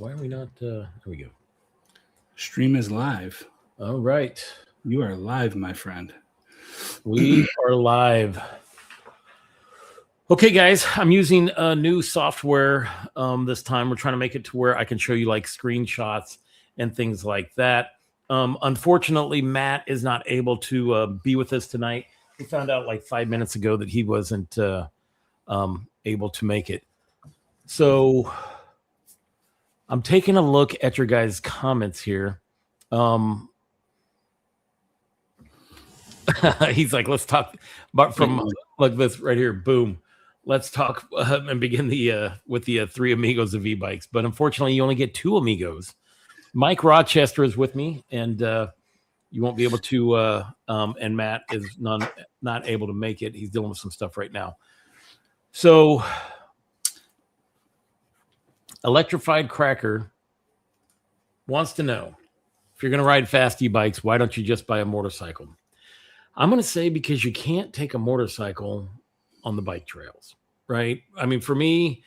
Why are we not? There we go. Stream is live. All right. You are live, my friend. We are live. Okay, guys, I'm using a new software this time. We're trying to make it to where I can show you like screenshots and things like that. Unfortunately, Matt is not able to be with us tonight. We found out like 5 minutes ago that he wasn't able to make it. So I'm taking a look at your guys' comments here. He's like, let's talk about from like this right here. Boom. Let's talk and begin the with the three amigos of e-bikes. But unfortunately, you only get two amigos. Mike Rochester is with me, and you won't be able to. And Matt is not able to make it. He's dealing with some stuff right now. So, Electrified Cracker wants to know, if you're going to ride fast e-bikes, why don't you just buy a motorcycle? I'm going to say because you can't take a motorcycle on the bike trails, right? I mean, for me,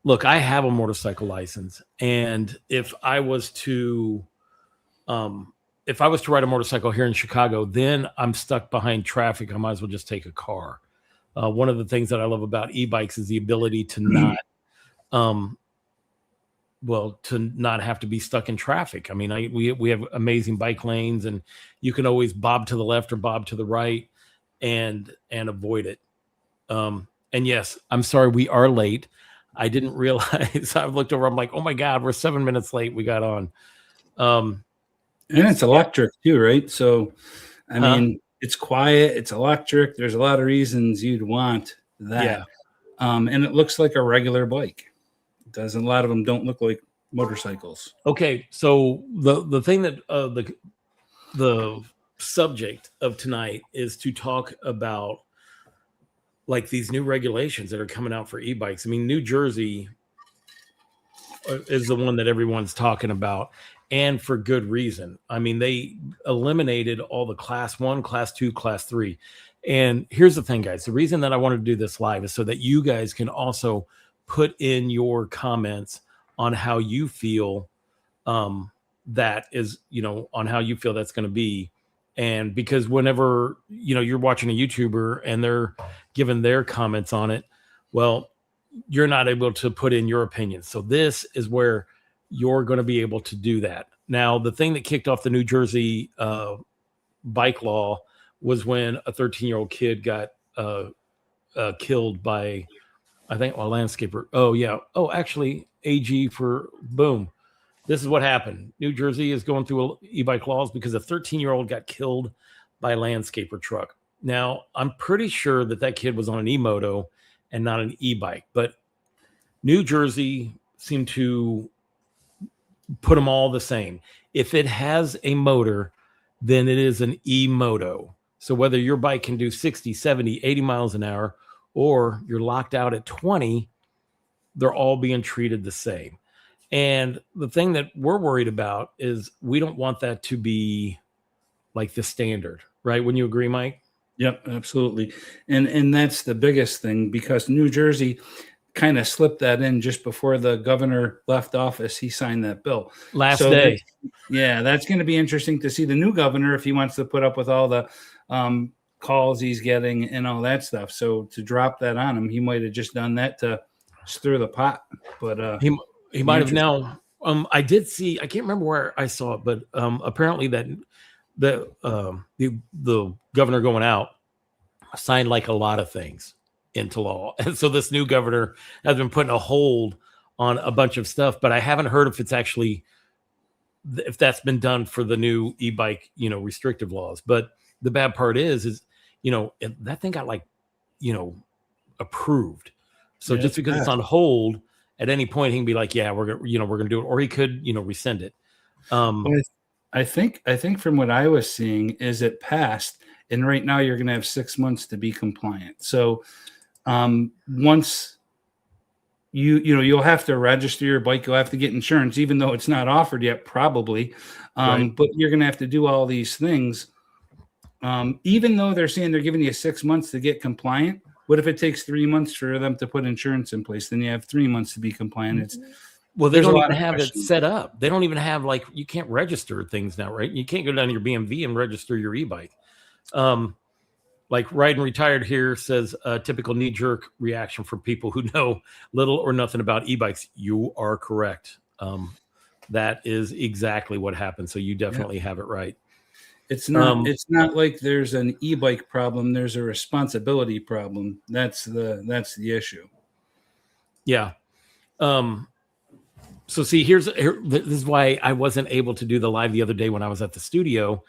look, I have a motorcycle license, and if I was to ride a motorcycle here in Chicago, then I'm stuck behind traffic. I might as well just take a car. One of the things that I love about e-bikes is the ability to not have to be stuck in traffic. I mean, we have amazing bike lanes, and you can always bob to the left or bob to the right and avoid it. And yes, I'm sorry, we are late. I didn't realize. I looked over. I'm like, oh my God, we're 7 minutes late. We got on. And it's electric too, right? So, I mean, it's quiet. It's electric. There's a lot of reasons you'd want that. Yeah. And it looks like a regular bike. A lot of them don't look like motorcycles. Okay, so the thing that the subject of tonight is to talk about like these new regulations that are coming out for e-bikes. I mean, New Jersey is the one that everyone's talking about, and for good reason. I mean, they eliminated all the class 1, class 2, class 3. And here's the thing, guys. The reason that I wanted to do this live is so that you guys can also put in your comments on how you feel that is, on how you feel that's going to be. And because whenever, you're watching a YouTuber and they're giving their comments on it, well, you're not able to put in your opinion. So this is where you're going to be able to do that. Now, the thing that kicked off the New Jersey bike law was when a 13-year-old kid got killed by, I think, a landscaper. Oh, yeah. Oh, actually, AG for boom. This is what happened. New Jersey is going through e-bike laws because a 13-year-old got killed by a landscaper truck. Now, I'm pretty sure that kid was on an e-moto and not an e-bike, but New Jersey seemed to put them all the same. If it has a motor, then it is an e-moto. So whether your bike can do 60, 70, 80 miles an hour, or you're locked out at 20, they're all being treated the same. And the thing that we're worried about is we don't want that to be like the standard, right? Wouldn't you agree, Mike? Yep, absolutely. And that's the biggest thing, because New Jersey kind of slipped that in just before the governor left office. He signed that bill. Last day. That's going to be interesting to see the new governor, if he wants to put up with all the calls he's getting and all that stuff. So to drop that on him, he might have just done that to stir the pot. But he might have now. I did see. I can't remember where I saw it, but apparently that the governor going out signed like a lot of things into law, and so this new governor has been putting a hold on a bunch of stuff. But I haven't heard if that's been done for the new e-bike, restrictive laws. But the bad part is that thing got approved. So just because it's on hold, at any point he can be like, yeah, we're gonna do it, or he could rescind it. I think from what I was seeing is it passed, and right now you're gonna have 6 months to be compliant. So once you'll have to register your bike, you'll have to get insurance, even though it's not offered yet, probably. Right. But you're gonna have to do all these things. Even though they're saying they're giving you 6 months to get compliant, what if it takes 3 months for them to put insurance in place? Then you have 3 months to be compliant. Well, they There's a don't lot even of have it questions. set up. They don't even have, like, you can't register things now, right? You can't go down to your BMV and register your e-bike. Like Ride and Retired here says, a typical knee-jerk reaction for people who know little or nothing about e-bikes. You are correct. That is exactly what happened. So you definitely have it right. It's not like there's an e-bike problem. There's a responsibility problem. That's the issue. Yeah. So see, this is why I wasn't able to do the live the other day when I was at the studio,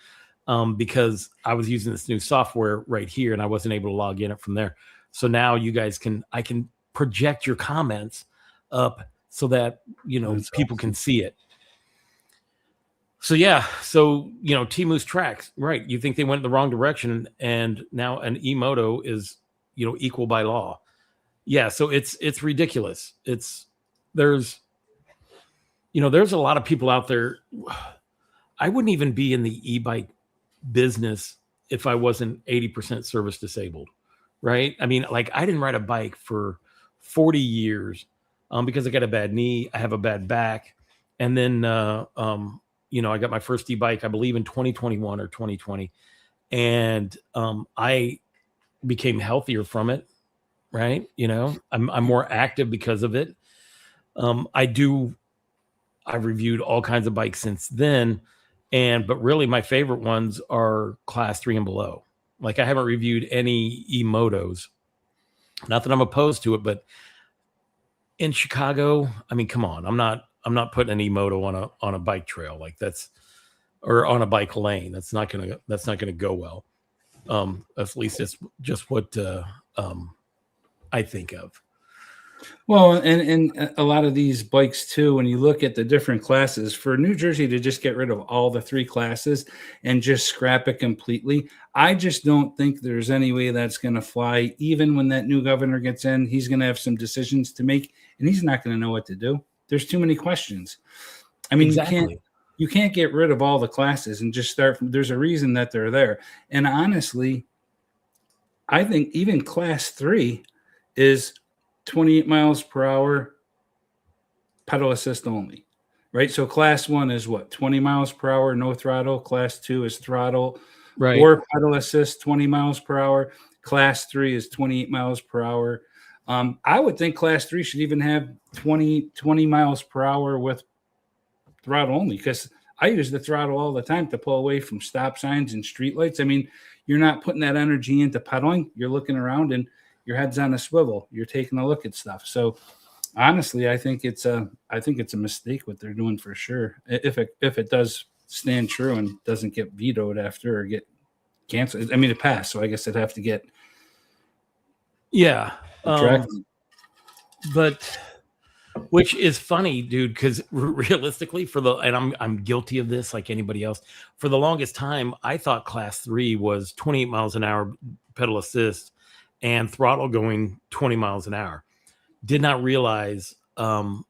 because I was using this new software right here and I wasn't able to log in it from there. So now you guys I can project your comments up so that, That's people awesome. can see it. So yeah, so Timu's tracks, right? You think they went in the wrong direction, and now an e-moto is, equal by law. Yeah, so it's ridiculous. There's there's a lot of people out there. I wouldn't even be in the e-bike business if I wasn't 80% service disabled, right? I mean, like, I didn't ride a bike for 40 years because I got a bad knee, I have a bad back, and then I got my first e-bike, I believe, in 2021 or 2020, and I became healthier from it, right? I'm more active because of it. I've reviewed all kinds of bikes since then, but really my favorite ones are class 3 and below. Like, I haven't reviewed any e-motos. Not that I'm opposed to it, but in Chicago, I mean, come on, I'm not putting an e-moto on a bike trail like or on a bike lane. That's not gonna go well. At least it's just what I think of. Well, and a lot of these bikes too, when you look at the different classes, for New Jersey to just get rid of all the 3 classes and just scrap it completely, I just don't think there's any way that's going to fly. Even when that new governor gets in, he's going to have some decisions to make, and he's not going to know what to do. There's too many questions. I mean, Exactly. you can't get rid of all the classes and just start from. There's a reason that they're there, and honestly, I think even class 3 is 28 miles per hour, pedal assist only, right? So class 1 is what, 20 miles per hour, no throttle. Class 2 is throttle Right. or pedal assist, 20 miles per hour. Class 3 is 28 miles per hour. I would think class 3 should even have 20 miles per hour with throttle only, because I use the throttle all the time to pull away from stop signs and streetlights. I mean, you're not putting that energy into pedaling. You're looking around and your head's on a swivel. You're taking a look at stuff. So honestly, I think it's a mistake what they're doing for sure. If it does stand true and doesn't get vetoed after or get canceled. I mean, it passed, so I guess it'd have to get retracted. But which is funny, dude, because realistically, and I'm guilty of this like anybody else. For the longest time, I thought class 3 was 28 miles an hour pedal assist and throttle going 20 miles an hour. Did not realize, and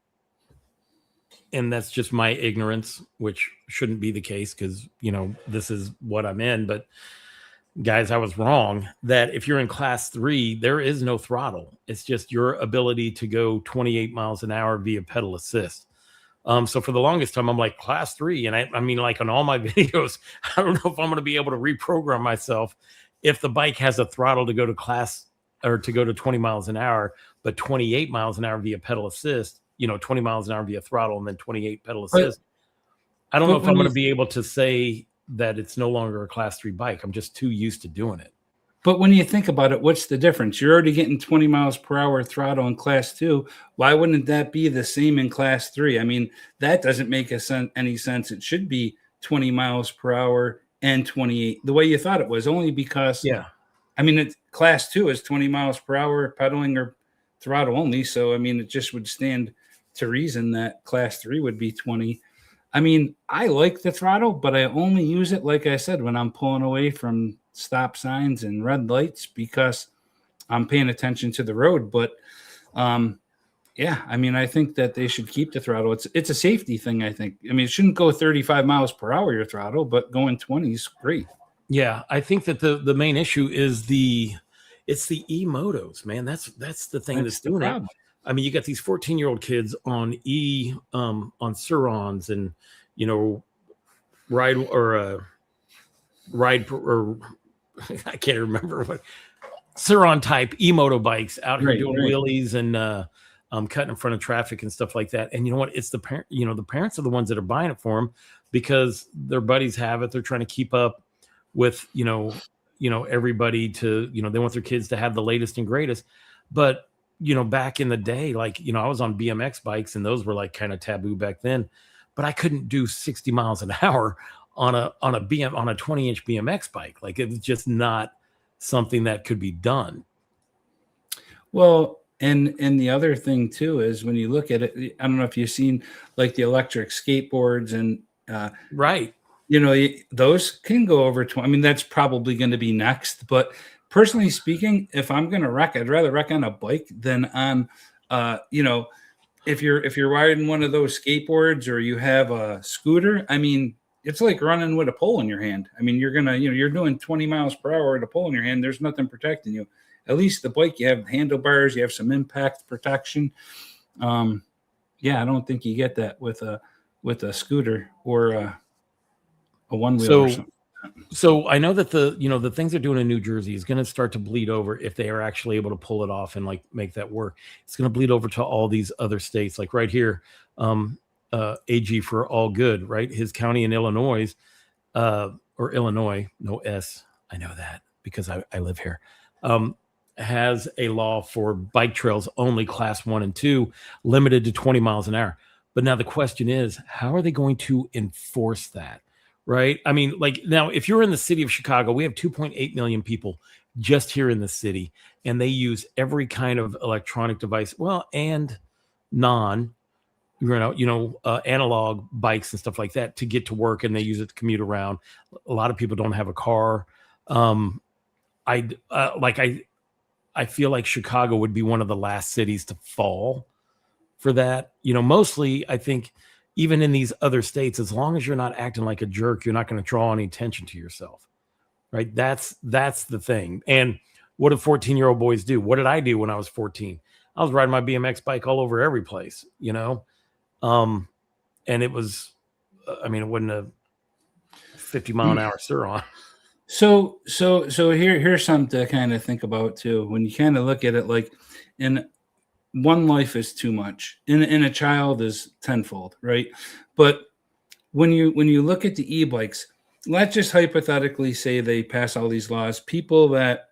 that's just my ignorance, which shouldn't be the case because, this is what I'm in. But guys, I was wrong, that if you're in class 3, there is no throttle. It's just your ability to go 28 miles an hour via pedal assist. So for the longest time, I'm like, class 3. And I mean, like, on all my videos, I don't know if I'm going to be able to reprogram myself if the bike has a throttle to go to 20 miles an hour, but 28 miles an hour via pedal assist, 20 miles an hour via throttle and then 28 pedal assist. I don't know if I'm going to be able to say that it's no longer a class 3 bike. I'm just too used to doing it. But when you think about it, what's the difference? You're already getting 20 miles per hour throttle in class 2. Why wouldn't that be the same in class 3? I mean, that doesn't make any sense. It should be 20 miles per hour and 28, the way you thought it was, only because, I mean, class 2 is 20 miles per hour pedaling or throttle only. So, I mean, it just would stand to reason that class 3 would be 20. I mean, I like the throttle, but I only use it, like I said, when I'm pulling away from stop signs and red lights because I'm paying attention to the road. But yeah, I mean, I think that they should keep the throttle. It's a safety thing, I think. I mean, it shouldn't go 35 miles per hour, your throttle, but going 20 is great. Yeah, I think that the main issue is it's the e-motos, man. That's the thing that's doing it. I mean, you got these 14-year-old kids on on Surons and, you know, ride or I can't remember what Suron type e-moto bikes out here doing wheelies and cutting in front of traffic and stuff like that. And you know what? It's the parent. You know, the parents are the ones that are buying it for them because their buddies have it. They're trying to keep up with everybody to they want their kids to have the latest and greatest. But back in the day, like I was on BMX bikes and those were like kind of taboo back then. But I couldn't do 60 miles an hour on a 20-inch BMX bike. Like it was just not something that could be done. Well, and the other thing too is when you look at it, I don't know if you've seen like the electric skateboards and right. Those can go over 20. I mean, that's probably going to be next. But personally speaking, if I'm going to wreck, I'd rather wreck on a bike than on, if you're riding one of those skateboards or you have a scooter. I mean, it's like running with a pole in your hand. I mean, you're doing 20 miles per hour with a pole in your hand. There's nothing protecting you. At least the bike, you have handlebars, you have some impact protection. I don't think you get that with a scooter or a one-wheel or something. So I know that the things they're doing in New Jersey is going to start to bleed over if they are actually able to pull it off and like make that work. It's going to bleed over to all these other states, like right here. AG for all good, right? His county in Illinois, or Illinois, no S. I know that because I live here. Has a law for bike trails only class 1 and 2, limited to 20 miles an hour. But now the question is, how are they going to enforce that? Right? I mean, like now, if you're in the city of Chicago, we have 2.8 million people just here in the city, and they use every kind of electronic device, and analog bikes and stuff like that to get to work, and they use it to commute around. A lot of people don't have a car. I feel like Chicago would be one of the last cities to fall for that. Mostly I think even in these other states, as long as you're not acting like a jerk, you're not going to draw any attention to yourself. Right. That's the thing. And what do 14-year-old boys do? What did I do when I was 14? I was riding my BMX bike all over every place, and it was, it wasn't a 50 mile an hour Suron. So here's something to kind of think about too. When you kind of look at it, like in one life is too much, in a child is tenfold, right? But when you look at the e-bikes, let's just hypothetically say they pass all these laws. People that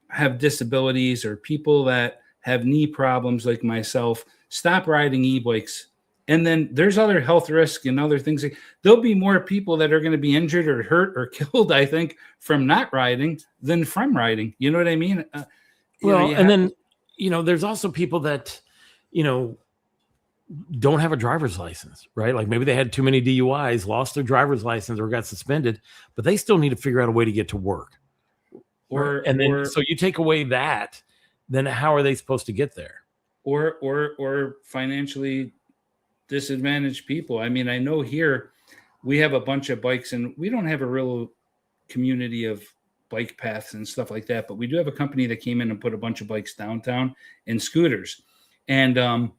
have disabilities or people that have knee problems like myself stop riding e-bikes. And then there's other health risks and other things. There'll be more people that are going to be injured or hurt or killed, I think, from not riding than from riding. You know what I mean? There's also people that, don't have a driver's license, right? Like maybe they had too many DUIs, lost their driver's license or got suspended, but they still need to figure out a way to get to work. So you take away that, then how are they supposed to get there? Or financially disadvantaged people. I mean, I know here we have a bunch of bikes and we don't have a real community of bike paths and stuff like that, but we do have a company that came in and put a bunch of bikes downtown and scooters. And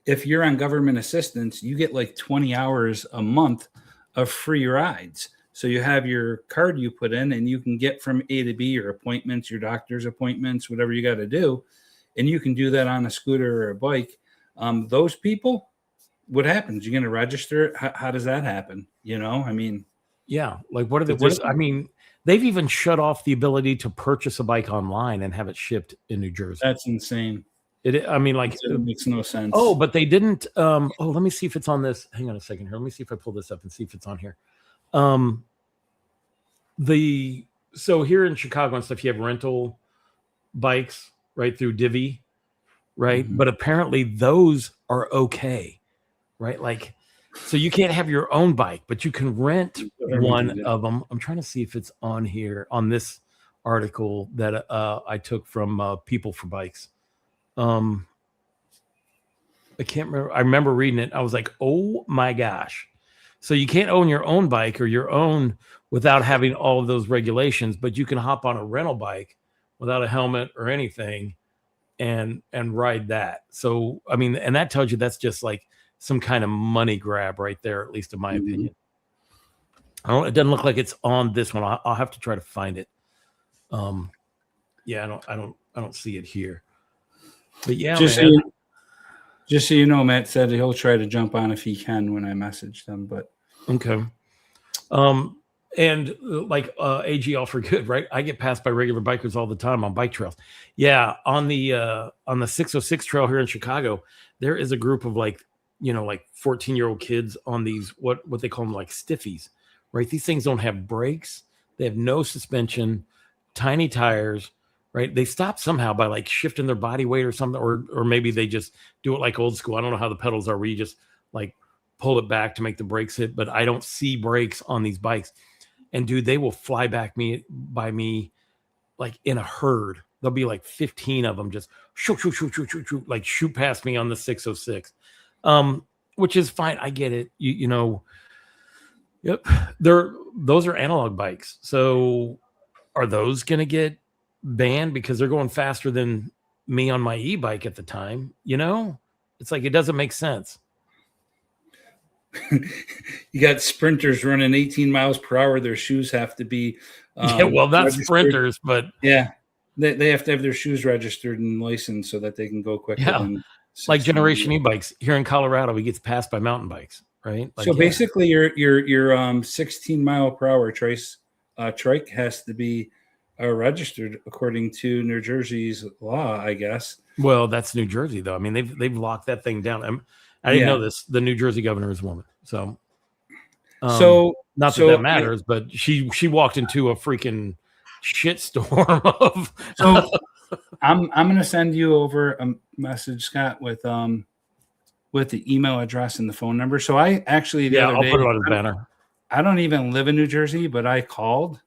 if you're on government assistance, you get like 20 hours a month of free rides. So you have your card you put in and you can get from A to B, your appointments, your doctor's appointments, whatever you got to do. And you can do that on a scooter or a bike. Those people, what happens? You're going to register it? How does that happen? I mean, yeah. Like what are the, they've even shut off the ability to purchase a bike online and have it shipped in New Jersey. That's insane. It makes no sense. Oh, but they didn't. Let me see if it's on this. Hang on a second here. Let me see if I pull this up and see if it's on here. So here in Chicago and stuff, you have rental bikes right through Divvy, right? Mm-hmm. But apparently those are okay, right? Like, so you can't have your own bike, but you can rent one of them. I'm trying to see if it's on here on this article that I took from People for Bikes. I can't remember. I remember reading it. I was like, oh my gosh. So you can't own your own bike or your own without having all of those regulations, but you can hop on a rental bike without a helmet or anything and ride that. So I mean, and that tells you that's just like some kind of money grab right there, at least in my opinion. It doesn't look like it's on this one. I'll have to try to find it. Yeah, I don't see it here. But yeah, just so you know, Matt said he'll try to jump on if he can when I message them. But okay. And like AG all for good, right? I get passed by regular bikers all the time on bike trails. Yeah, on the 606 trail here in Chicago, there is a group of like 14-year-old kids on these what they call them, like stiffies, right? These things don't have brakes, they have no suspension, tiny tires, right? They stop somehow by like shifting their body weight or something, or maybe they just do it like old school. I don't know how the pedals are, where you just like pull it back to make the brakes hit, but I don't see brakes on these bikes. And dude, they will fly by me like in a herd. There'll be like 15 of them just shoot, like shoot past me on the 606, which is fine. I get it. Yep. Those are analog bikes. So are those going to get banned because they're going faster than me on my e-bike at the time? It's like, it doesn't make sense. You got sprinters running 18 miles per hour. Their shoes have to be not registered. Sprinters, but yeah, they have to have their shoes registered and licensed so that they can go quicker. Yeah, like Generation e-bikes here in Colorado, he gets passed by mountain bikes, right? Like, so basically, your 16 mile per hour trike has to be registered according to New Jersey's law, I guess. Well, that's New Jersey, though. I mean, they've locked that thing down. I didn't know this. The New Jersey governor is a woman, so not that matters. But she walked into a freaking shitstorm of. So I'm going to send you over a message, Scott, with the email address and the phone number. So I actually I'll put it on his banner. I don't even live in New Jersey, but I called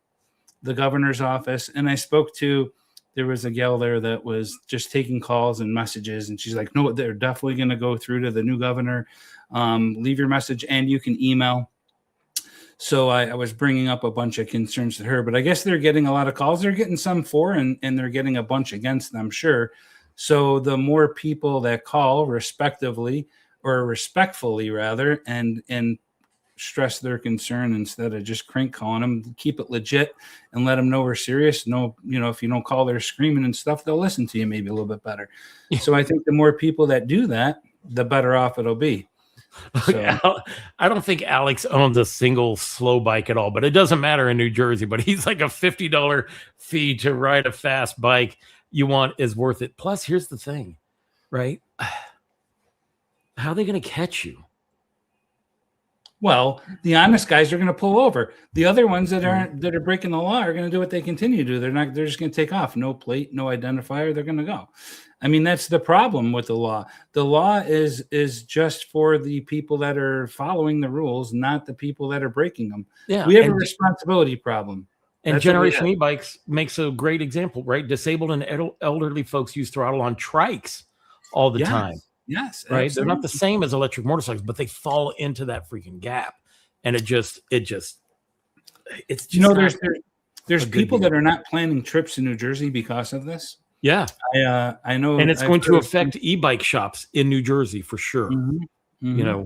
the governor's office and I spoke to. There was a gal there that was just taking calls and messages. And she's like, no, they're definitely going to go through to the new governor. Leave your message and you can email. So I was bringing up a bunch of concerns to her, but I guess they're getting a lot of calls. They're getting some for, and they're getting a bunch against them, sure. So the more people that call respectively or respectfully rather, and stress their concern instead of just crank calling them, keep it legit and let them know we're serious. No, if you don't call, they're screaming and stuff, they'll listen to you maybe a little bit better. Yeah. So I think the more people that do that, the better off it'll be. So. I don't think Alex owns a single slow bike at all, but it doesn't matter in New Jersey, but he's like a $50 fee to ride a fast bike you want is worth it. Plus, here's the thing, right? How are they going to catch you? Well, the honest guys are going to pull over. The other ones that are breaking the law are going to do what they continue to do. They're just going to take off. No plate, no identifier. They're going to go. I mean, that's the problem with the law. The law is just for the people that are following the rules, not the people that are breaking them. Yeah, we have a responsibility problem. And Generation e-bikes makes a great example, right? Disabled and elderly folks use throttle on trikes all the time. Yes, right. Absolutely. They're not the same as electric motorcycles, but they fall into that freaking gap, and it's just. There's people that are not planning trips to New Jersey because of this. Yeah, I know, and it's going to affect e-bike shops in New Jersey for sure. Mm-hmm.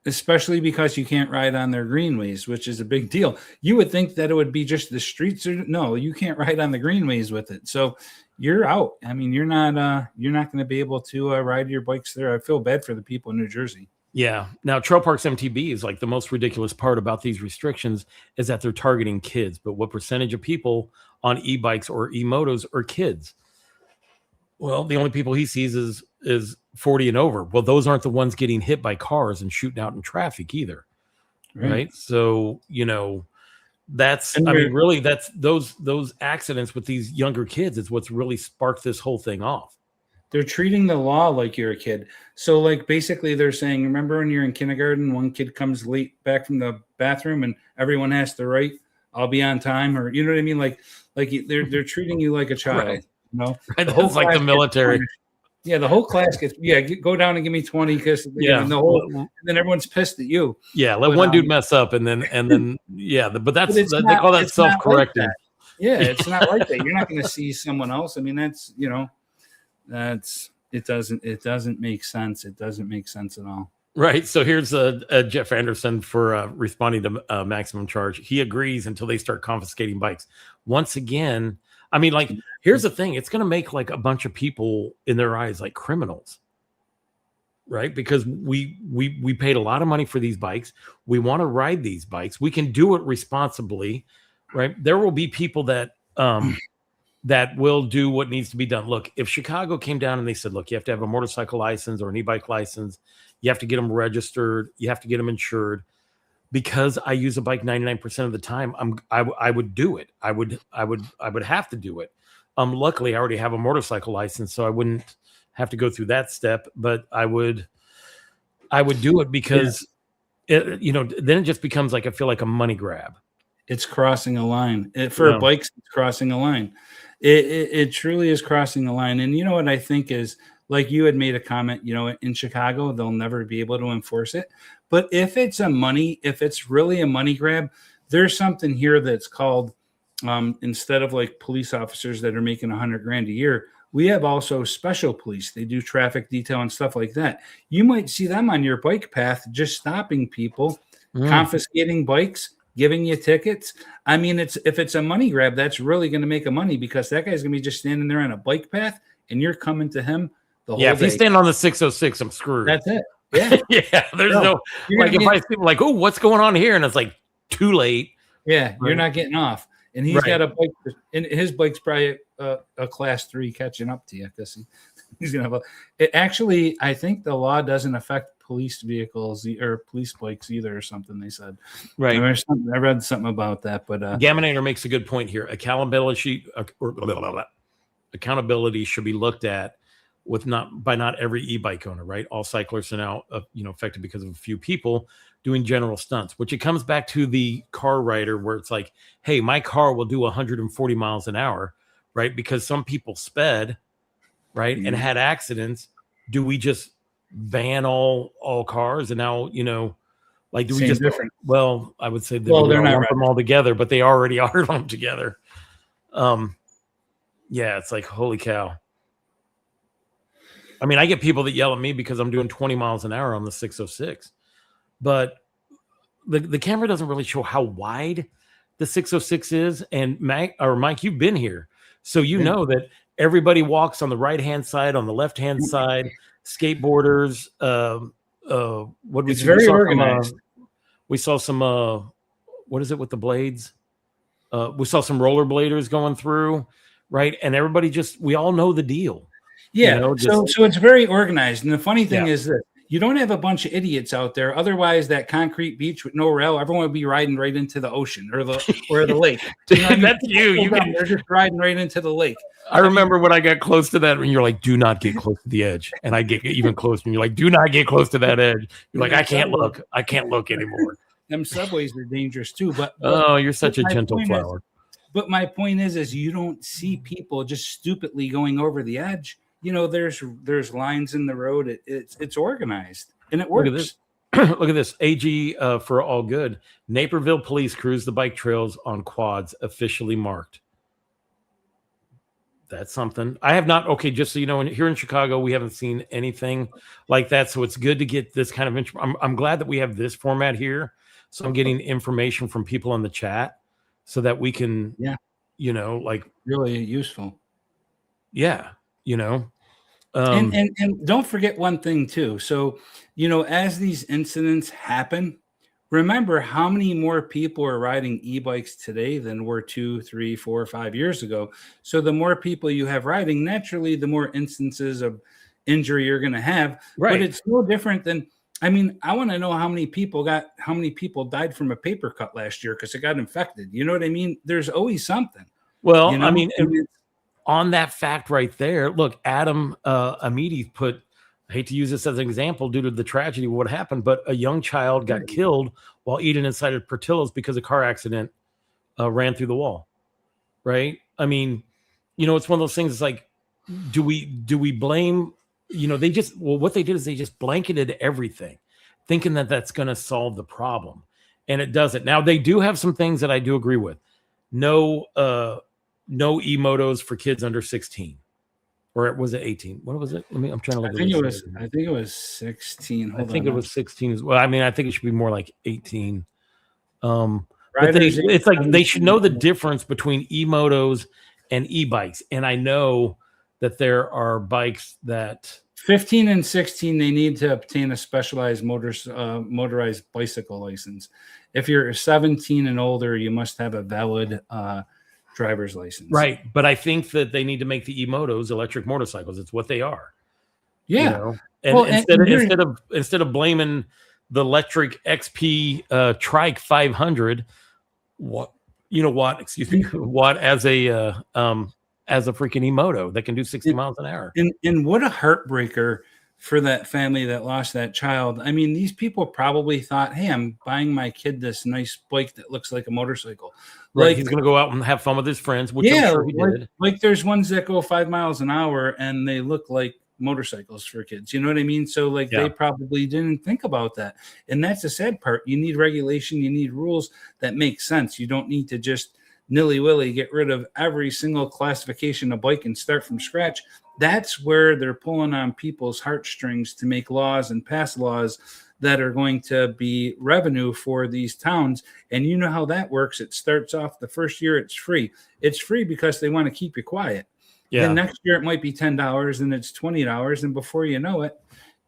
Especially because you can't ride on their greenways, which is a big deal. You would think that it would be just the streets, no, you can't ride on the greenways with it. So you're out. I mean, you're not going to be able to ride your bikes there. I feel bad for the people in New Jersey. Yeah. Now, Trail Parks MTB is like the most ridiculous part about these restrictions is that they're targeting kids. But what percentage of people on e-bikes or e-motos are kids? Well, the only people he sees is 40 and over. Well, those aren't the ones getting hit by cars and shooting out in traffic either. Right. So, that's those accidents with these younger kids is what's really sparked this whole thing off. They're treating the law like you're a kid. So like basically they're saying, remember when you're in kindergarten, one kid comes late back from the bathroom and everyone has to write, I'll be on time, or you know what I mean? Like they're treating you like a child. Right. Right, the whole like the military. Yeah, the whole class gets go down and give me 20 because and then everyone's pissed at you. Yeah, let one dude mess up and then yeah, but that's they call that self-correcting. It's not like that. You're not going to see someone else. I mean, that's It doesn't make sense. It doesn't make sense at all. Right. So here's Jeff Anderson for responding to maximum charge. He agrees until they start confiscating bikes. Once again, I mean, like, here's the thing. It's going to make like a bunch of people in their eyes like criminals. Right. Because we paid a lot of money for these bikes. We want to ride these bikes. We can do it responsibly. Right. There will be people that that will do what needs to be done. Look, if Chicago came down and they said, look, you have to have a motorcycle license or an e-bike license, you have to get them registered, you have to get them insured. Because I use a bike 99% of the time, I would do it. I would have to do it. Luckily, I already have a motorcycle license, so I wouldn't have to go through that step. But I would do it because then it just becomes like, I feel like a money grab. It's crossing a line. For bikes, it's crossing a line. It truly is crossing a line. And you know what I think is, like you had made a comment, in Chicago, they'll never be able to enforce it. But if it's really a money grab, there's something here that's called, instead of like police officers that are making $100,000 a year, we have also special police. They do traffic detail and stuff like that. You might see them on your bike path, just stopping people, confiscating bikes, giving you tickets. I mean, if it's a money grab, that's really going to make a money, because that guy's going to be just standing there on a bike path and you're coming to him the whole day. If he's standing on the 606, I'm screwed. That's it. Yeah. Yeah. There's like, if I see people like, oh, what's going on here? And it's like too late. Yeah. You're not getting off. And he's got a bike, and his bike's probably a class 3 catching up to you, because he's going to have actually, I think the law doesn't affect police vehicles or police bikes either, or something they said. Right. I read something about that, but Gaminator makes a good point here. Accountability should be looked at by not every e-bike owner, right? All cyclists are now affected because of a few people doing general stunts, which it comes back to the car rider, where it's like, hey, my car will do 140 miles an hour, right? Because some people sped, right, and had accidents. Do we just ban all cars? And now, like, do we just different? Well, I would say they're not lump them all together, but they already are lumped together. It's like, holy cow. I mean, I get people that yell at me because I'm doing 20 miles an hour on the 606, but the camera doesn't really show how wide the 606 is. And Mike, you've been here, so you know that everybody walks on the right-hand side, on the left-hand side, skateboarders. It's very organized. We saw some, what is it with the blades? We saw some rollerbladers going through, right? And everybody we all know the deal. Yeah. So it's very organized. And the funny thing is that you don't have a bunch of idiots out there. Otherwise, that concrete beach with no rail, everyone would be riding right into the ocean or the lake. That's you. They're just riding right into the lake. I remember when I got close to that, and you're like, do not get close to the edge. And I get even closer, and you're like, do not get close to that edge. You're like, I can't look anymore. Them subways are dangerous too. But you're such a gentle flower. But my point is you don't see people just stupidly going over the edge. There's lines in the road. It's organized and it works. Look at this. AG for all good. Naperville police cruise the bike trails on quads officially marked. That's something. I have not. Okay, just so you know, here in Chicago, we haven't seen anything like that. So it's good to get this kind of. I'm glad that we have this format here. So I'm getting information from people in the chat so that we can, really useful. Yeah. And don't forget one thing too. So, as these incidents happen, remember how many more people are riding e-bikes today than were 2, 3, 4, 5 years ago. So the more people you have riding, naturally, the more instances of injury you're going to have. Right. But it's no different than, I want to know how many people died from a paper cut last year because it got infected. You know what I mean? There's always something. Well, on that fact right there, look, Adam Amidi put, I hate to use this as an example due to the tragedy of what happened, but a young child got killed while eating inside of Portillo's because a car accident ran through the wall. Right? It's one of those things. It's like, do we blame, what they did is they just blanketed everything thinking that that's going to solve the problem. And it doesn't. Now they do have some things that I do agree with. No e-motos for kids under 16. or was it 18? What was it? I'm trying to look I at think it this. was. I think it was 16. I Hold think on. it was 16 as well. I mean, I think it should be more like 18. But Riders age it's like they should 17. know the difference between e-motos and e-bikes. And I know that there are bikes that 15 and 16, they need to obtain a specialized motorized bicycle license. If you're 17 and older, you must have a valid driver's license. right. But I think that they need to make the e-motos electric motorcycles. It's what they are. Yeah. You know? And Well, instead of blaming the electric XP Trike 500 watt as a freaking e-moto that can do 60 miles an hour. And what a heartbreaker for that family that lost that child. I mean, these people probably thought, hey, I'm buying my kid this nice bike that looks like a motorcycle. Right. Like, he's going to go out and have fun with his friends, which I'm sure he did. Like there's ones that go 5 miles an hour and they look like motorcycles for kids. You know what I mean? So like they probably didn't think about that. And that's the sad part. You need regulation. You need rules that make sense. You don't need to just nilly-willy get rid of every single classification of bike and start from scratch. That's where they're pulling on people's heartstrings to make laws and pass laws that are going to be revenue for these towns. And you know how that works. It starts off the first year, it's free. It's free because they want to keep you quiet. Yeah. Then next year it might be $10 and it's $20. And before you know it,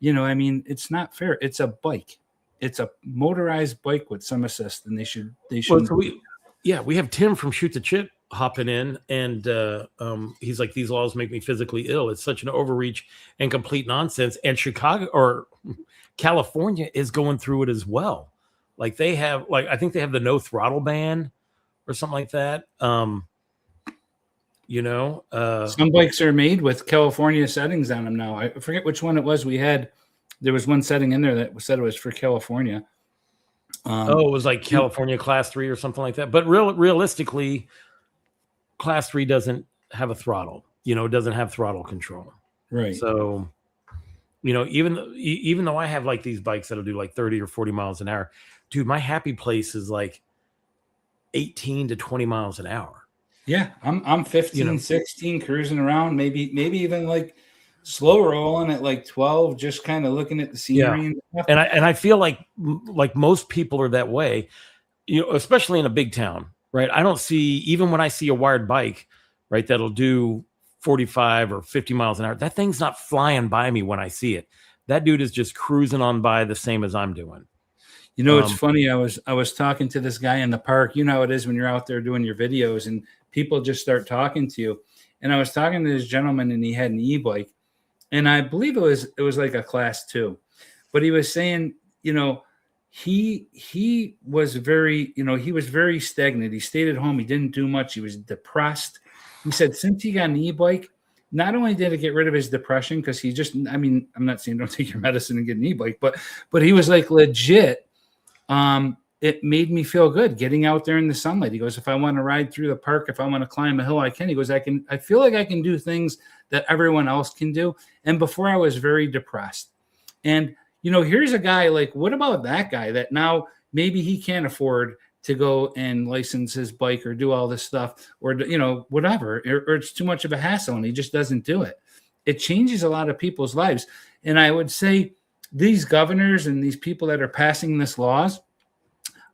I mean, it's not fair. It's a bike. It's a motorized bike with some assist, and they should. Well, so we have Tim from Shoot the Chip hopping in, and he's like, these laws make me physically ill. It's such an overreach and complete nonsense. And Chicago or California is going through it as well. Like they have, I think they have the no throttle ban or something like that. Some bikes are made with California settings on them now. I forget which one it was. There was one setting in there that said it was for California. It was like California Class 3 or something like that. But realistically, Class 3 doesn't have a throttle. It doesn't have throttle control. Right. So, even though I have like these bikes that'll do like 30 or 40 miles an hour, dude, my happy place is like 18 to 20 miles an hour. Yeah, I'm 15, 16, cruising around, maybe even like slow rolling at like 12, just kind of looking at the scenery and stuff. And I feel like most people are that way, especially in a big town, right? I don't see, even when I see a wired bike, right, that'll do 45 or 50 miles an hour, that thing's not flying by me when I see it. That dude is just cruising on by the same as I'm doing. It's funny. I was talking to this guy in the park. You know how it is when you're out there doing your videos and people just start talking to you. And I was talking to this gentleman and he had an e-bike. And I believe it was like a Class 2. But he was saying, he was very stagnant. He stayed at home. He didn't do much. He was depressed. He said since he got an e-bike, not only did it get rid of his depression, because I'm not saying don't take your medicine and get an e-bike, but he was like legit. It made me feel good getting out there in the sunlight. He goes, if I want to ride through the park, if I want to climb a hill, I can. He goes, I feel like I can do things that everyone else can do. And before I was very depressed. And, here's a guy like, what about that guy that now maybe he can't afford to go and license his bike or do all this stuff or, whatever, or it's too much of a hassle and he just doesn't do it. It changes a lot of people's lives. And I would say these governors and these people that are passing these laws,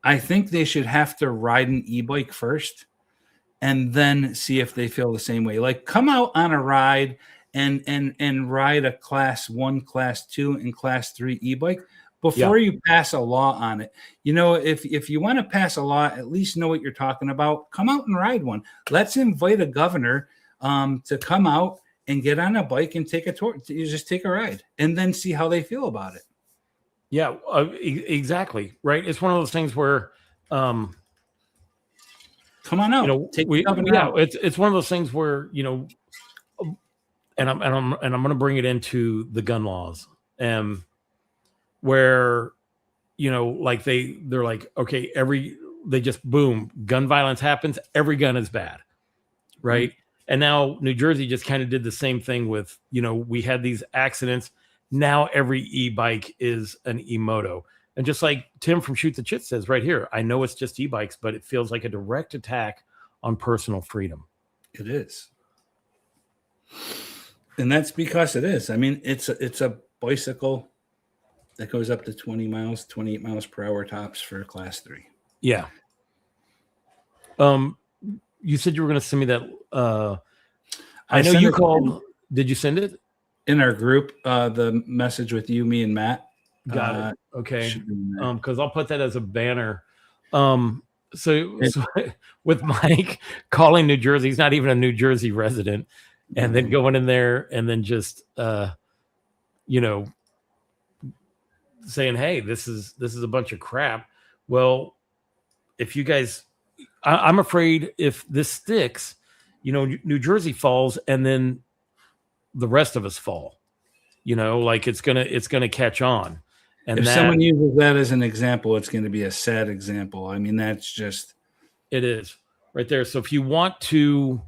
I think they should have to ride an e-bike first and then see if they feel the same way. Like come out on a ride and ride a Class 1, Class 2, and Class 3 e-bike before you pass a law on it. If you want to pass a law, at least know what you're talking about. Come out and ride one. Let's invite a governor to come out and get on a bike and take a tour. You just take a ride and then see how they feel about it. Yeah, exactly. Right. It's one of those things where, come on out. It's one of those things where, and I'm going to bring it into the gun laws, where, like they're like, okay, they just boom, gun violence happens. Every gun is bad. Right. Mm-hmm. And now New Jersey just kind of did the same thing with, we had these accidents. Now every e-bike is an e-moto. And just like Tim from Shoot the Chit says right here, I know it's just e-bikes, but it feels like a direct attack on personal freedom. It is. And that's because it is. I mean, it's a bicycle that goes up to 20 miles, 28 miles per hour tops for class 3. Yeah. You said you were going to send me that. I know you called. Did you send it? In our group, the message with you, me, and Matt. Got it. Okay. Because I'll put that as a banner. So with Mike calling New Jersey, he's not even a New Jersey resident, and then going in there and then just saying, hey, this is a bunch of crap. Well, if you guys, I'm afraid if this sticks, New Jersey falls and then the rest of us fall, like it's gonna catch on. And if someone uses that as an example, it's going to be a sad example. I mean, that's just, it is right there. So if you want to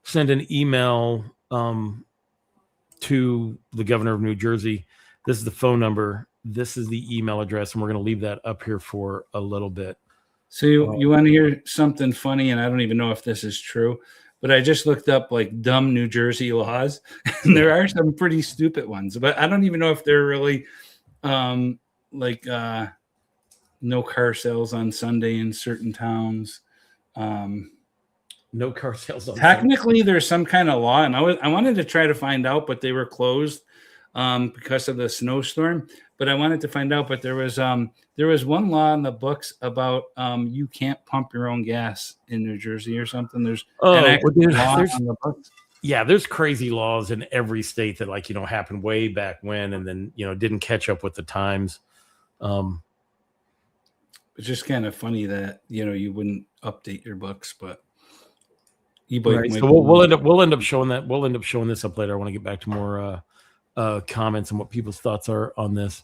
send an email to the governor of New Jersey, this is the phone number. This is the email address, and we're going to leave that up here for a little bit. So you want to hear something funny, and I don't even know if this is true, but I just looked up like dumb New Jersey laws, and there are some pretty stupid ones, but I don't even know if they're really like no car sales on Sunday in certain towns. No car sales on technically Sunday. There's some kind of law, and I wanted to try to find out, but they were closed because of the snowstorm. But I wanted to find out, but there was one law in the books about you can't pump your own gas in New Jersey or something. There's law on the books. Yeah, there's crazy laws in every state that happened way back when, and then didn't catch up with the times. It's just kind of funny that you wouldn't update your books, but right. So we'll end up showing that. We'll end up showing this up later. I want to get back to more comments and what people's thoughts are on this.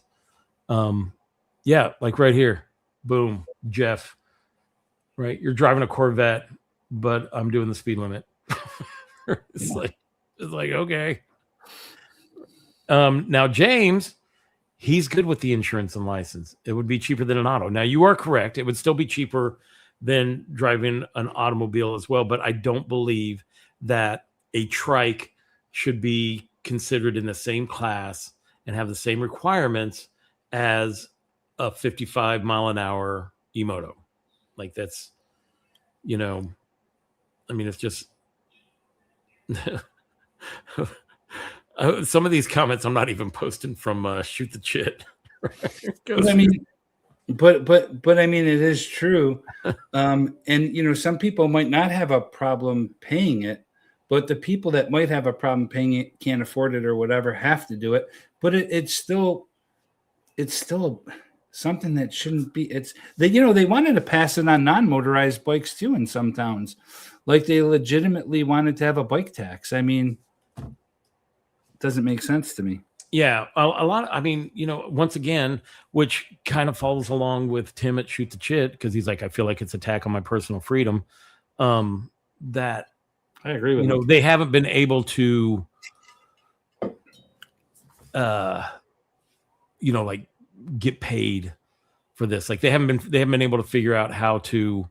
Yeah, like right here, boom, Jeff. Right, you're driving a Corvette, but I'm doing the speed limit. It's like okay. Now James, he's good with the insurance and license. It would be cheaper than an auto. Now you are correct. It would still be cheaper than driving an automobile as well. But I don't believe that a trike should be considered in the same class and have the same requirements as a 55 mile an hour e-moto. Like that's, I mean, it's just some of these comments I'm not even posting from Shoot the Chit. But I mean, but I mean, it is true. And some people might not have a problem paying it, but the people that might have a problem paying it, can't afford it or whatever, have to do it. But it's still something that shouldn't be. They wanted to pass it on non-motorized bikes too in some towns. Like they legitimately wanted to have a bike tax. I mean, it doesn't make sense to me. Yeah, a lot. I mean, once again, which kind of follows along with Tim at Shoot the Chit, because he's like, I feel like it's an attack on my personal freedom. That I agree with. They haven't been able to, like get paid for this. Like they haven't been able to figure out how to,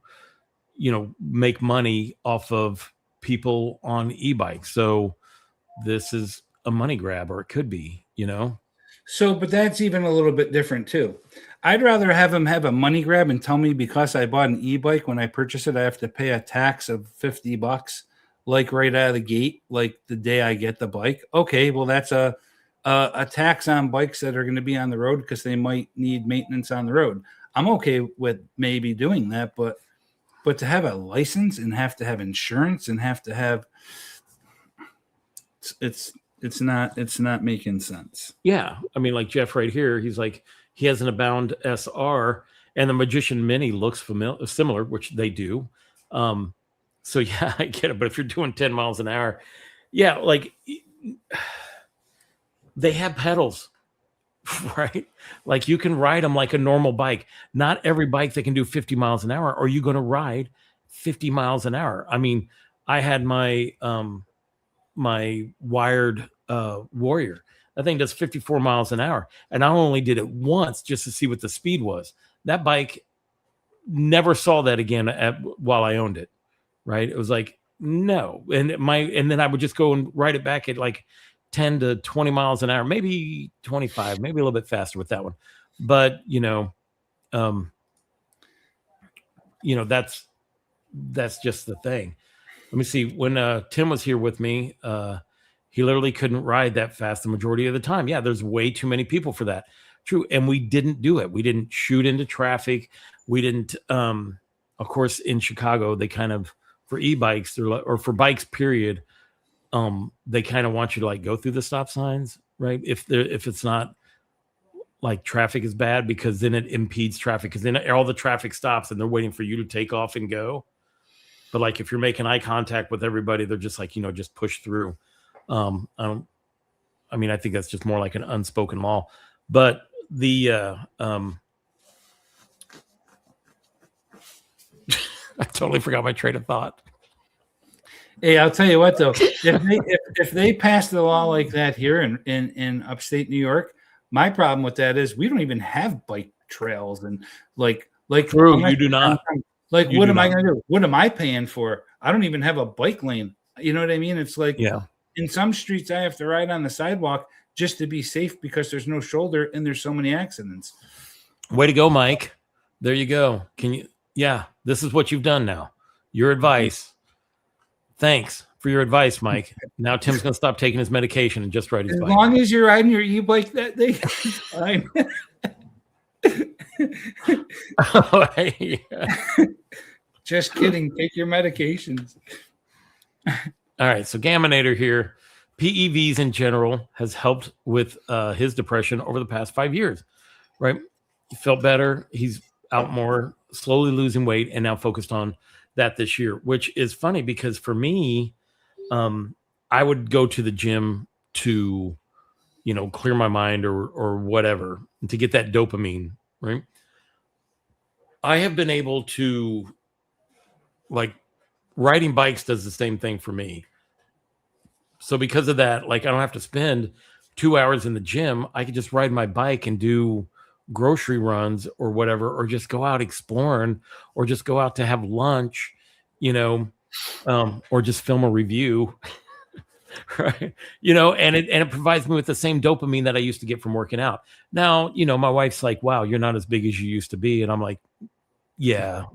make money off of people on e-bikes. So this is a money grab, or it could be, So, but that's even a little bit different too. I'd rather have them have a money grab and tell me because I bought an e-bike, when I purchase it, I have to pay a tax of $50, like right out of the gate, like the day I get the bike. Okay, well, that's a tax on bikes that are going to be on the road because they might need maintenance on the road. I'm okay with maybe doing that, but to have a license and have to have insurance and have to have it's not making sense. Yeah. I mean, like Jeff right here, he's like, he has an Abound SR and the Magician Mini looks similar, which they do. So yeah, I get it. But if you're doing 10 miles an hour, yeah, like they have pedals, right? Like you can ride them like a normal bike. Not every bike that can do 50 miles an hour. Are you going to ride 50 miles an hour? I mean, I had my my wired Warrior. That thing does 54 miles an hour. And I only did it once just to see what the speed was. That bike, never saw that again while I owned it. Right. It was like, no. And then I would just go and ride it back at like 10 to 20 miles an hour, maybe 25, maybe a little bit faster with that one. But, that's just the thing. Let me see. When Tim was here with me, he literally couldn't ride that fast the majority of the time. Yeah, there's way too many people for that. True. And we didn't do it. We didn't shoot into traffic. We didn't, of course, in Chicago, they kind of, for e-bikes, or for bikes, period, they kind of want you to like go through the stop signs, right? If it's not like traffic is bad, because then it impedes traffic, because then all the traffic stops and they're waiting for you to take off and go. But like if you're making eye contact with everybody, they're just like, just push through. I think that's just more like an unspoken law. But I totally forgot my train of thought. Hey, I'll tell you what though, if they pass the law like that here in upstate New York, my problem with that is we don't even have bike trails and like. True, you do not. Like, what am I going to do? What am I paying for? I don't even have a bike lane. You know what I mean? It's like, in some streets, I have to ride on the sidewalk just to be safe because there's no shoulder and there's so many accidents. Way to go, Mike. There you go. This is what you've done now. Your advice. Thanks for your advice, Mike. Now Tim's going to stop taking his medication and just ride his bike. As long as you're riding your e-bike that day, it's fine. Just kidding. Take your medications. All right. So Gaminator here. PEVs in general has helped with his depression over the past 5 years, right? He felt better. He's out more, slowly losing weight, and now focused on that this year, which is funny because for me, I would go to the gym to, clear my mind or whatever, and to get that dopamine, right? I have been able to, like, riding bikes does the same thing for me. So because of that, like, I don't have to spend 2 hours in the gym. I could just ride my bike and do grocery runs or whatever, or just go out exploring, or just go out to have lunch, or just film a review. Right. And it provides me with the same dopamine that I used to get from working out. Now, my wife's like, wow, you're not as big as you used to be. And I'm like, yeah,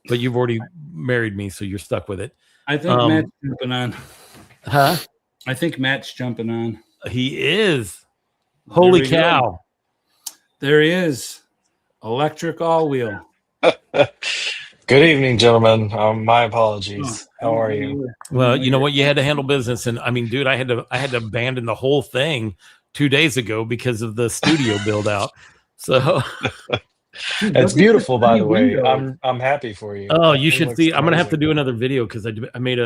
but you've already married me, so you're stuck with it. I think Matt's jumping on. Huh? I think Matt's jumping on. He is. Holy cow. Go. There he is. Electric all-wheel. Good evening, gentlemen. My apologies. How are you? Well, you know what? You had to handle business. And I mean, dude, I had to abandon the whole thing 2 days ago because of the studio build out. So it's beautiful, by the way. I'm happy for you. Oh, you should see. I'm gonna have to do another video because I made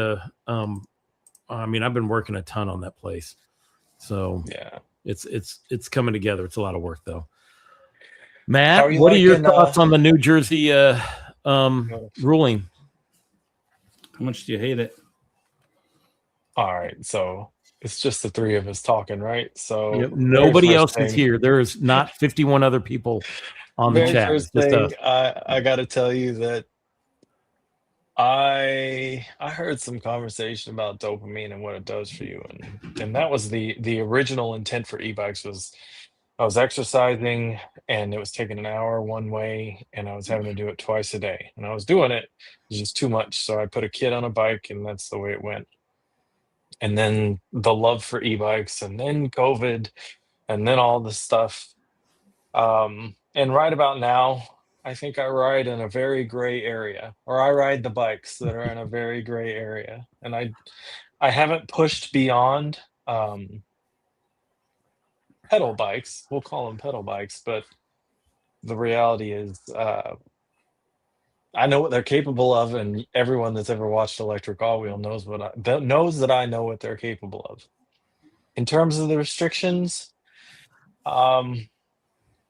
I've been working a ton on that place. So yeah, it's coming together. It's a lot of work though. Matt, what are your thoughts on the New Jersey ruling? How much do you hate it? All right, so it's just the three of us talking, right? So nobody else is here. There's not 51 other people on the chat. First thing, I got to tell you that I heard some conversation about dopamine and what it does for you, and that was the original intent for e-bikes. Was I was exercising and it was taking an hour one way, and I was having to do it twice a day, and I was doing it. It was just too much, so I put a kid on a bike, and that's the way it went. And then the love for e-bikes, and then COVID, and then all this stuff. And right about now, I think I ride in a very gray area, or I ride the bikes that are in a very gray area. And I haven't pushed beyond pedal bikes. We'll call them pedal bikes, but the reality is I know what they're capable of, and everyone that's ever watched Electric All Wheel knows knows that I know what they're capable of. In terms of the restrictions, I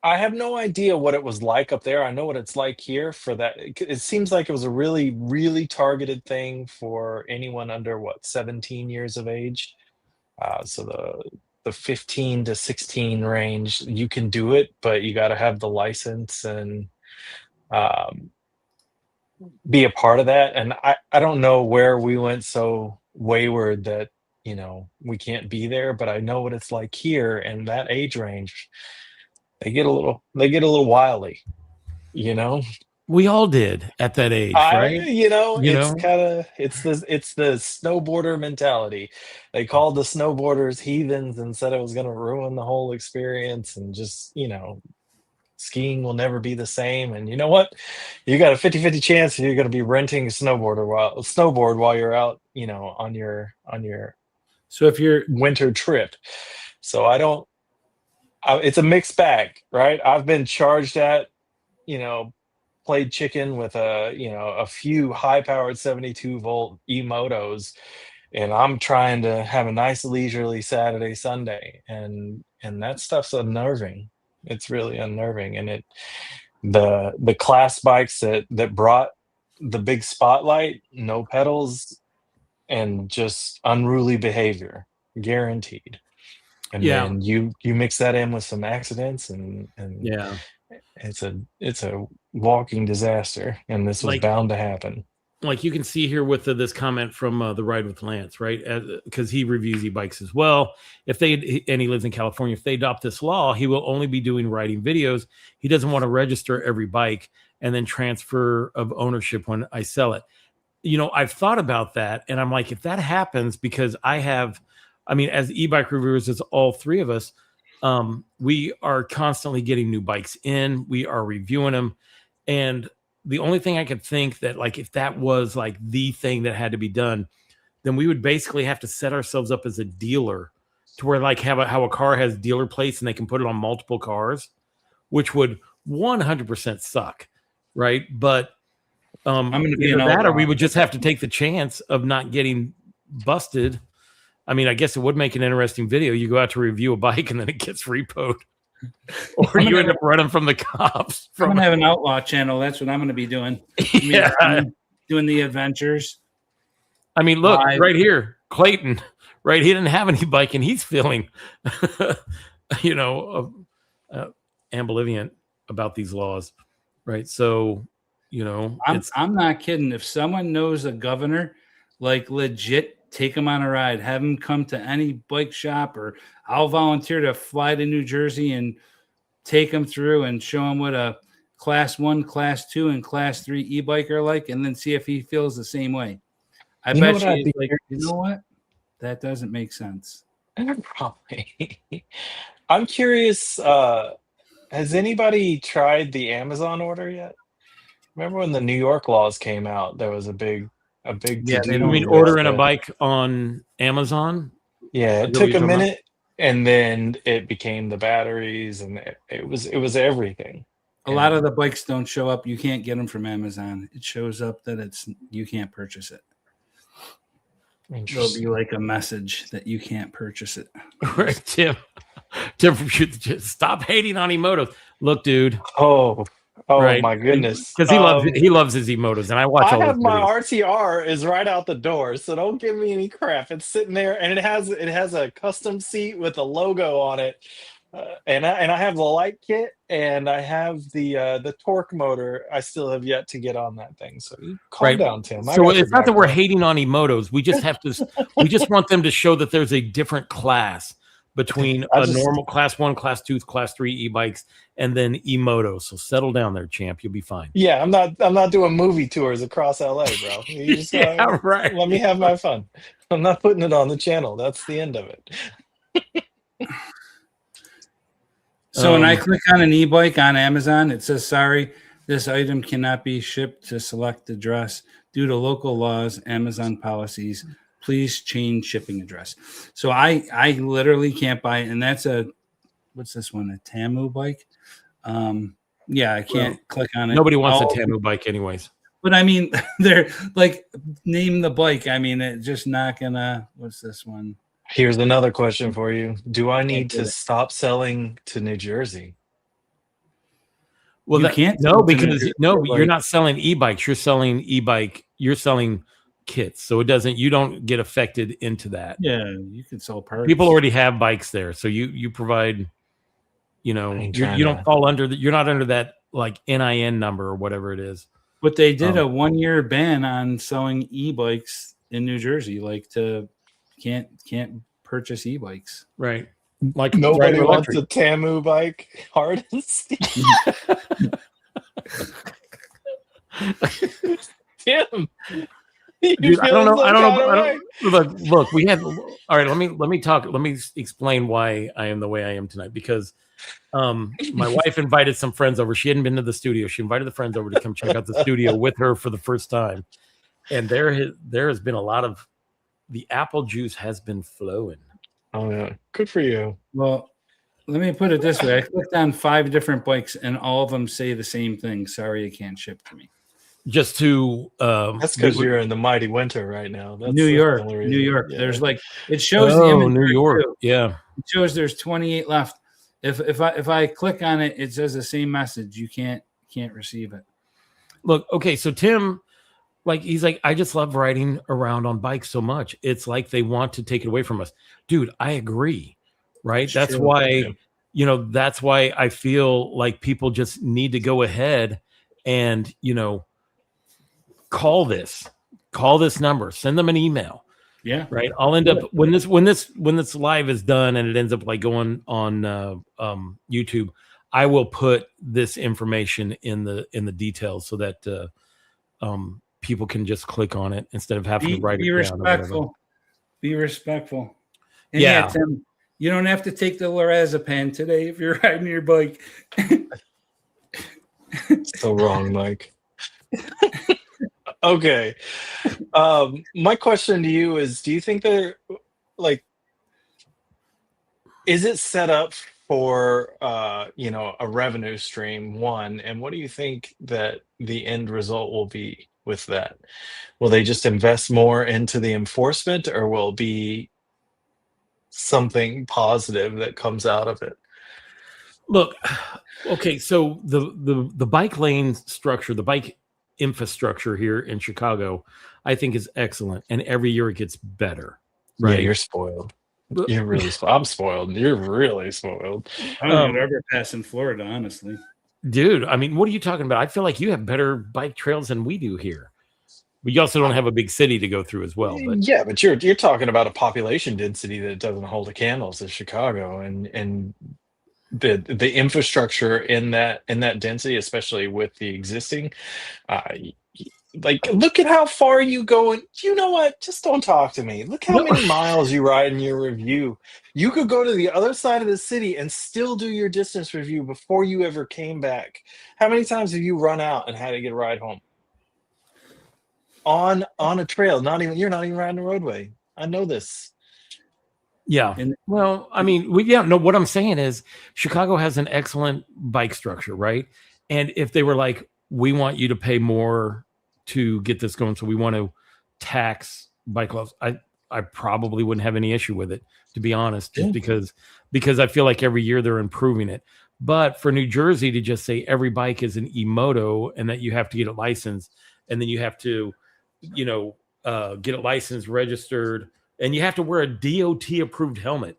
have no idea what it was like up there. I know what it's like here for that. It seems like it was a really, really targeted thing for anyone under 17 years of age. So the 15 to 16 range, you can do it, but you got to have the license and be a part of that. And I don't know where we went so wayward that we can't be there, but I know what it's like here, and that age range, they get a little wily, you know. We all did at that age, right? You It's know, kind of it's the snowboarder mentality. They called the snowboarders heathens and said it was going to ruin the whole experience, and just, skiing will never be the same. And you know what? You got a 50-50 chance you're going to be renting a snowboard while you're out, on your So if you're winter trip. So it's a mixed bag, right? I've been charged at, you know, played chicken with a few high-powered 72-volt e-motos, and I'm trying to have a nice leisurely Saturday, Sunday, and that stuff's unnerving. It's really unnerving, and the class bikes that brought the big spotlight, no pedals, and just unruly behavior, guaranteed. And yeah, then you mix that in with some accidents, and yeah. it's a walking disaster, and this was Like bound to happen. you can see here with this comment from the Ride with Lance, right? Because he reviews e-bikes as well. And he lives in California. If they adopt this law, he will only be doing riding videos. He doesn't want to register every bike and then transfer of ownership when I sell it. I've thought about that, and I'm like, if that happens, because as e-bike reviewers, as all three of us, we are constantly getting new bikes in. We are reviewing them, and the only thing I could think that, like, if that was like the thing that had to be done, then we would basically have to set ourselves up as a dealer to where, like, how a car has dealer plates and they can put it on multiple cars, which would 100% suck, right? But I'm going to be either an that, or outlaw. we would just have to take the chance of not getting busted. I mean, I guess it would make an interesting video. You go out to review a bike and then it gets repoed, or you end up running from the cops. I'm going to have an outlaw channel. That's what I'm going to be doing. Yeah. I'm doing the adventures. I mean, look right here, Clayton, right? He didn't have any bike and he's feeling, ambivalent about these laws, right? So, I'm not kidding. If someone knows a governor, like, legit, take him on a ride, have him come to any bike shop, or I'll volunteer to fly to New Jersey and take him through and show him what a class 1, class 2, and class 3 e-bike are like, and then see if he feels the same way. I bet he's like, you know what? That doesn't make sense. Probably. I'm curious, has anybody tried the Amazon order yet? Remember when the New York laws came out? There was a big to-do. You mean ordering a bike on Amazon? Yeah, it took a minute, and then it became the batteries, and it was everything. A lot of the bikes don't show up. You can't get them from Amazon. It shows up that you can't purchase it. There'll be like a message that you can't purchase it. Right, Tim, just stop hating on emotos. Look, dude. Oh, right. My goodness! Because he loves his emotos, and I watch. I have my RTR is right out the door, so don't give me any crap. It's sitting there, and it has a custom seat with a logo on it, and I have the light kit, and I have the torque motor. I still have yet to get on that thing. So calm down, Tim. So it's not that we're hating on emotos. We just have to. We just want them to show that there's a different class between normal class 1, class 2, class 3 e-bikes, and then emotos. So settle down there, champ. You'll be fine. Yeah, I'm not doing movie tours across LA, bro. You just right. Let me have my fun. I'm not putting it on the channel. That's the end of it. So when I click on an e-bike on Amazon, it says, sorry, this item cannot be shipped to select address due to local laws, Amazon policies. Please change shipping address. So I literally can't buy it. And that's what's this one? A Tamu bike? Yeah, I can't click on it. Nobody wants a Tamu bike anyways. But I mean, they're like, name the bike. I mean, it's just not gonna, what's this one? Here's another question for you. Do I need to stop selling to New Jersey? Well, you can't. No, because you're not selling e-bikes. You're selling e-bike. You're selling kits, so you don't get affected into that. Yeah, you can sell parts. People already have bikes there, so you provide. You don't fall under you're not under that like NIN number or whatever it is. But they did a 1-year ban on selling e-bikes in New Jersey, like to can't purchase e-bikes. Right. Like Nobody riding wants electric. a Tamu bike. Hard as steel. Tim, you Dude, I feel don't know. some I don't kind know. of I way? don't, look, we had. All right. Let me talk. Let me explain why I am the way I am tonight. Because my wife invited some friends over. She hadn't been to the studio. She invited the friends over to come check out the studio with her for the first time. And there has been a lot of the apple juice has been flowing. Oh yeah, good for you. Well, let me put it this way. I clicked on 5 different bikes and all of them say the same thing. Sorry, it can't ship to me. Just to That's because you're in the mighty winter right now. That's New the York, only New reason. York. Yeah. There's like it shows the New inventory York. too. Yeah. It shows there's 28 left. If I click on it, it says the same message. You can't receive it. Look, okay, so Tim, like he's like, I just love riding around on bikes so much. It's like they want to take it away from us. Dude, I agree. Right? It's That's true. why, that's why I feel like people just need to go ahead and, call this number, send them an email. Yeah. Right. I'll end up when this live is done and it ends up like going on YouTube, I will put this information in the details so that people can just click on it instead of having to write it down. Respectful. Be respectful. And Yeah. Tim, you don't have to take the lorazepam today if you're riding your bike. So wrong, Mike. Okay. My question to you is, do you think they're like, is it set up for a revenue stream, one, and what do you think that the end result will be with that? Will they just invest more into the enforcement, or will it be something positive that comes out of it? Look, okay, so the bike lane structure, the bike infrastructure here in Chicago, I think is excellent, and every year it gets better. Right? Yeah, you're spoiled. You're really spoiled. I'm spoiled. You're really spoiled. I don't ever pass in Florida, honestly. Dude, I mean, what are you talking about? I feel like you have better bike trails than we do here. But you also don't have a big city to go through as well. But yeah, but you're talking about a population density that doesn't hold a candle to Chicago, and the infrastructure in that density, especially with the existing, like look at how far you go. And you know what? Just don't talk to me. Look how many miles you ride in your review. You could go to the other side of the city and still do your distance review before you ever came back. How many times have you run out and had to get a ride home? On a trail, you're not even riding the roadway. I know this. Yeah. Well, I mean, what I'm saying is Chicago has an excellent bike structure, right? And if they were like, we want you to pay more to get this going, so we want to tax bike laws, I probably wouldn't have any issue with it, to be honest, just because I feel like every year they're improving it. But for New Jersey to just say every bike is an e-moto and that you have to get it licensed, and then you have to get it licensed, registered, and you have to wear a DOT approved helmet,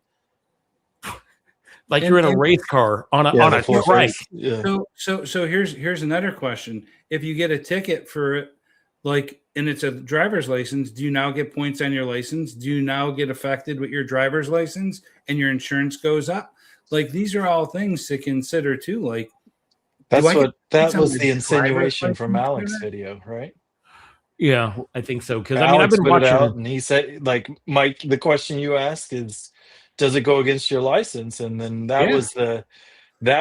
like you're in a race car on a trike. Yeah. So here's another question: if you get a ticket for it, and it's a driver's license, do you now get points on your license? Do you now get affected with your driver's license, and your insurance goes up? Like, these are all things to consider too. Like, that was the insinuation from Alex's video, right? Yeah, I think so. Because Alex I've been put it out, watching, and he said, like, Mike, the question you asked is, does it go against your license? And then that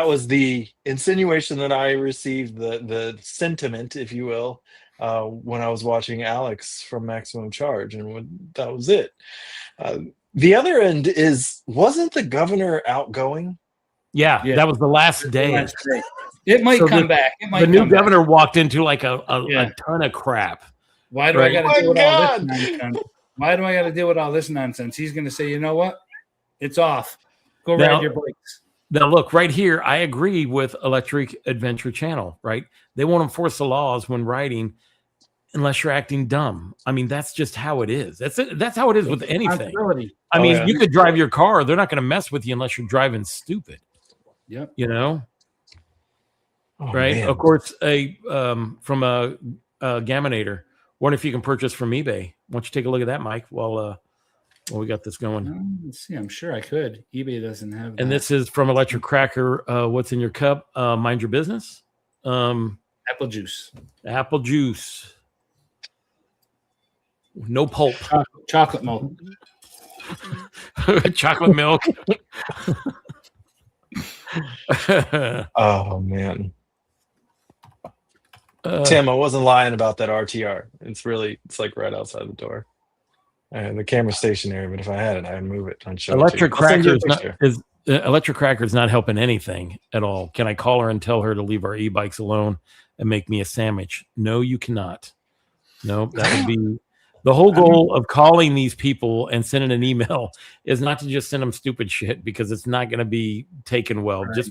was the insinuation that I received, the sentiment, if you will, when I was watching Alex from Maximum Charge, and that was it. The other end wasn't the governor outgoing? Yeah, that was the last day. It might come back. The new governor walked into like a ton of crap. Why do I got to deal with all this nonsense? Why do I got to deal with all this nonsense? He's going to say, you know what? It's off. Go ride your bikes. Now, look, right here, I agree with Electric Adventure Channel, right? They won't enforce the laws when riding unless you're acting dumb. I mean, that's just how it is. That's how it is with anything. I mean, you could drive your car. They're not going to mess with you unless you're driving stupid. Yep. Right? Man. Of course, from a Gaminator. Wonder if you can purchase from eBay. Why don't you take a look at that, Mike, while Well, we got this going. Let's see. I'm sure I could. eBay doesn't have that. And this is from Electric Cracker. What's in your cup? Mind your business. Apple juice. Apple juice. No pulp. Chocolate milk. Chocolate milk. Oh man. Tim, I wasn't lying about that RTR. It's like right outside the door. The camera's stationary, but if I had it, I'd move it. I'd show Electric it to you. I'll send you a Cracker picture. Electric Cracker is not helping anything at all. Can I call her and tell her to leave our e-bikes alone and make me a sandwich? No, you cannot. No, that would be the whole goal of calling these people and sending an email is not to just send them stupid shit because it's not going to be taken well. Right.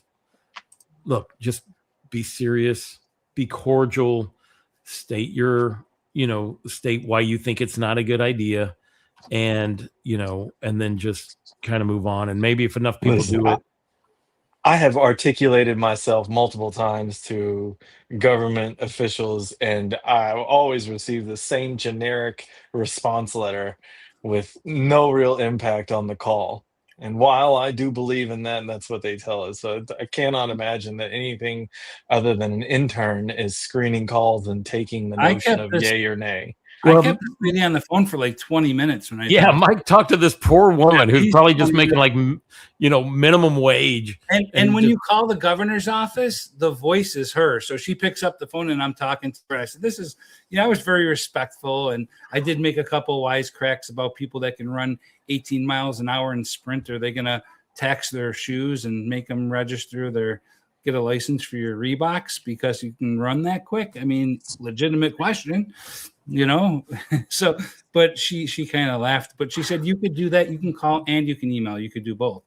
Just be serious, be cordial, state why you think it's not a good idea. And then just kind of move on. And maybe if enough people do it. I have articulated myself multiple times to government officials, and I always receive the same generic response letter with no real impact on the call. And while I do believe in that, that's what they tell us. So I cannot imagine that anything other than an intern is screening calls and taking the notion of yay or nay. I kept this lady on the phone for like 20 minutes. Mike talked to this poor woman who's probably just making like, minimum wage. And when you call the governor's office, the voice is her. So she picks up the phone and I'm talking to her. I said, I was very respectful. And I did make a couple wisecracks about people that can run 18 miles an hour and sprint. Are they going to tax their shoes and make them get a license for your Reeboks because you can run that quick? I mean, legitimate question. So, but she kind of laughed, but she said, you could do that. You can call and you can email, you could do both.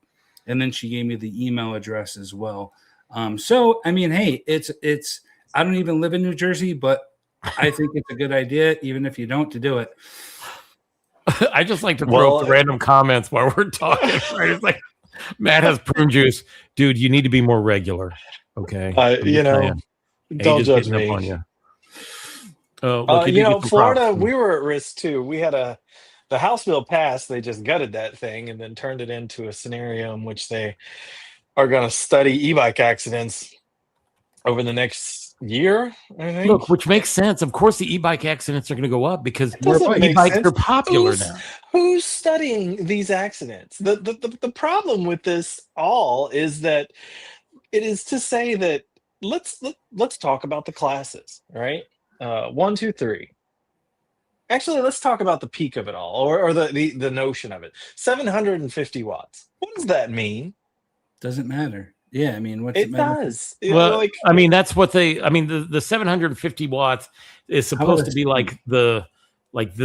And then she gave me the email address as well. So, I mean, hey, I don't even live in New Jersey, but I think it's a good idea, even if you don't, to do it. I just like to throw up the random comments while we're talking. Right? It's like, Matt has prune juice. Dude, you need to be more regular. Okay. Don't judge me. Florida, we were at risk too. We had the House bill passed. They just gutted that thing and then turned it into a scenario in which they are going to study e-bike accidents over the next year, I think. Look, which makes sense. Of course, the e-bike accidents are going to go up because e-bikes are popular now. Who's studying these accidents? The problem with this all is that it is to say that let's talk about the classes, right? 1, 2, 3. Actually, let's talk about the peak of it all, or the notion of it. 750 watts. What does that mean? Doesn't matter. Yeah, I mean, what's it does. Well, that's what the 750 watts is supposed to be like the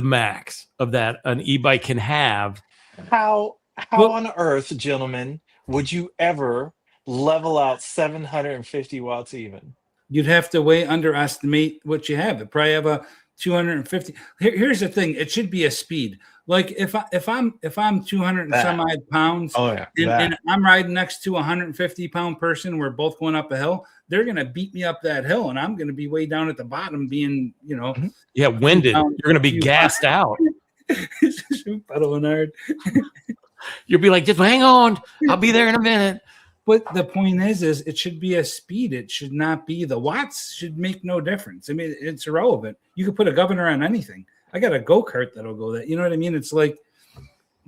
max of that an e-bike can have. How on earth, gentlemen, would you ever level out 750 watts even? You'd have to way underestimate what you have. It probably have a 250. Here's the thing: it should be a speed. Like if I'm 200 and some odd pounds, and I'm riding next to a 150-pound person, we're both going up a hill. They're gonna beat me up that hill, and I'm gonna be way down at the bottom, being winded. You're gonna be gassed out. Pedaling hard. You'll be like, just hang on, I'll be there in a minute. But the point is it should be a speed. It should not be the watts. Should make no difference. I mean, it's irrelevant. You could put a governor on anything. I got a go-kart that'll go that. You know what I mean? It's like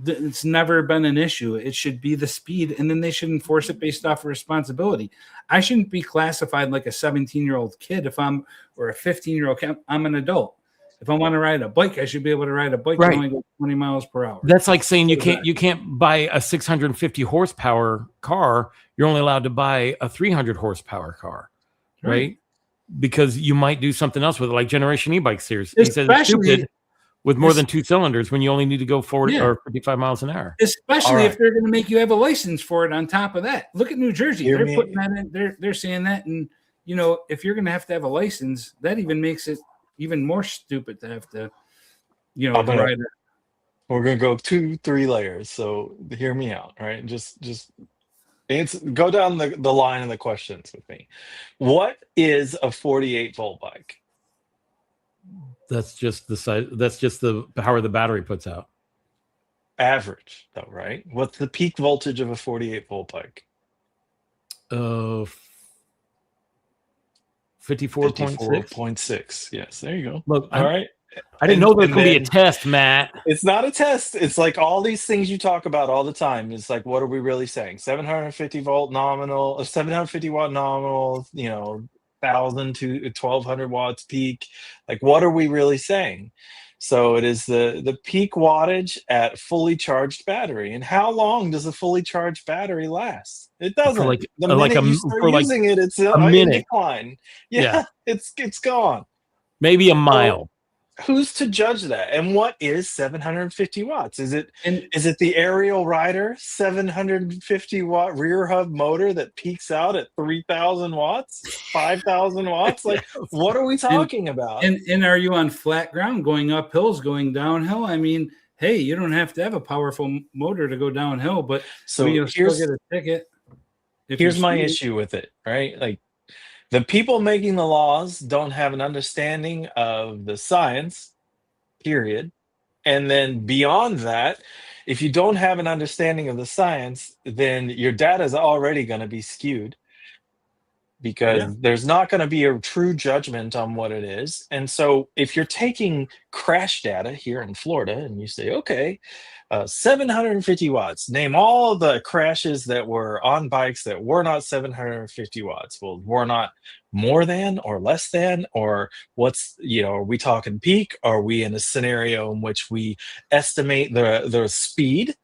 it's never been an issue. It should be the speed, and then they should enforce it based off of responsibility. I shouldn't be classified like a 17-year-old kid or a 15-year-old kid. I'm an adult. If I want to ride a bike, I should be able to ride a bike that only goes 20 miles per hour. That's like saying you can't buy a 650 horsepower car. You're only allowed to buy a 300 horsepower car, right? Because you might do something else with it, like Generation E-Bike Series. He says it's stupid with more than 2 cylinders when you only need to go 40 or 55 miles an hour. Especially if they're going to make you have a license for it on top of that. Look at New Jersey. They're putting that in. They're saying that, and if you're going to have a license, that even makes it even more stupid to have to, ride it. We're gonna go 2-3 layers. So hear me out, right? Just go down the line of the questions with me. What is a 48-volt bike? That's just the size. That's just the power the battery puts out. average, though, right? What's the peak voltage of a 48 volt bike? 54.6. 54.6. Yes, there you go. Look, All right. I didn't know there was And going to be a then test, Matt. it's not a test. It's like all these things you talk about all the time. It's like, what are we really saying? 750 volt nominal, 750 watt nominal, 1,000 to 1,200 watts peak. Like, what are we really saying? So it is the peak wattage at fully charged battery. And how long does a fully charged battery last? It doesn't. The minute you start using it, it's a in minute. decline. Yeah. It's gone. Maybe a mile. Who's to judge that? And what is 750 watts? Is it the aerial rider 750 watt rear hub motor that peaks out at 3,000 watts, 5,000 watts? Like, what are we talking about? And are you on flat ground, going up hills, going downhill? I mean, hey, you don't have to have a powerful motor to go downhill, but so you'll still get a ticket. Here's my issue with it, right? Like, the people making the laws don't have an understanding of the science, period. And then beyond that, if you don't have an understanding of the science, then your data is already going to be skewed, because there's not going to be a true judgment on what it is. And so if you're taking crash data here in Florida and you say, okay, 750 watts, name all the crashes that were on bikes that were not 750 watts. Well, we're not more than or less than, or what's, are we talking peak? Are we in a scenario in which we estimate the speed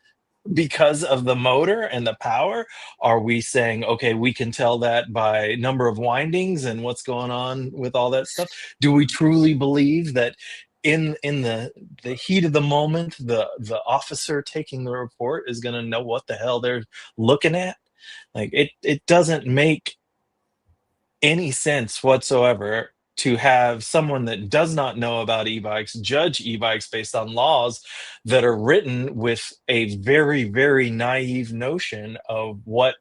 because of the motor and the power? Are we saying, okay, we can tell that by number of windings and what's going on with all that stuff? Do we truly believe that in the heat of the moment, the officer taking the report is going to know what the hell they're looking at? Like, it doesn't make any sense whatsoever to have someone that does not know about e-bikes judge e-bikes based on laws that are written with a very, very naive notion of what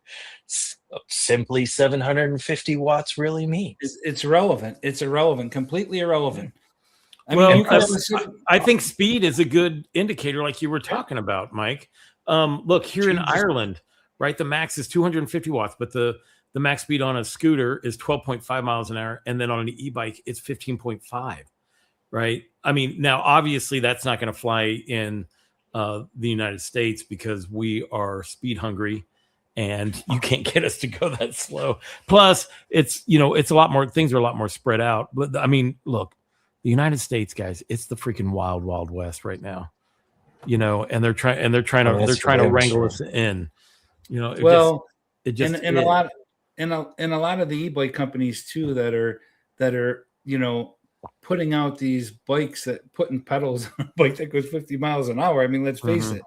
simply 750 watts really means. It's irrelevant. It's irrelevant, completely irrelevant. I think speed is a good indicator, like you were talking about, Mike. Look, here in Ireland, right, the max is 250 watts, but the max speed on a scooter is 12.5 miles an hour. And then on an e-bike, it's 15.5, right? I mean, now, obviously, that's not going to fly in the United States because we are speed hungry and you can't get us to go that slow. Plus, it's a lot more, things are a lot more spread out. But I mean, look, the United States, guys, it's the freaking wild, wild west right now, and they're trying to wrangle us in, a lot of the e-bike companies too that are putting out these bikes that putting pedals on a bike that goes 50 miles an hour. I mean, let's face it.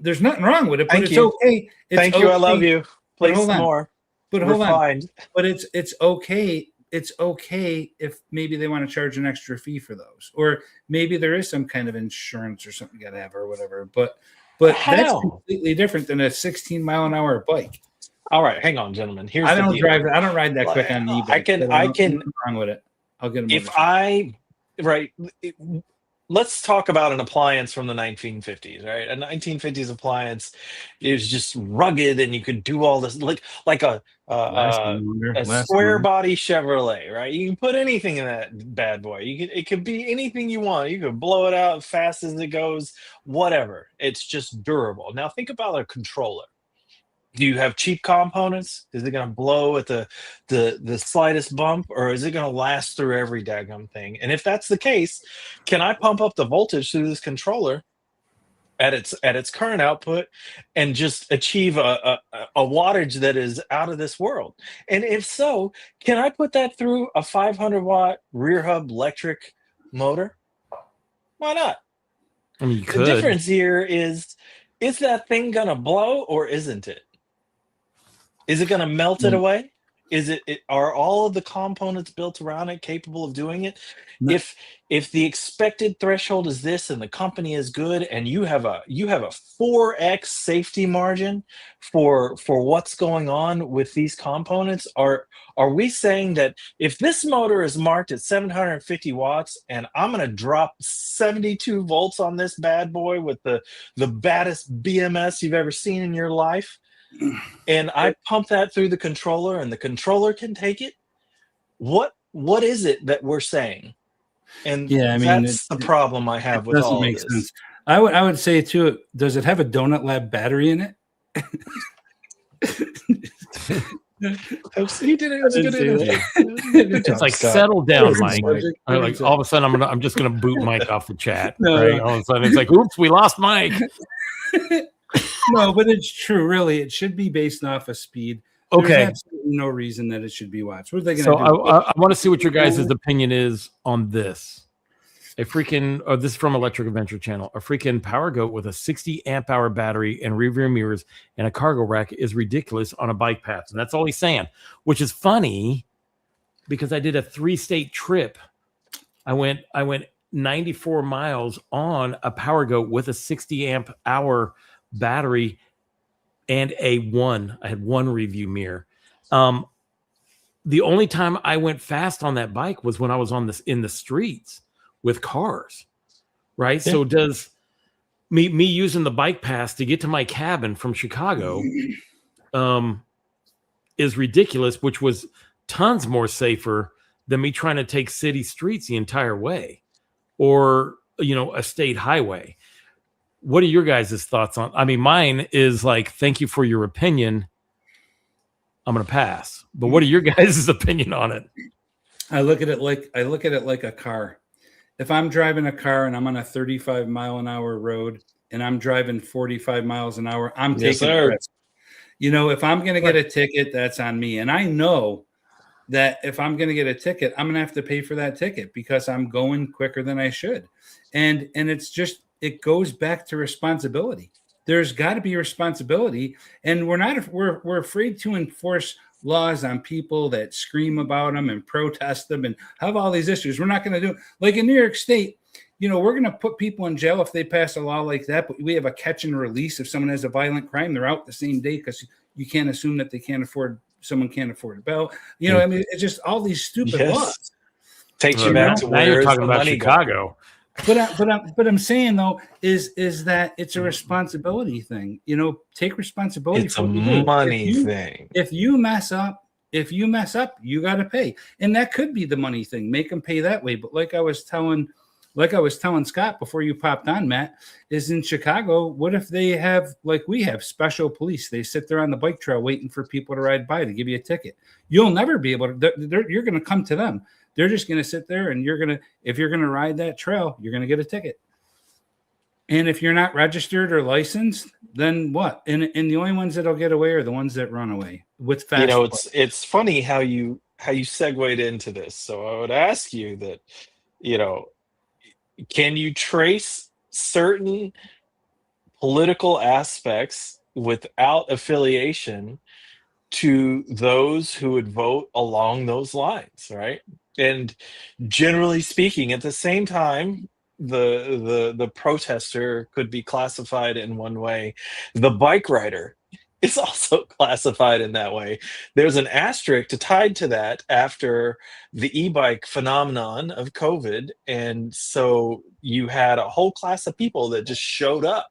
There's nothing wrong with it, but it's okay. Thank you. I love you. Please some more. But hold on. But it's okay. It's okay if maybe they want to charge an extra fee for those, or maybe there is some kind of insurance or something you got to have or whatever. But that's completely different than a 16 mile an hour bike. All right, hang on, gentlemen. I don't ride that quick on an e-bike. I can. Wrong with it. I'll get Let's talk about an appliance from the 1950s, right? A 1950s appliance is just rugged, and you could do all this like a square body Chevrolet, right? You can put anything in that bad boy. It could be anything you want. You could blow it out fast as it goes, whatever. It's just durable. Now think about a controller. Do you have cheap components? Is it going to blow at the slightest bump, or is it going to last through every daggum thing? And if that's the case, can I pump up the voltage through this controller at its current output and just achieve a wattage that is out of this world? And if so, can I put that through a 500 watt rear hub electric motor? Why not? I mean, you could. The difference here is that thing going to blow or isn't it? Is it going to melt it away? Are all of the components built around it capable of doing it? No. If the expected threshold is this and the company is good and you have a 4x safety margin for what's going on with these components, are we saying that if this motor is marked at 750 watts and I'm going to drop 72 volts on this bad boy with the baddest BMS you've ever seen in your life, and I pump that through the controller and the controller can take it, what is it that we're saying? And Yeah, I mean, that's the problem I have with doesn't all make of this. sense. I would say too, does it have a Donut Lab battery in it? He did it. It was a good interview. It's like, settle down, Mike. Subject. Like all of a sudden, I'm just gonna boot Mike off the chat. No, right? no. All of a sudden, it's like, oops, we lost Mike. No, but it's true. Really, it should be based off of speed. There's Okay, absolutely no reason that it should be watts. What are they going to so do? I want to see what your guys' opinion is on this. This is from Electric Adventure Channel. A freaking Power Goat with a 60 amp hour battery and rear view mirrors and a cargo rack is ridiculous on a bike path. And that's all he's saying, which is funny because I did a 3-state trip. I went 94 miles on a Power Goat with a 60 amp hour battery and I had one review mirror. The only time I went fast on that bike was when I was in the streets with cars, right? Yeah. So does me using the bike pass to get to my cabin from Chicago is ridiculous, which was tons more safer than me trying to take city streets the entire way or, a state highway. What are your guys' thoughts on? I mean, mine is like, thank you for your opinion. I'm going to pass. But what are your guys' opinion on it? I look at it like a car. If I'm driving a car and I'm on a 35 mile an hour road and I'm driving 45 miles an hour, I'm taking a risk. If I'm going to get a ticket, that's on me. And I know that if I'm going to get a ticket, I'm going to have to pay for that ticket because I'm going quicker than I should. And it's just, it goes back to responsibility. There's got to be responsibility. And we're afraid to enforce laws on people that scream about them and protest them and have all these issues. We're not going to do it. Like in New York State, we're going to put people in jail if they pass a law like that, but we have a catch and release. If someone has a violent crime, they're out the same day because you can't assume that someone can't afford a bail. I mean, it's just all these stupid laws. Takes you back to where you're talking about Chicago. But I'm saying though is that it's a responsibility thing. Take responsibility. It's a money thing. If you mess up, you got to pay, and that could be the money thing. Make them pay that way. But like I was telling Scott before you popped on, Matt, is in Chicago. What if they have, like we have, special police? They sit there on the bike trail waiting for people to ride by to give you a ticket. You'll never be able to. You're going to come to them. They're just going to sit there, and if you're going to ride that trail, you're going to get a ticket. And if you're not registered or licensed, then what? And the only ones that'll get away are the ones that run away with fast. It's funny how you segued into this. So I would ask you that, can you trace certain political aspects without affiliation to those who would vote along those lines, right? And generally speaking, at the same time, the protester could be classified in one way. The bike rider is also classified in that way. There's an asterisk tied to that after the e-bike phenomenon of COVID. And so you had a whole class of people that just showed up,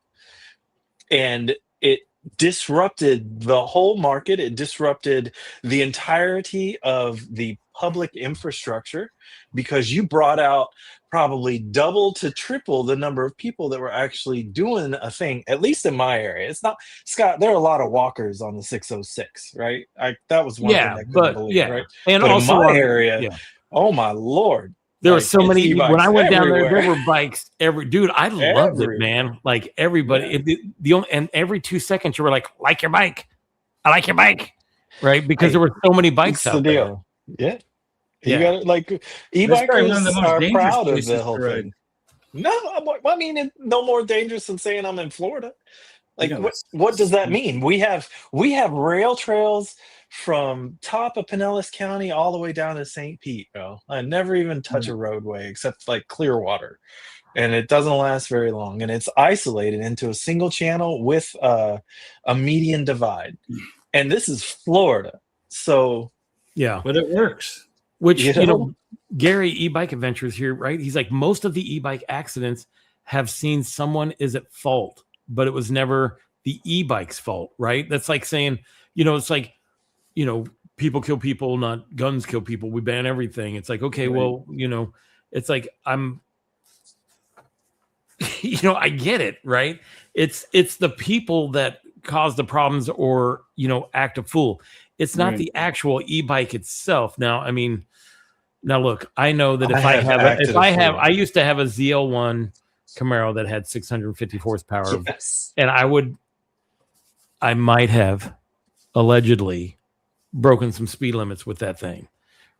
and it disrupted the whole market. It disrupted the entirety of the public infrastructure because you brought out probably double to triple the number of people that were actually doing a thing, at least in my area. It's not, Scott, there are a lot of walkers on the 606, right? That was one thing I couldn't believe, right? And but also in my area, oh my Lord. There were so many. When I went down there were bikes dude, I loved it, man. Like everybody, and every 2 seconds you were like your bike. I like your bike. Right? Because there were so many bikes out there. Yeah. You got it. E-bikers are proud of the whole thing. No, I mean, no more dangerous than saying I'm in Florida. Like, what does that mean? We have rail trails from top of Pinellas County all the way down to St. Pete, bro. I never even touch a roadway except like Clearwater, and it doesn't last very long. And it's isolated into a single channel with a median divide. And this is Florida, so yeah, but it works. Which Gary E-Bike Adventures here, right? He's like, most of the e-bike accidents have seen someone is at fault, but it was never the e-bike's fault, right? That's like saying, it's like, people kill people, not guns kill people. We ban everything. It's like, okay, Right. well, it's like I'm, I get it, right? It's the people that cause the problems or, act a fool. It's not Right. the actual e-bike itself. Now, I mean, look, I know that I used to have a ZL1 Camaro that had 650 horsepower, yes. and I might have allegedly broken some speed limits with that thing,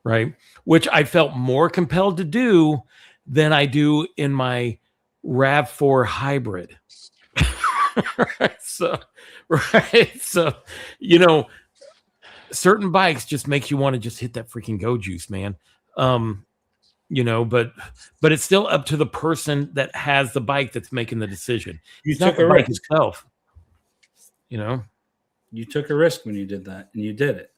right? Which I felt more compelled to do than I do in my RAV4 hybrid. So, certain bikes just make you want to just hit that freaking go juice, man. But it's still up to the person that has the bike that's making the decision. You Not took the a bike risk. itself. You took a risk when you did that, and you did it.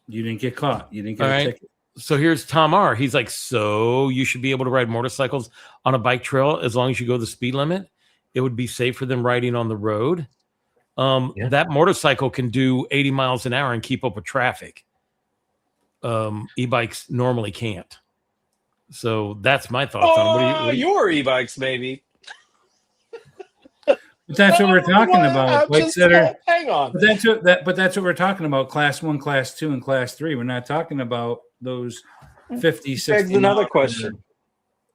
You didn't get caught. You didn't get a ticket. So here's Tom R. He's like, so you should be able to ride motorcycles on a bike trail as long as you go the speed limit. It would be safer than riding on the road. That motorcycle can do 80 miles an hour and keep up with traffic. E-bikes normally can't. So that's my thoughts on it. Your e-bikes, maybe. But that's what we're talking about. Bikes that are, hang on. but that's what we're talking about. Class 1, Class 2, and Class 3. We're not talking about those 50, 60. Begs another question,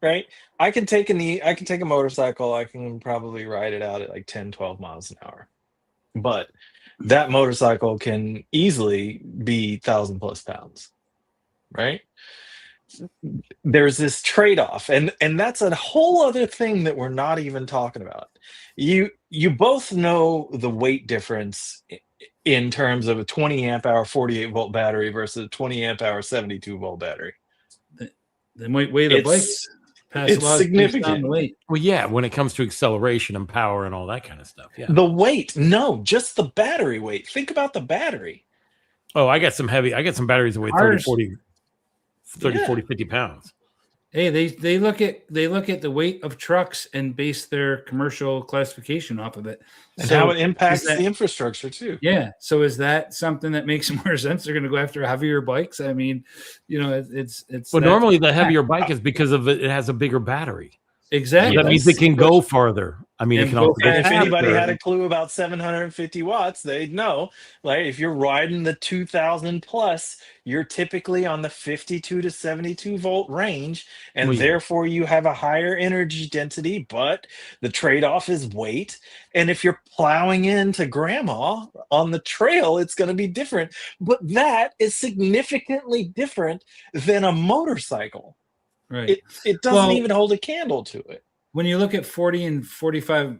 right? I can take a motorcycle. I can probably ride it out at like 10, 12 miles an hour. But that motorcycle can easily be 1,000+ pounds, right? There's this trade-off, and that's a whole other thing that we're not even talking about. You both know the weight difference in terms of a 20 amp hour 48 volt battery versus a 20 amp hour 72 volt battery. They might weigh the bike. It's significant. Well, yeah, when it comes to acceleration and power and all that kind of stuff. Yeah. The weight, no, just the battery weight. Think about the battery. Oh, I got some batteries that weigh 30, 40, 50 pounds. Hey, they look at the weight of trucks and base their commercial classification off of it, and how it impacts the infrastructure too. Yeah. So is that something that makes more sense? They're going to go after heavier bikes. I mean, it's. Well, normally the heavier bike is because of it has a bigger battery. Exactly. That means it can go farther. I mean, it can also go if faster. anybody had a clue about 750 watts, they'd know. Like if you're riding the 2,000 plus, you're typically on the 52 to 72 volt range, and therefore you have a higher energy density. But the trade-off is weight. And if you're plowing into grandma on the trail, it's going to be different. But that is significantly different than a motorcycle. Right. It doesn't even hold a candle to it. When you look at 40 and 45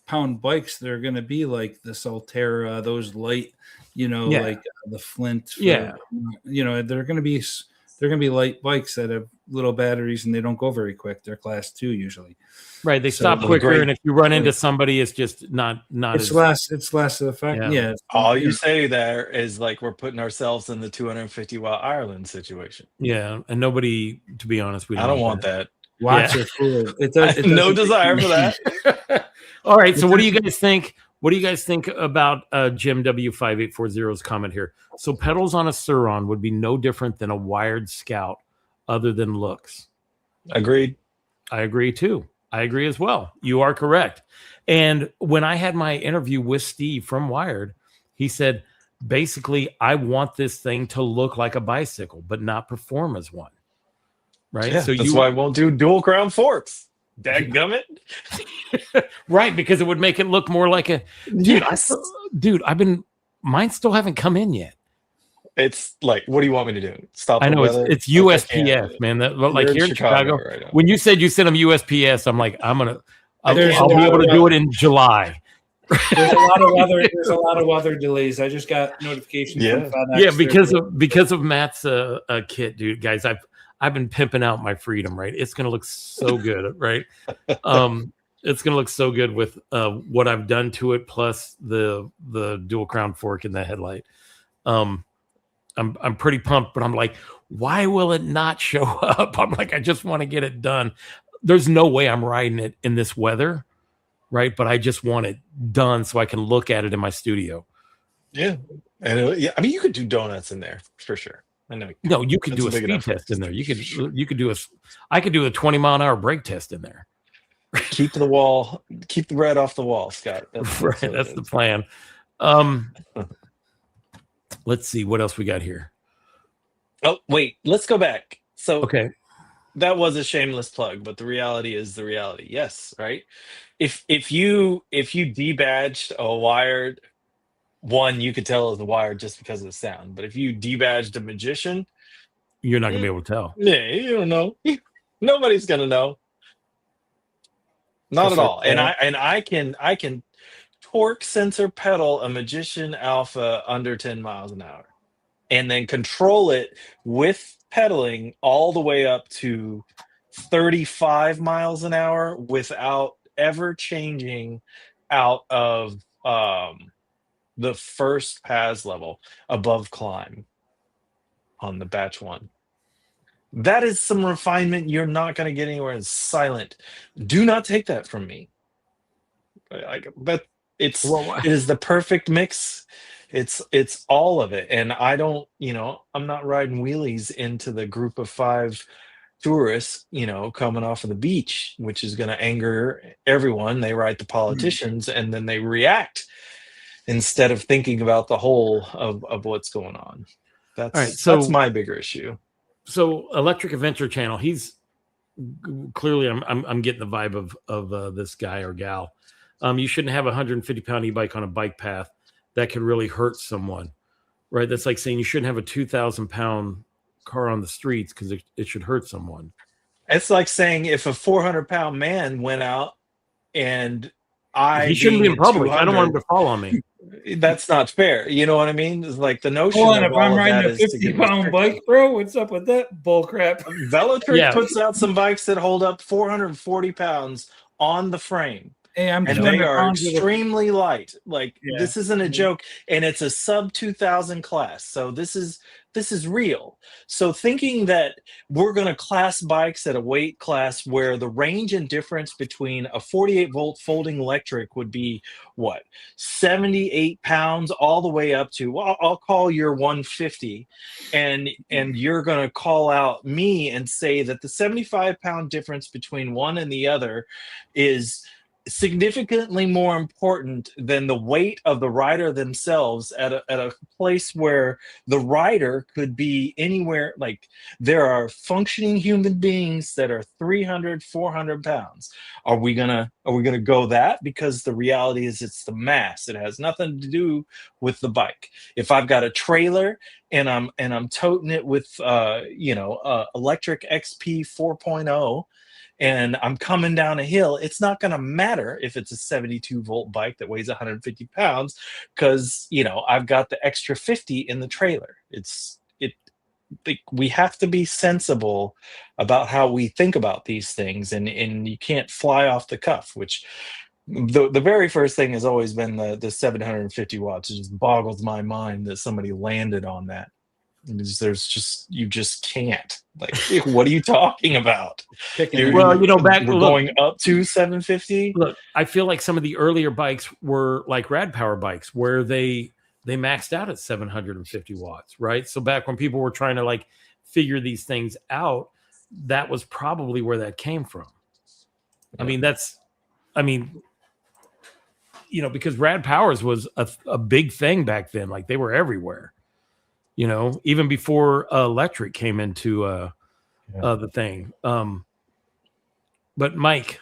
pound bikes, they're going to be like the Solterra, those light, like the Flint. They're going to be light bikes that have little batteries and they don't go very quick. They're Class 2 usually. Right. They stop quicker, and if you run into somebody, it's just not. It's less effective. Yeah. All you say there is like we're putting ourselves in the 250 watt Ireland situation. Yeah, and nobody, to be honest, I don't want that. Watts are cool. It no desire for that. All right. So, what do you guys think? What do you guys think about Jim W5840's comment here? So, pedals on a Suron would be no different than a wired Scout, other than looks. Agreed. I agree too. I agree as well. You are correct. And when I had my interview with Steve from Wired, he said, basically, I want this thing to look like a bicycle, but not perform as one. Right. Yeah, so that's why I won't do dual crown forks. Dadgummit. Right, because it would make it look more like a mine still haven't come in yet. It's like, what do you want me to do? Stop? I know it's USPS, man. Like here in Chicago, right, when you said you sent them USPS, I'm like, I'll be able to do it in July. There's a lot of weather. There's a lot of weather delays. I just got notification from FedEx. Yeah, because of Matt's kit, dude. Guys, I've been pimping out my Freedom, right? It's gonna look so good, right? It's gonna look so good with what I've done to it, plus the dual crown fork in the headlight. I'm pretty pumped, but I'm like, why will it not show up? I'm like, I just want to get it done. There's no way I'm riding it in this weather, right? But I just want it done so I can look at it in my studio. Yeah, and yeah, I mean, you could do donuts in there for sure. I know. No, you could do a speed test in there. You could do I could do a 20-mile-an-hour brake test in there. Keep the red off the wall, Scott. That's the plan. Let's see what else we got here. Oh, wait, let's go back. So Okay. That was a shameless plug, but the reality is the reality. Yes, right? If you debadged a wired one, you could tell it was a wired just because of the sound. But if you debadged a magician, you're not gonna be able to tell. Yeah, you don't know. Nobody's gonna know. Not at all. And I can torque sensor pedal a magician alpha under 10 miles an hour and then control it with pedaling all the way up to 35 miles an hour without ever changing out of the first PAS level above climb on the batch one. That is some refinement you're not going to get anywhere. It's silent. Do not take that from me. But it is the perfect mix. It's all of it. And I don't, I'm not riding wheelies into the group of 5 tourists, coming off of the beach, which is going to anger everyone. They ride the politicians and then they react instead of thinking about the whole of what's going on. That's my bigger issue. So Electric Adventure Channel, he's clearly I'm getting the vibe of this guy or gal. You shouldn't have a 150-pound e-bike on a bike path. That could really hurt someone, right? That's like saying you shouldn't have a 2,000-pound car on the streets because it should hurt someone. It's like saying if a 400-pound man went out and he shouldn't be in public. I don't want him to fall on me. That's not fair. You know what I mean? It's like the notion. Hold on, if I'm riding a 50-pound bike, bro, what's up with that bull crap? Velotric puts out some bikes that hold up 440 pounds on the frame. Hey, and they are extremely light. This isn't a joke, and it's a sub 2000 class. So this is real. So thinking that we're going to class bikes at a weight class where the range and difference between a 48-volt folding electric would be what, 78 pounds all the way up to, well, I'll call your 150, and you're going to call out me and say that the 75-pound difference between one and the other is significantly more important than the weight of the rider themselves at a place where the rider could be anywhere. Like, there are functioning human beings that are 300, 400 pounds. Are we gonna go that? Because the reality is it's the mass. It has nothing to do with the bike. If I've got a trailer and I'm toting it with electric XP 4.0 and I'm coming down a hill, it's not going to matter if it's a 72-volt bike that weighs 150 pounds because, I've got the extra 50 in the trailer. We have to be sensible about how we think about these things, and you can't fly off the cuff, which the very first thing has always been the 750 watts. It just boggles my mind that somebody landed on that. You just can't. Like, what are you talking about? We're going up to 750. Look, I feel like some of the earlier bikes were like Rad Power bikes where they maxed out at 750 watts, right? So back when people were trying to figure these things out, that was probably where that came from. Yeah. Because Rad Powers was a big thing back then. Like, they were everywhere. Even before electric came into the thing. But Mike,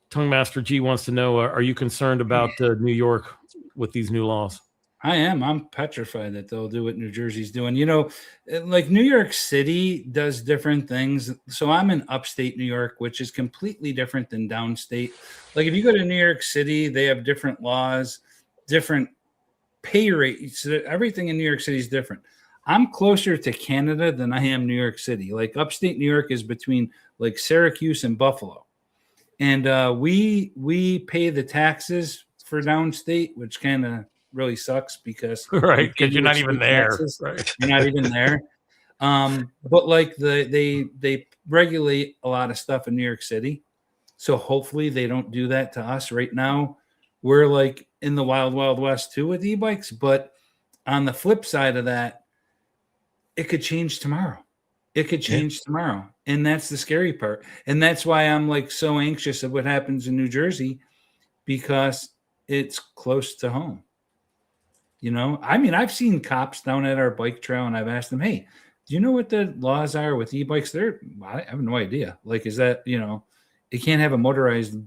Tongue Master G wants to know, are you concerned about New York with these new laws? I am. I'm petrified that they'll do what New Jersey's doing. You know, like New York City does different things. So I'm in upstate New York, which is completely different than downstate. Like if you go to New York City, they have different laws, different pay rates. Everything in New York City is different. I'm closer to Canada than I am New York City. Like upstate New York is between like Syracuse and Buffalo. And we pay the taxes for downstate, which kind of really sucks because Right, you can't because you're do not even state there. taxes. Right. You're not even there. But like they regulate a lot of stuff in New York City, so hopefully they don't do that to us. Right now, we're like in the wild west too with e-bikes. But on the flip side of that, it could change tomorrow. It could change tomorrow. And that's the scary part. And that's why I'm like so anxious of what happens in New Jersey, because it's close to home. You know, I mean, I've seen cops down at our bike trail and I've asked them, hey, do you know what the laws are with e-bikes? I have no idea. Like, is that, you know, it can't have a motorized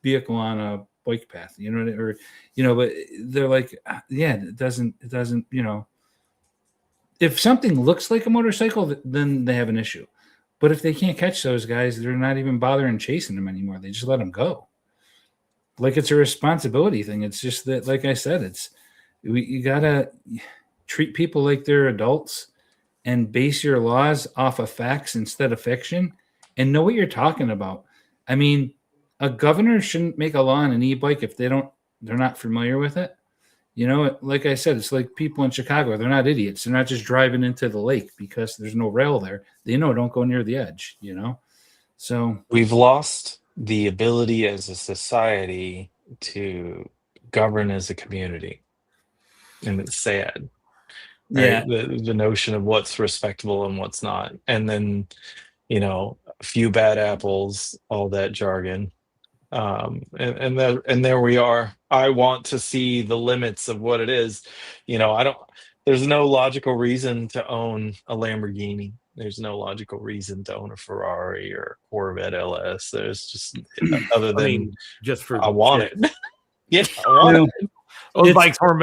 vehicle on a bike path, you know, or, you know, but they're like, yeah, it doesn't, you know, if something looks like a motorcycle, then they have an issue. But if they can't catch those guys, they're not even bothering chasing them anymore. They just let them go. Like it's a responsibility thing. It's just that, like I said, you gotta treat people like they're adults and base your laws off of facts instead of fiction, and know what you're talking about. I mean, a governor shouldn't make a law on an e-bike if they're not familiar with it. You know, like I said, it's like people in Chicago. They're not idiots. They're not just driving into the lake because there's no rail there. They know don't go near the edge, you know? So We've lost the ability as a society to govern as a community. And it's sad. yeah, Right? The notion of what's respectable and what's not. And then, you know, a few bad apples, all that jargon. And there we are. I want to see the limits of what it is. You know, there's no logical reason to own a Lamborghini. There's no logical reason to own a Ferrari or Corvette LS. There's just other I than mean, just for I want shit. it. Yeah, I want well, it. Those It's- bikes weren't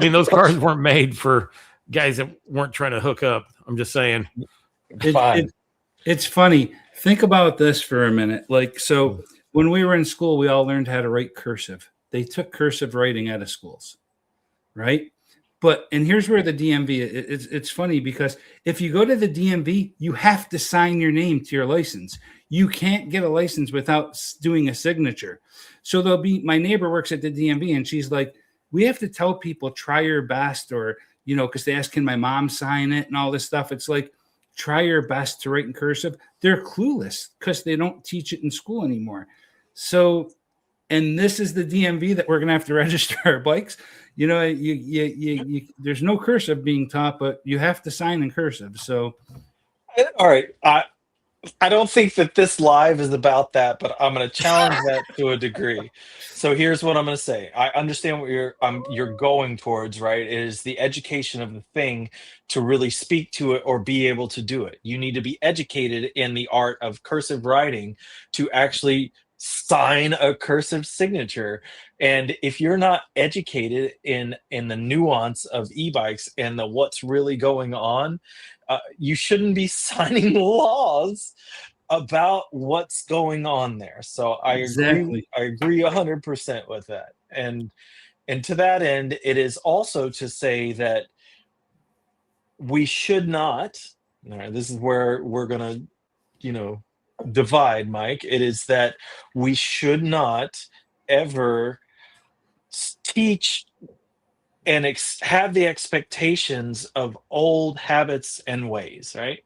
made. Those cars weren't made for guys that weren't trying to hook up. I'm just saying. Fine. it's funny. Think about this for a minute. Like, so when we were in school, we all learned how to write cursive. They took cursive writing out of schools, right? And here's where the DMV, it's funny because if you go to the DMV, you have to sign your name to your license. You can't get a license without doing a signature. So my neighbor works at the DMV and she's like, we have to tell people try your best, or, you know, because they ask, can my mom sign it and all this stuff. It's like, try your best to write in cursive. They're clueless because they don't teach it in school anymore. So, and this is the DMV that we're going to have to register our bikes. You know, there's no cursive being taught, but you have to sign in cursive. So, All right. I don't think that this live is about that, but I'm going to challenge that to a degree. So here's what I'm going to say. I understand what you're going towards, right? It is the education of the thing to really speak to it or be able to do it. You need to be educated in the art of cursive writing to actually sign a cursive signature. And if you're not educated in the nuance of e-bikes and the what's really going on, you shouldn't be signing laws about what's going on there. So I exactly. agree 100% with that. And to that end, it is also to say that we should not, all right, this is where we're gonna, you know, divide, Mike. It is that we should not ever teach and have the expectations of old habits and ways, right?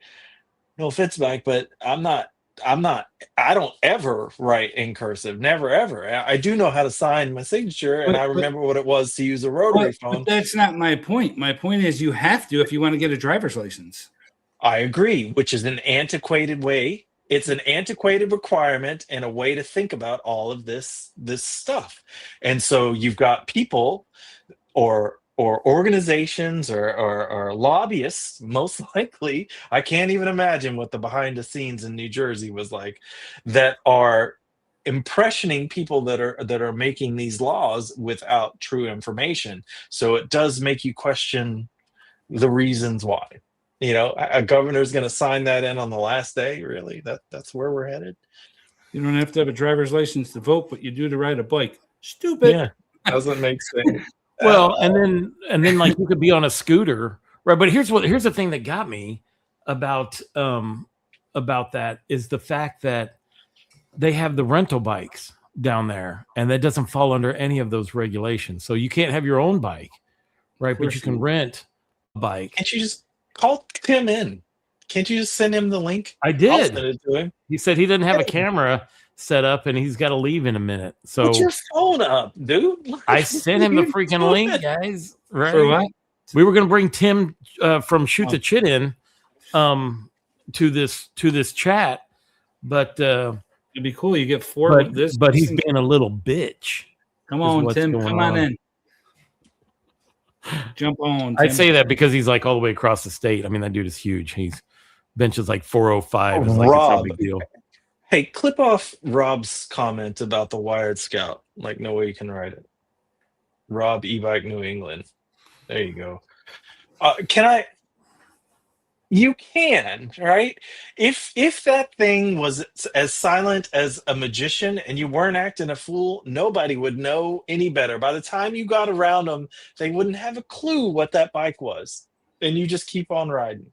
No offense, Mike, but I don't ever write in cursive. Never, ever. I do know how to sign my signature, and I remember what it was to use a rotary phone. But that's not my point. My point is you have to if you want to get a driver's license. I agree, which is an antiquated way. It's an antiquated requirement and a way to think about all of this stuff. And so you've got people or organizations or lobbyists, most likely. I can't even imagine what the behind the scenes in New Jersey was like, that are impressioning people that are making these laws without true information. So it does make you question the reasons why. A governor's going to sign that in on the last day. Really, that's where we're headed. You don't have to have a driver's license to vote, but you do to ride a bike. Stupid. Yeah, doesn't make sense. Well, and then like you could be on a scooter, right? But here's the thing that got me about that is the fact that they have the rental bikes down there, and that doesn't fall under any of those regulations. So you can't have your own bike, right? But you can rent a bike. Can't you just call Tim in? Can't you just send him the link? I did. I'll send it to him. He said he didn't have a camera set up, and he's got to leave in a minute. So put your phone up, dude. I sent him the freaking link, guys. Right? For what? We were going to bring Tim from Shoot the Chit in to this chat, but it'd be cool. You get 4 of this, but he's being a little bitch. Come on, Tim. Come on in. Jump on. Tim. I say that because he's like all the way across the state. I mean, that dude is huge. He's benches like 405. It's like Rob, it's no big deal. Hey, clip off Rob's comment about the Wired Scout. Like, no way you can write it. Rob E-Bike New England. There you go. You can, right? If that thing was as silent as a magician and you weren't acting a fool, nobody would know any better. By the time you got around them, they wouldn't have a clue what that bike was. And you just keep on riding.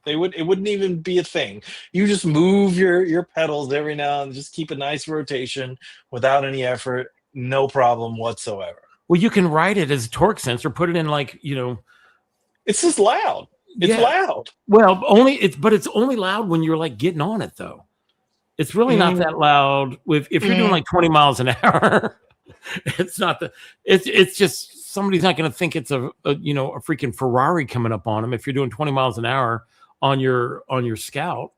It wouldn't even be a thing. You just move your pedals every now and just keep a nice rotation without any effort, no problem whatsoever. Well, you can ride it as a torque sensor, put it in like, it's just loud. It's loud. Well, it's only loud when you're like getting on it though. It's really not that loud if you're doing like 20 miles an hour. It's not it's just somebody's not going to think it's a freaking Ferrari coming up on them if you're doing 20 miles an hour on your Scout,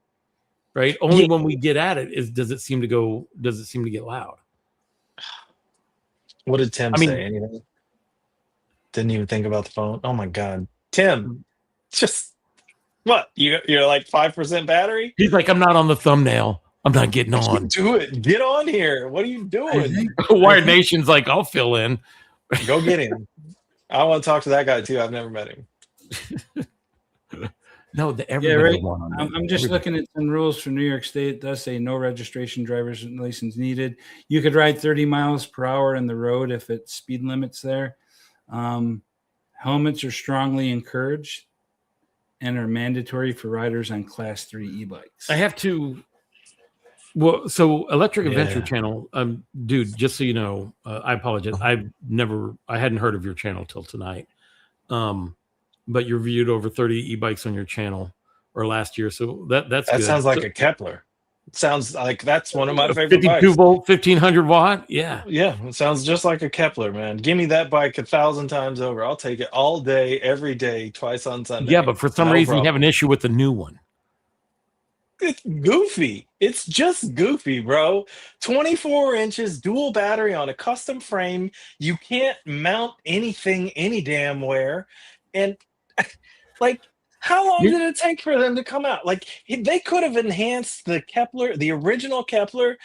right? Only when we get at it does it seem to get loud. What did Tim say? Anything? Didn't even think about the phone. Oh my God, Tim, just what? You're like 5% battery? He's like, I'm not on the thumbnail. I'm not getting on. Do it. Get on here. What are you doing? Wired Nation's like, I'll fill in. Go get him. I want to talk to that guy too. I've never met him. No, right. I'm just looking at some rules for New York State. It does say no registration, driver's license needed. You could ride 30 miles per hour in the road if it's speed limits there. Helmets are strongly encouraged and are mandatory for riders on Class 3 e-bikes. I have to. Well, so Electric Adventure Channel, dude. Just so you know, I apologize. I hadn't heard of your channel till tonight. But you reviewed over 30 e-bikes on your channel or last year. So that good. Sounds like a Kepler. It sounds like that's one of my favorite 52 bikes. volt, 1500 watt. Yeah. Yeah. It sounds just like a Kepler, man. Give me that bike 1,000 times over. I'll take it all day, every day, twice on Sunday. Yeah. But for some reason you have an issue with the new one. It's goofy. It's just goofy, bro. 24 inches, dual battery on a custom frame. You can't mount anything any damn where. And like, how long did it take for them to come out? Like, they could have enhanced the Kepler, the original Kepler,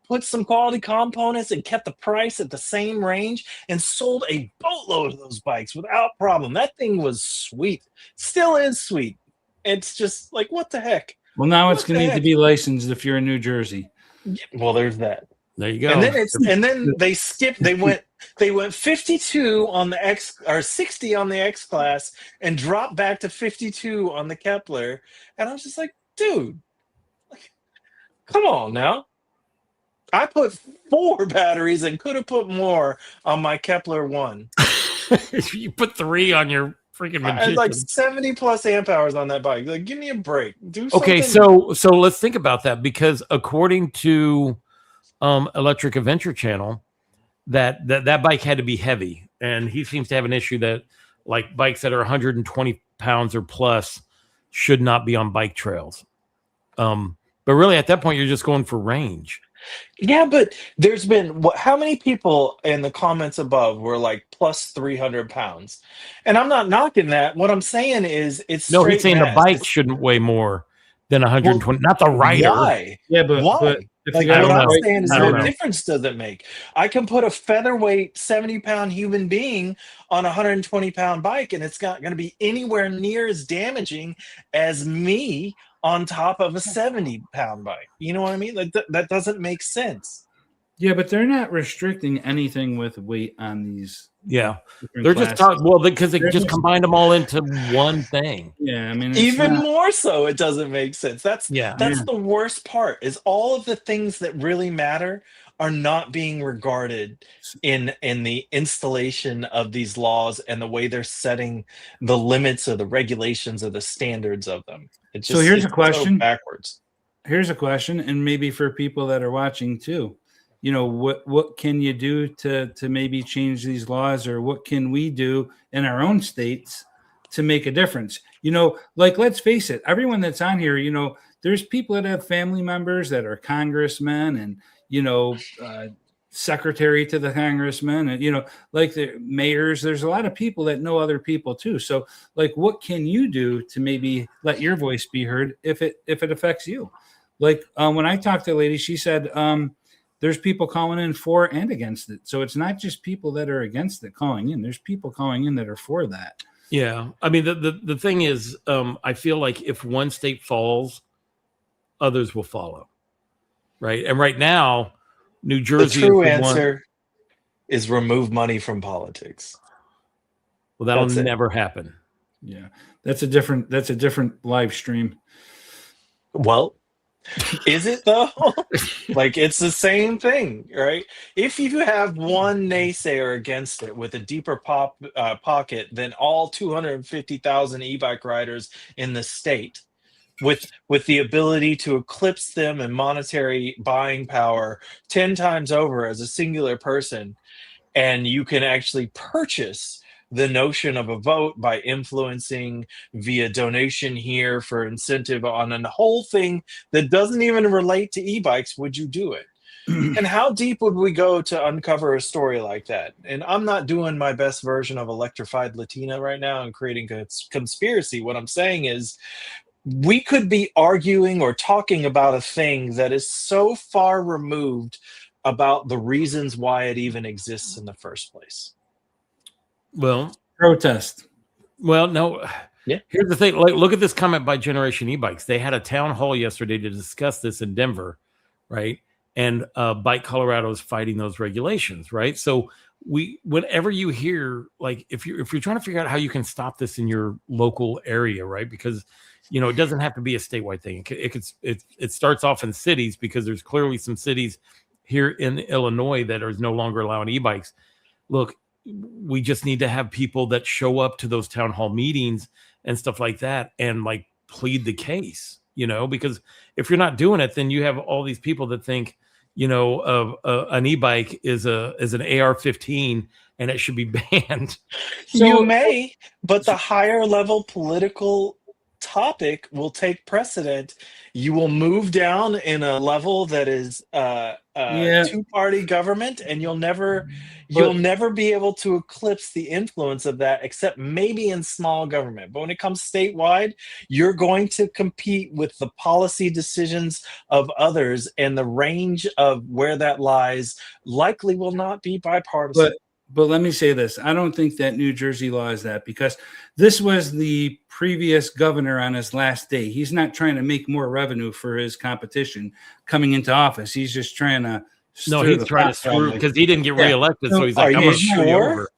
put some quality components and kept the price at the same range and sold a boatload of those bikes without problem. That thing was sweet. Still is sweet. It's just like, what the heck? Well, now it's going to need to be licensed if you're in New Jersey. Yeah, well, there's that. There you go. And then they skipped. They went 52 on the X or 60 on the X class and dropped back to 52 on the Kepler. And I was just like, dude, come on now. I put 4 batteries and could have put more on my Kepler 1. You put 3 on your freaking magician. I had like 70 plus amp hours on that bike. Like, give me a break. Do something. Okay, so let's think about that, because according to Electric Adventure Channel, that bike had to be heavy, and he seems to have an issue that like bikes that are 120 pounds or plus should not be on bike trails. But really, at that point, you're just going for range. Yeah, but there's been how many people in the comments above were like plus 300 pounds, and I'm not knocking that. What I'm saying is, it's no. He's saying mass. the bike shouldn't weigh more than 120. Not the writer. Why? Yeah, but Why? if Like you got what I'm right, saying is, I don't what know. difference does it make? I can put a featherweight 70-pound human being on a 120-pound bike, and it's not going to be anywhere near as damaging as me on top of a 70-pound bike. You know what I mean? Like that doesn't make sense. yeah, but they're not restricting anything with weight on these. Yeah, different they're just classes. because they They're just just- combined them all into one thing. Yeah, I mean, it's Even not- more so, it doesn't make sense. That's Yeah. the worst part. Is all of the things that really matter are not being regarded in the installation of these laws and the way they're setting the limits or the regulations or the standards of them. It's So here's a it's question. so backwards. Here's a question, and maybe for people that are watching too. You know, what can you do to maybe change these laws, or what can we do in our own states to make a difference? You know, like, let's face it, everyone that's on here, you know, there's people that have family members that are congressmen and, you know, secretary to the congressman, and, you know, like the mayors. There's a lot of people that know other people too. So, like, what can you do to maybe let your voice be heard if it affects you? Like, when I talked to a lady, she said, there's people calling in for and against it. So it's not just people that are against it calling in. There's people calling in that are for that. Yeah, I mean the thing is, I feel like if one state falls, others will follow, right? And right now, New Jersey. The true is the answer is remove money from politics. Well, that'll That's it. never happen. Yeah, that's a different live stream. Well, is it though? Like, it's the same thing, right? If you have one naysayer against it with a deeper pocket than all 250,000 e-bike riders in the state, with the ability to eclipse them in monetary buying power 10 times over as a singular person, and you can actually purchase the notion of a vote by influencing via donation here for incentive on a whole thing that doesn't even relate to e-bikes, would you do it? And how deep would we go to uncover a story like that? And I'm not doing my best version of Electrified Latina right now and creating a conspiracy. What I'm saying is, we could be arguing or talking about a thing that is so far removed about the reasons why it even exists in the first place. Well, Protest. Well, no. Yeah. Here's the thing. Like, look at this comment by Generation E-Bikes. They had a town hall yesterday to discuss this in Denver, right? And Bike Colorado is fighting those regulations, right? So whenever you hear, like, if you're trying to figure out how you can stop this in your local area, right? Because, you know, it doesn't have to be a statewide thing. It starts off in cities, because there's clearly some cities here in Illinois that are no longer allowing e-bikes. Look, we just need to have people that show up to those town hall meetings and stuff like that and, like, plead the case, you know, because if you're not doing it, then you have all these people that think, you know, an e-bike is an AR-15 and it should be banned. You may, but the higher level political topic will take precedent. You will move down in a level that is two-party government, and you'll never be able to eclipse the influence of that, except maybe in small government. But when it comes statewide, you're going to compete with the policy decisions of others, and the range of where that lies likely will not be bipartisan. But let me say this. I don't think that New Jersey law is that, because this was the previous governor on his last day. He's not trying to make more revenue for his competition coming into office. He's just trying to he's trying to screw, because he didn't get reelected. So he's like, I'm going to screw you over.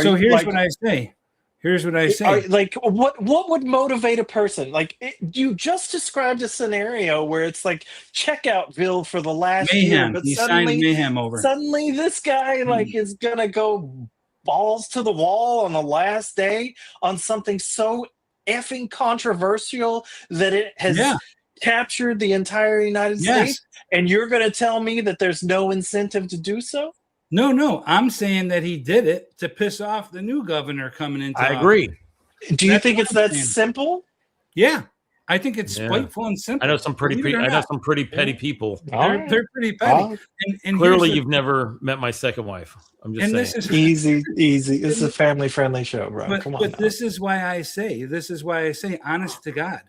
So here's what I say. Here's what I say. Like, what would motivate a person? Like, you just described a scenario where it's like Checkoutville for the last year, but he signed mayhem over. Suddenly this guy is gonna go balls to the wall on the last day on something so effing controversial that it has captured the entire United States, and you're gonna tell me that there's no incentive to do so? No, I'm saying that he did it to piss off the new governor coming into office. I agree. Do you think it's that simple? Yeah, I think it's spiteful and simple. I know some pretty petty people. They're pretty petty. And clearly, you've never met my second wife. I'm just saying. This is easy. This is a family-friendly show, bro. Come on. But this is why I say, honest to God,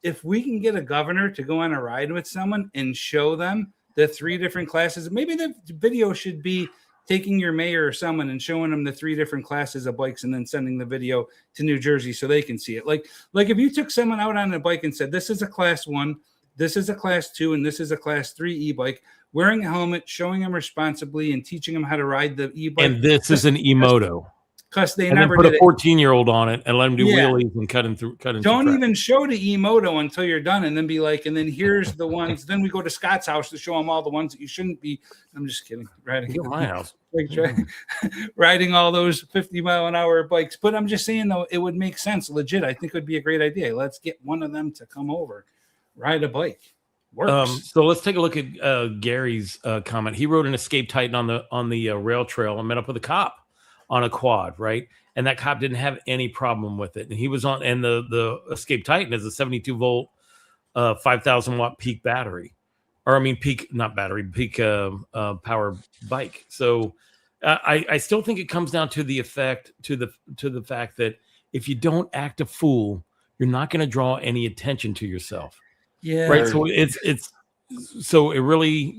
if we can get a governor to go on a ride with someone and show them the 3 different classes, maybe the video should be taking your mayor or someone and showing them the 3 different classes of bikes and then sending the video to New Jersey so they can see it. Like if you took someone out on a bike and said, this is a class 1, this is a class 2, and this is a class 3 e-bike, wearing a helmet, showing them responsibly and teaching them how to ride the e-bike. And this is an e-moto. Because they and never then put did a 14-year-old on it and let him do wheelies and cut into Don't even show the e-moto until you're done, and then be like, and then here's the ones. Then we go to Scott's house to show him all the ones that you shouldn't be. I'm just kidding. Riding at my house, riding all those 50-mile-an-hour bikes. But I'm just saying, though, it would make sense. Legit, I think it would be a great idea. Let's get one of them to come over, ride a bike. Works. So let's take a look at Gary's comment. He rode an Escape Titan on the rail trail and met up with a cop on a quad, right? And that cop didn't have any problem with it. And he was on, and the Escape Titan is a 72 volt, 5,000 watt peak battery, or I mean, peak power bike. So I still think it comes down to the effect, to the fact that if you don't act a fool, you're not going to draw any attention to yourself. Yeah. Right. So so it really,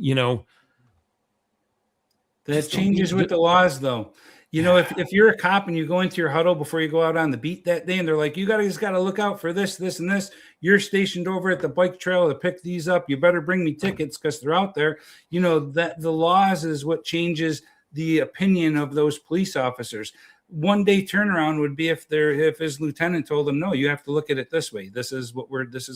that changes with the laws, though. If you're a cop and you go into your huddle before you go out on the beat that day, and they're like, you just got to look out for this, this, and this. You're stationed over at the bike trail to pick these up. You better bring me tickets because they're out there. That the laws is what changes the opinion of those police officers. One day turnaround would be if his lieutenant told him, no, you have to look at it this way. This is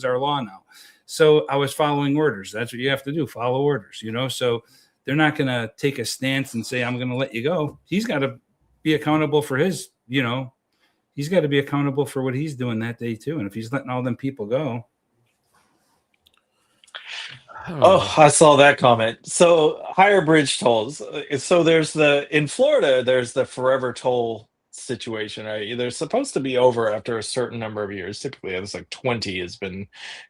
our law now. So I was following orders. That's what you have to do. Follow orders, so they're not going to take a stance and say, I'm going to let you go. He's got to be accountable for his, he's got to be accountable for what he's doing that day too. And if he's letting all them people go. Oh, I saw that comment. So higher bridge tolls. So in Florida, there's the forever toll situation, right? They're supposed to be over after a certain number of years. Typically, it's like 20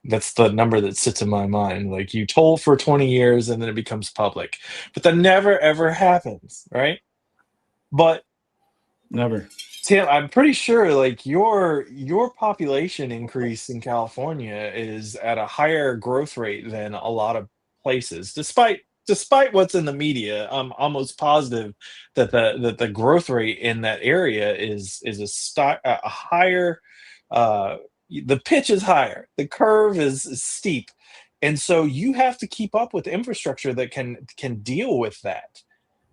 that's the number that sits in my mind. Like you toll for 20 years and then it becomes public, but that never, ever happens, right? But never. Tim, I'm pretty sure like your population increase in California is at a higher growth rate than a lot of places. Despite what's in the media, I'm almost positive that the growth rate in that area is a higher. The pitch is higher. The curve is steep, and so you have to keep up with infrastructure that can deal with that,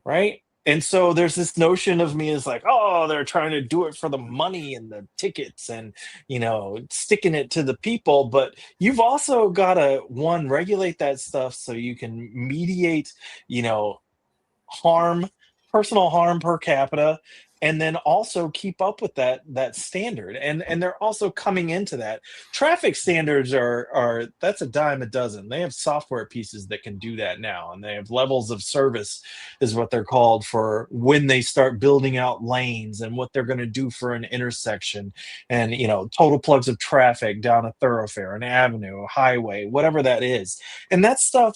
right? And so there's this notion of me as like, oh, they're trying to do it for the money and the tickets and, sticking it to the people. But you've also got to, regulate that stuff so you can mediate, personal harm per capita, and then also keep up with that standard. And they're also coming into that. Traffic standards are that's a dime a dozen. They have software pieces that can do that now, and they have levels of service is what they're called for when they start building out lanes and what they're going to do for an intersection and total plugs of traffic down a thoroughfare, an avenue, a highway, whatever that is. And that stuff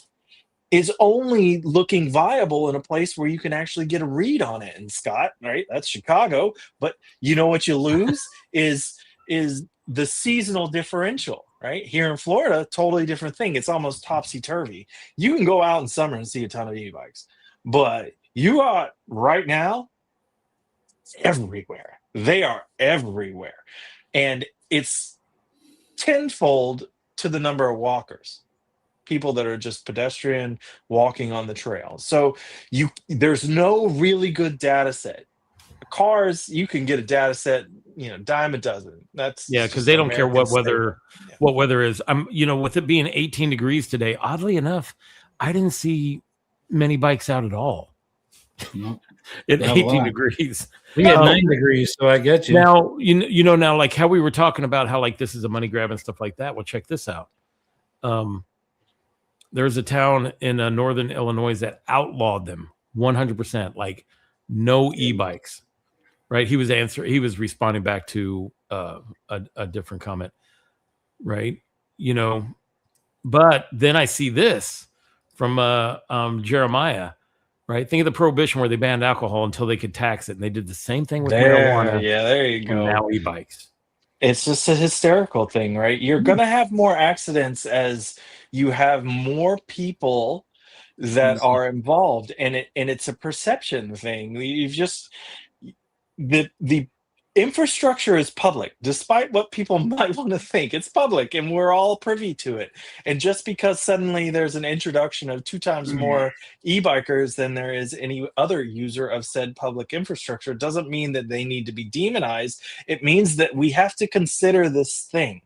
is only looking viable in a place where you can actually get a read on it. And Scott, right? That's Chicago. But what you lose is the seasonal differential, right? Here in Florida, totally different thing. It's almost topsy-turvy. You can go out in summer and see a ton of e-bikes, but you are right now everywhere. They are everywhere. And it's tenfold to the number of walkers. People that are just pedestrian walking on the trail. So there's no really good data set. Cars, you can get a data set, dime a dozen. That's because they don't care what weather is. With it being 18 degrees today, oddly enough, I didn't see many bikes out at all. At 18 degrees. We had 9 degrees, so I get you. Now, now like how we were talking about how like this is a money grab and stuff like that. Well, check this out. There's a town in northern Illinois that outlawed them 100%, like no e-bikes, right? He was responding back to a different comment, right? But then I see this from Jeremiah, right? Think of the prohibition where they banned alcohol until they could tax it, and they did the same thing with marijuana. Yeah, there you go. Now e-bikes. It's just a hysterical thing, right? You're Mm. gonna have more accidents as you have more people that Easy. are involved, and it's a perception thing. You've just the infrastructure is public, despite what people might want to think. It's public, and we're all privy to it. And just because suddenly there's an introduction of 2 times Mm. more e-bikers than there is any other user of said public infrastructure doesn't mean that they need to be demonized. It means that we have to consider this thing,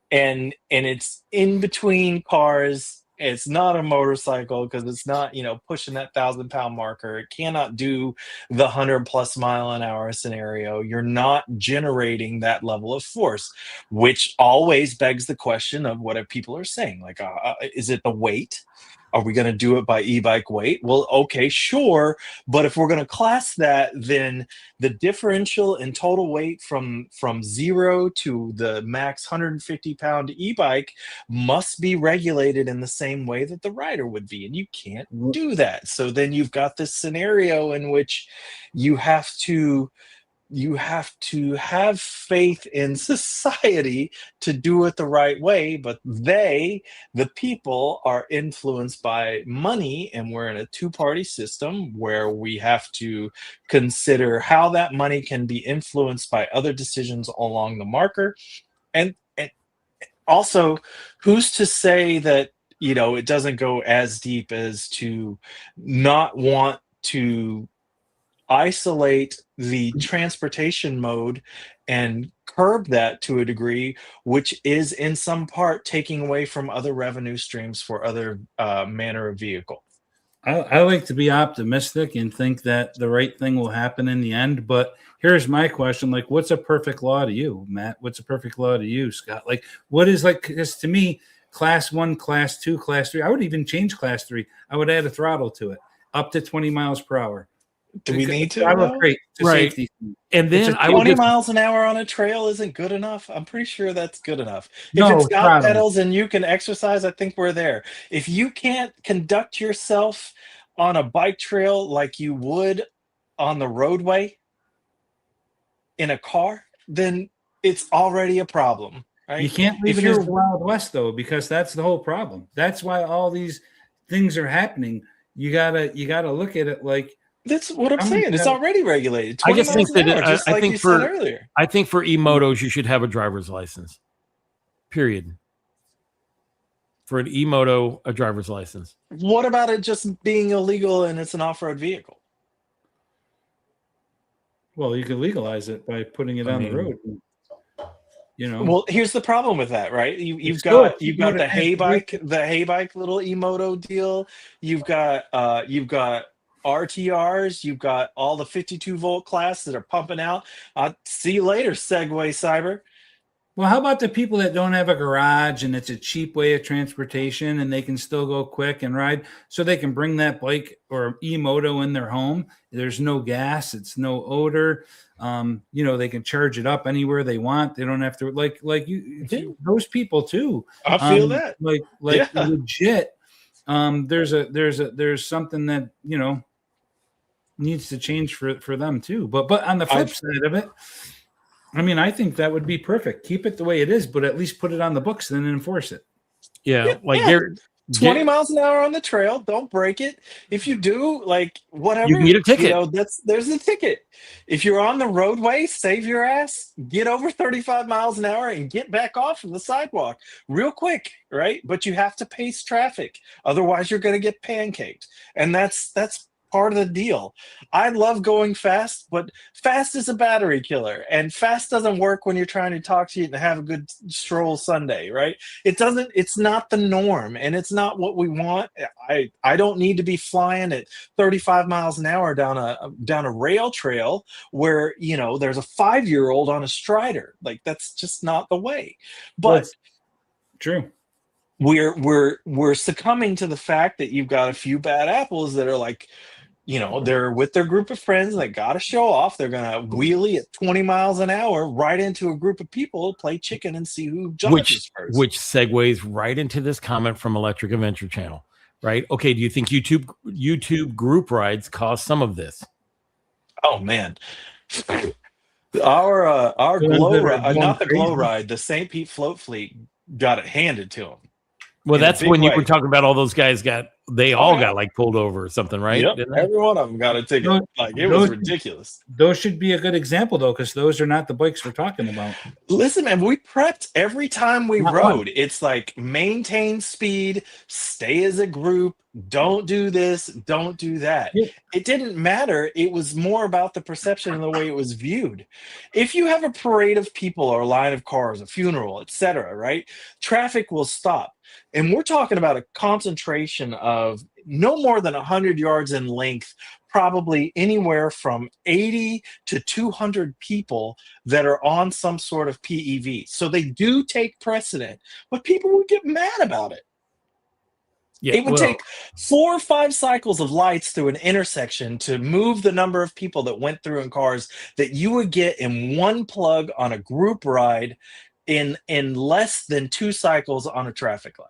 and it's in between cars. It's not a motorcycle because it's not, pushing that 1,000-pound marker. It cannot do the 100+ mile an hour scenario. You're not generating that level of force, which always begs the question of what if people are saying, like, is it the weight? Are we going to do it by e-bike weight? Well, okay, sure. But if we're going to class that, then the differential in total weight from 0 to the max 150-pound e-bike must be regulated in the same way that the rider would be. And you can't do that. So then you've got this scenario in which you have to have faith in society to do it the right way, but the people, are influenced by money, and we're in a two-party system where we have to consider how that money can be influenced by other decisions along the marker. And also, who's to say that it doesn't go as deep as to not want to isolate the transportation mode and curb that to a degree, which is in some part taking away from other revenue streams for other manner of vehicle. I like to be optimistic and think that the right thing will happen in the end. But here's my question: like, what's a perfect law to you, Matt? What's a perfect law to you, Scott? Like, what is like? Because to me, class 1, class 2, class 3. I would even change class 3. I would add a throttle to it, up to 20 miles per hour. Do we need to? Throttle crate to Right. safety. And then I would 20 just, miles an hour on a trail isn't good enough. I'm pretty sure that's good enough. If No, it's got throttle. pedals and you can exercise, I think we're there. If you can't conduct yourself on a bike trail like you would on the roadway in a car, then it's already a problem, right? You can't leave If it as you're the Wild West, though, because that's the whole problem. That's why all these things are happening. You gotta look at it like That's what I'm someone's saying. It's gotta- already regulated. I 20 just miles think an that hour, just I like think you said for earlier. I think for e-motos you should have a driver's license. Period. For an e-moto, a driver's license. What about it just being illegal and it's an off-road vehicle? Well, you can legalize it by putting it I on mean- the road. Well, here's the problem with that, right? You've It's still a got cheap the mode of hay transportation. bike little e-moto deal. You've got RTRs. You've got all the 52-volt class that are pumping out. See you later, Segway Cyber. Well, how about the people that don't have a garage and it's a cheap way of transportation and they can still go quick and ride, so they can bring that bike or e-moto in their home? There's no gas, it's no odor. They can charge it up anywhere they want. They don't have to those people too. I feel that. Like legit. There's something that needs to change for them too. But on the flip side of it, I mean, I think that would be perfect. Keep it the way it is, but at least put it on the books and then enforce it. Yeah, like Yeah. 20 miles an hour on the trail. Don't break it. If you do, like, whatever, you can get a ticket. There's a ticket. If you're on the roadway, save your ass. Get over 35 miles an hour and get back off of the sidewalk real quick, right? But you have to pace traffic. Otherwise, you're going to get pancaked. And that's part of the deal. I love going fast, but fast is a battery killer, and fast doesn't work when you're trying to talk to you and have a good stroll Sunday, right? It's not the norm, and it's not what we want. I don't need to be flying at 35 miles an hour down a rail trail where there's a 5-year-old on a strider. Like, that's just not the way. But true. We're succumbing to the fact that you've got a few bad apples that are like, they're with their group of friends and they got to show off. They're going to wheelie at 20 miles an hour right into a group of people, play chicken, and see who jumps first. Which segues right into this comment from Electric Adventure Channel, right? Okay, do you think YouTube group rides cause some of this? Oh, man. Our The ones glow that are ride, going not the glow crazy. ride, the St. Pete float fleet got it handed to them. Well, In a that's big when you way. were talking about all those guys they Oh, all yeah. got like pulled over or something, right? Yep, Didn't they? every one of them got a ticket. Those- Like it was those- ridiculous. Those should be a good example, though, because those are not the bikes we're talking about. Listen, man, we prepped every time we Not rode. It's like maintain speed, stay as a group, don't do this, don't do that. Yeah. It didn't matter. It was more about the perception and the way it was viewed. If you have a parade of people or a line of cars, a funeral, etc., right? Traffic will stop. And we're talking about a concentration of no more than 100 yards in length, probably anywhere from 80 to 200 people that are on some sort of PEV. So they do take precedent, but people would get mad about it. Yeah, It would take 4 or 5 cycles of lights through an intersection to move the number of people that went through in cars that you would get in one plug on a group ride in less than 2 cycles on a traffic light.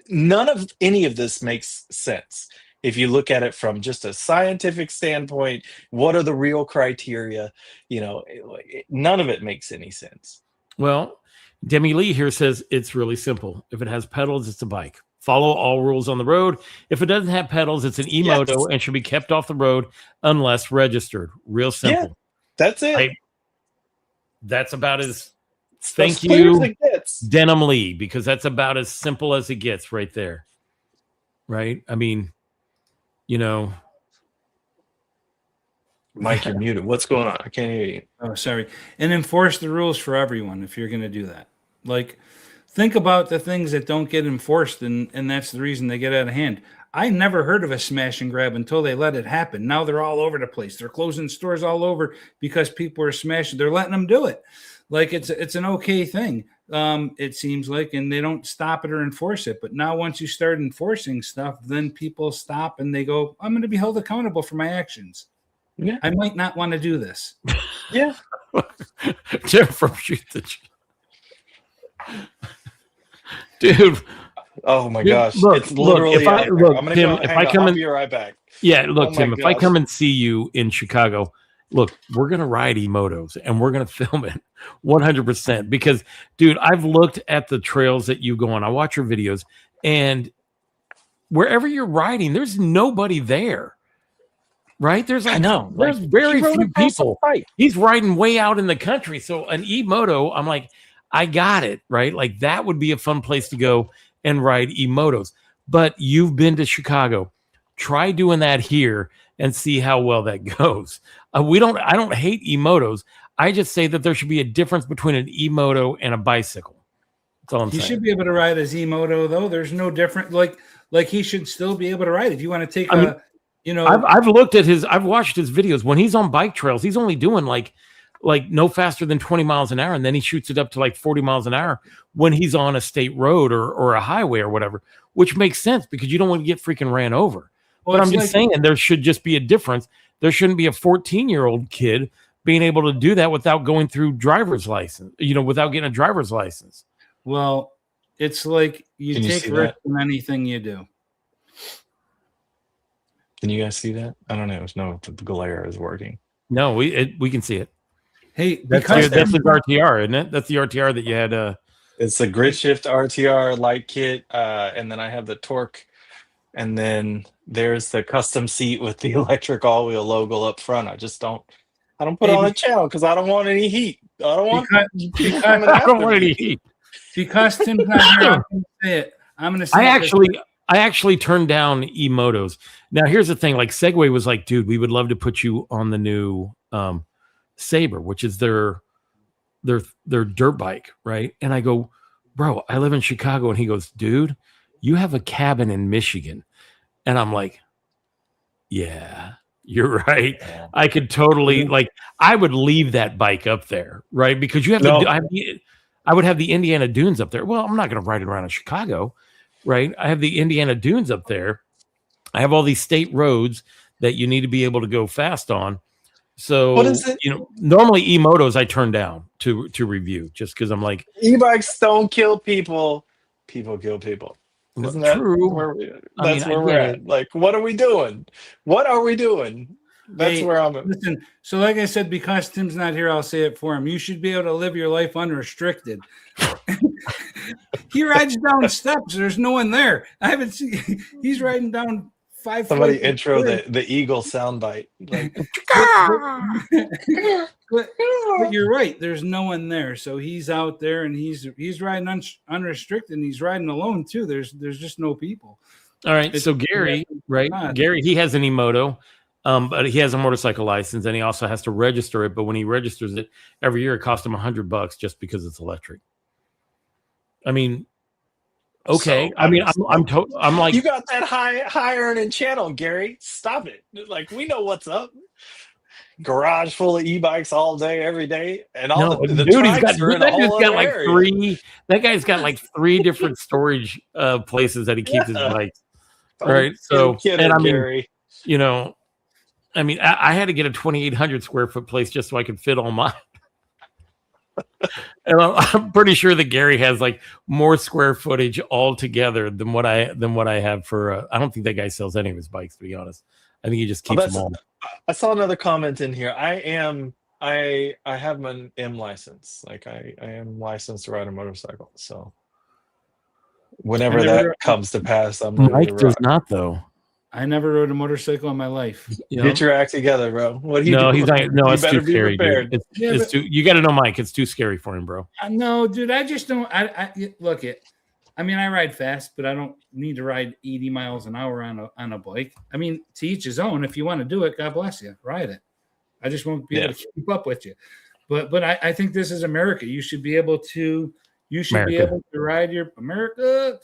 None of any of this makes sense. If you look at it from just a scientific standpoint, what are the real criteria? None of it makes any sense. Well, Demi Lee here says it's really simple. If it has pedals, it's a bike. Follow all rules on the road. If it doesn't have pedals, it's an e-moto and should be kept off the road unless registered. Real simple. Yeah, that's it. That's about as Thank you, Denim Lee, because that's about as simple as it gets right there. Right? I mean, Mike, you're muted. What's going on? I can't hear you. Oh, sorry. And enforce the rules for everyone if you're going to do that. Like, think about the things that don't get enforced, and that's the reason they get out of hand. I never heard of a smash and grab until they let it happen. Now they're all over the place. They're closing stores all over because people are smashing. They're letting them do it. Like it's an okay thing, it seems like, and they don't stop it or enforce it. But now once you start enforcing stuff, then people stop and they go, I'm going to be held accountable for my actions. Yeah. I might not want to do this. Yeah. Jeff from Shoot the Dude. Oh my gosh. Look, it's literally if I come I'll be right back. Yeah, look, Tim, if I gosh. come and see you in Chicago, look, we're going to ride e-motos and we're going to film it 100% because, dude, I've looked at the trails that you go on. I watch your videos, and wherever you're riding, there's nobody there, right? There's like, I know. There's very few people. He's riding way out in the country. So an e-moto, I'm like, I got it, right? Like that would be a fun place to go and ride e-motos. But you've been to Chicago. Try doing that here and see how well that goes. I don't hate e-motos. I just say that there should be a difference between an e-moto and a bicycle. That's all I'm saying. He should be able to ride his e-moto though. There's no different. Like he should still be able to ride. If you want to take I've looked at I've watched his videos. When he's on bike trails, he's only doing like no faster than 20 miles an hour. And then he shoots it up to like 40 miles an hour when he's on a state road or a highway or whatever, which makes sense because you don't want to get freaking ran over. Well, but I'm just saying there should just be a difference. There shouldn't be a 14-year-old kid being able to do that without going through driver's license, without getting a driver's license. Well, it's like you take risk in anything you do. Can you guys see that? I don't know if the glare is working. No, we can see it. Hey, that's the RTR, isn't it? That's the RTR that you had. It's the Grid Shift RTR light kit, and then I have the Torque, and then there's the custom seat with the electric all-wheel logo up front. I don't put it on a channel because I don't want any heat. I don't want any heat. Because Tim's not here, I'm going to say it. I'm going to say I actually turned down e-motos. Now, here's the thing. Like, Segway was like, dude, we would love to put you on the new Sabre, which is their dirt bike, right? And I go, bro, I live in Chicago. And he goes, dude, you have a cabin in Michigan. And I'm like, yeah, you're right. I could totally, I would leave that bike up there, right? Because you have I would have the Indiana Dunes up there. Well, I'm not going to ride it around in Chicago, right? I have the Indiana Dunes up there. I have all these state roads that you need to be able to go fast on. So, what is it? Normally e-motos I turn down to review just because I'm like, e-bikes don't kill people. People kill people. Isn't that true? Where we're at? Like, what are we doing? What are we doing? That's Hey, where I'm at. listen. So, like I said, because Tim's not here, I'll say it for him. You should be able to live your life unrestricted. He rides down steps. There's no one there. I haven't seen. He's riding down 5 Somebody flights of intro stairs. the eagle soundbite. Like, But you're right. There's no one there, so he's out there and he's riding unrestricted. And he's riding alone too. There's just no people. All right. So Gary, right? Gary, he has an e-moto, but he has a motorcycle license, and he also has to register it. But when he registers it every year, it costs him $100 just because it's electric. I mean, okay. So, I mean, I'm like, you got that high earning channel, Gary. Stop it. Like, we know what's up. Garage full of e-bikes all day, every day, and all no, the dude, he's trikes got are in a that whole guy's got other like area. three. That guy's got like 3 different storage places that he keeps his Yeah. bikes. Don't Right. So, kid and it, I mean, Gary. you know, I mean, I had to get a 2,800 square foot place just so I could fit all mine. And I'm pretty sure that Gary has like more square footage altogether than what I have for. I don't think that guy sells any of his bikes, to be honest. I think he just keeps them all. I saw another comment in here. I have an M license. Like, I am licensed to ride a motorcycle. So whenever that comes to pass, I'm ready Mike to does rock. not, though. I never rode a motorcycle in my life. You know? Get your act together, bro. What are you No, doing? he's not. No, You it's better too be scary, prepared. dude. Yeah, It's but- too. You got to know, Mike. It's too scary for him, bro. No, dude, I just don't. I look it. I mean, I ride fast, but I don't need to ride 80 miles an hour on a bike. I mean, to each his own. If you want to do it, God bless you. Ride it. I just won't be able to keep up with you. But I think this is America. You should be able to. You should be able to ride your America.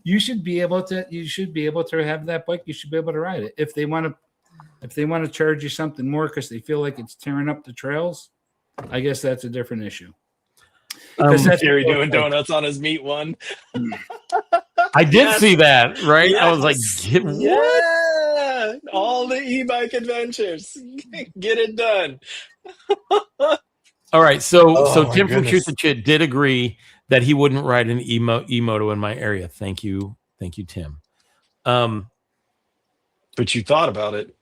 You should be able to. You should be able to have that bike. You should be able to ride it. If they want to charge you something more because they feel like it's tearing up the trails, I guess that's a different issue. That's Gary doing donuts on his meat one. I did see that, right? Yes. I was like, what? Yeah, all the e-bike adventures. Get it done. All right, so Oh, my Tim from goodness. Truth and Chit did agree that he wouldn't ride an e-moto in my area. Thank you, Tim. But you thought about it.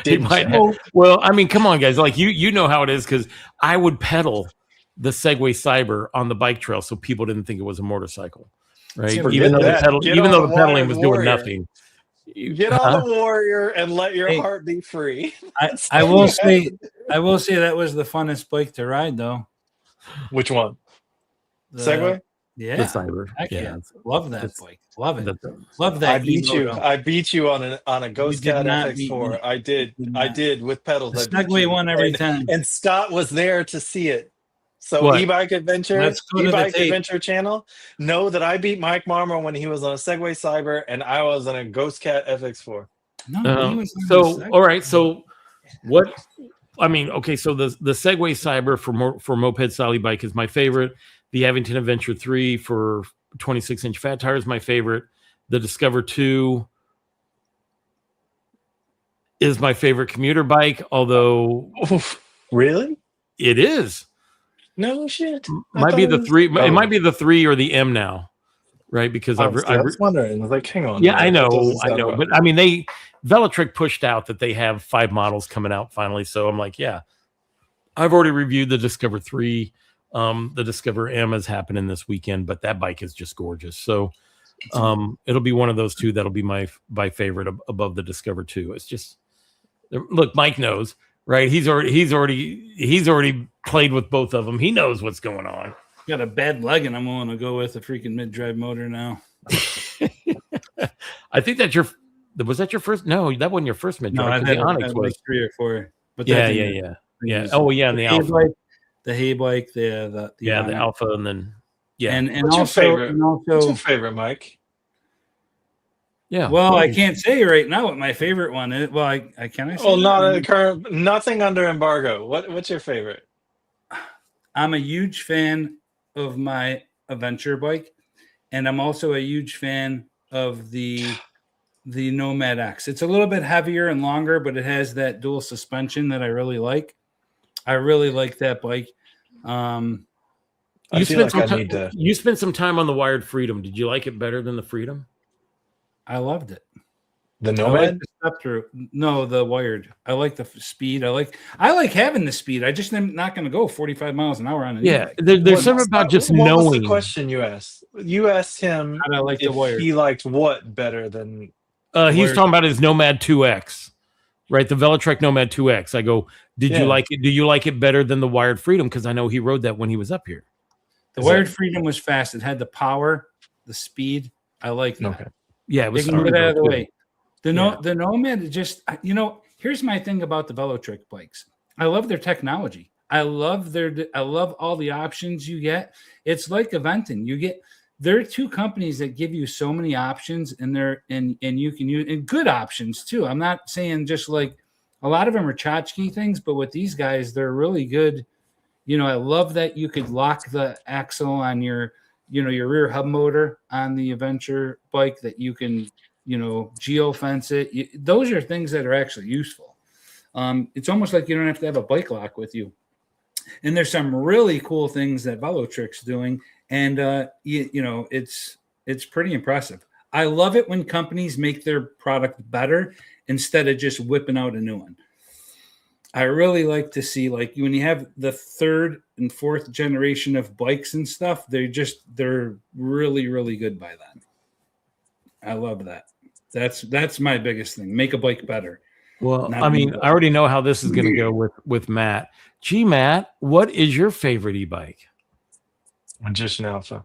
He might have- well, I mean, come on, guys. Like you know how it is because I would pedal the Segway Cyber on the bike trail so people didn't think it was a motorcycle, right? Forget Even though that. Get even on though the the pedaling was Warrior. doing nothing. Get on the Warrior and let your Hey. heart be free. I will say that was the funnest bike to ride though. Which one? The- Segway? Yeah. The Cyber. Heck Yeah. yeah. Love that It's- bike. Love it. That's- Love that. I beat you. e-moto. I beat you on a Ghost did Cat not beat FX4. me. I did. You did I not. did with pedals. The I beat Segway you. won every And- time. And Scott was there to see it. So What? e-bike adventure, Let's go to the e-bike tape. adventure channel. Know that I beat Mike Marmor when he was on a Segway Cyber and I was on a Ghost Cat FX4. No, he was on the So Segway. all right, so what? I mean, okay, so the Segway Cyber for moped style bike is my favorite. The Avington Adventure 3 for 26-inch fat tire is my favorite. The Discover 2 is my favorite commuter bike, although Really? it is. No shit. Might be the 3. It might be the 3 or the M now, right? Because I was wondering. I was like, hang on. yeah, I That know, doesn't sound right. but I mean, Velatric pushed out that they have 5 models coming out finally, so I'm like, yeah, I've already reviewed the Discover 3. The Discover M is happening this weekend, but that bike is just gorgeous. So it'll be one of those two that'll be my favorite above the Discover 2. It's just look, Mike knows, right? He's already played with both of them. He knows what's going on. Got a bad leg, and I'm willing to go with a freaking mid-drive motor now. I think that was that your first? No, that wasn't your first mid No, drive. I've had The Onyx like was. 3 or 4. But Yeah, that yeah, thing- yeah, thing yeah. is- Oh, yeah, and the hay Alpha. bike, the hay bike, the The Onyx. Alpha, and then yeah, and What's your also, favorite? and What's also, your favorite, Mike? yeah. well, I can't say right now what my favorite one is. Well, I can I say Well, that? not a current. Nothing under embargo. What's your favorite? I'm a huge fan of my Adventure bike, and I'm also a huge fan of the Nomad X. It's a little bit heavier and longer, but it has that dual suspension that I really like. I really like that bike. I You feel spent like I some need to. you spent some time on the Wired Freedom. Did you like it better than the Freedom? I loved it. The I like Nomad? the step through. No, the wired. I like the speed. I like having the speed. I just am not going to go 45 miles an hour on an Yeah, e-bike. there's something about just What was the knowing. question you asked? You asked him How do I like the if wired? he liked what better than He's wired. talking about his Nomad 2X, right? The Velotrek Nomad 2X. I go, did you Yeah. like it? Do you like it better than the Wired Freedom? Because I know he rode that when he was up here. The Is wired that- freedom was fast. It had the power, the speed. I like that. Okay. Yeah, it They was. can get out of the too. way. The Nomad is just, here's my thing about the Velotric bikes. I love their technology. I love all the options you get. It's like eventing. There are two companies that give you so many options, and you can use and good options too. I'm not saying just like a lot of them are tchotchke things, but with these guys, they're really good. I love that you could lock the axle on your rear hub motor on the Adventure bike, that you can, geofence it. Those are things that are actually useful. It's almost like you don't have to have a bike lock with you. And there's some really cool things that Velotric's doing. And, it's pretty impressive. I love it when companies make their product better instead of just whipping out a new one. I really like to see, like, when you have the third and fourth generation of bikes and stuff, they're really, really good by then. I love that. That's my biggest thing. Make a bike better. Well, I already know how this is going to go with Matt. Gee, Matt, what is your favorite e-bike? Magician Alpha.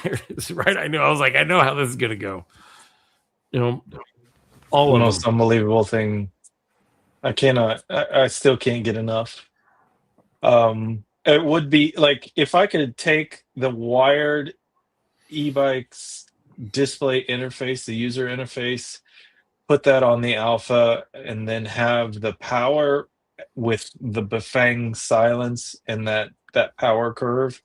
There it is, right? I know how this is going to go. All the most unbelievable thing. I still can't get enough. It would be like if I could take the wired e-bikes display interface, the user interface, put that on the Alpha, and then have the power with the Bafang silence and that power curve.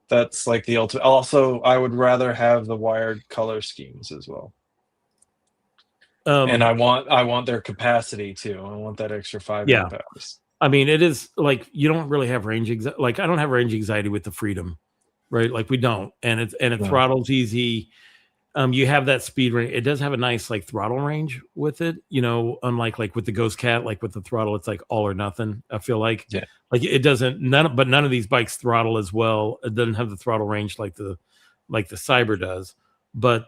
That's like the ultimate. Also, I would rather have the wired color schemes as well. And I want their capacity too. I want that extra 5 amp hours. It is like you don't really have range anxiety. Like I don't have range anxiety with the Freedom, right? Like we don't, and it throttles easy. You have that speed range. It does have a nice like throttle range with it. Unlike like with the Ghost Cat, like with the throttle, it's like all or nothing. I feel like it doesn't. None of these bikes throttle as well. It doesn't have the throttle range like the Cyber does, but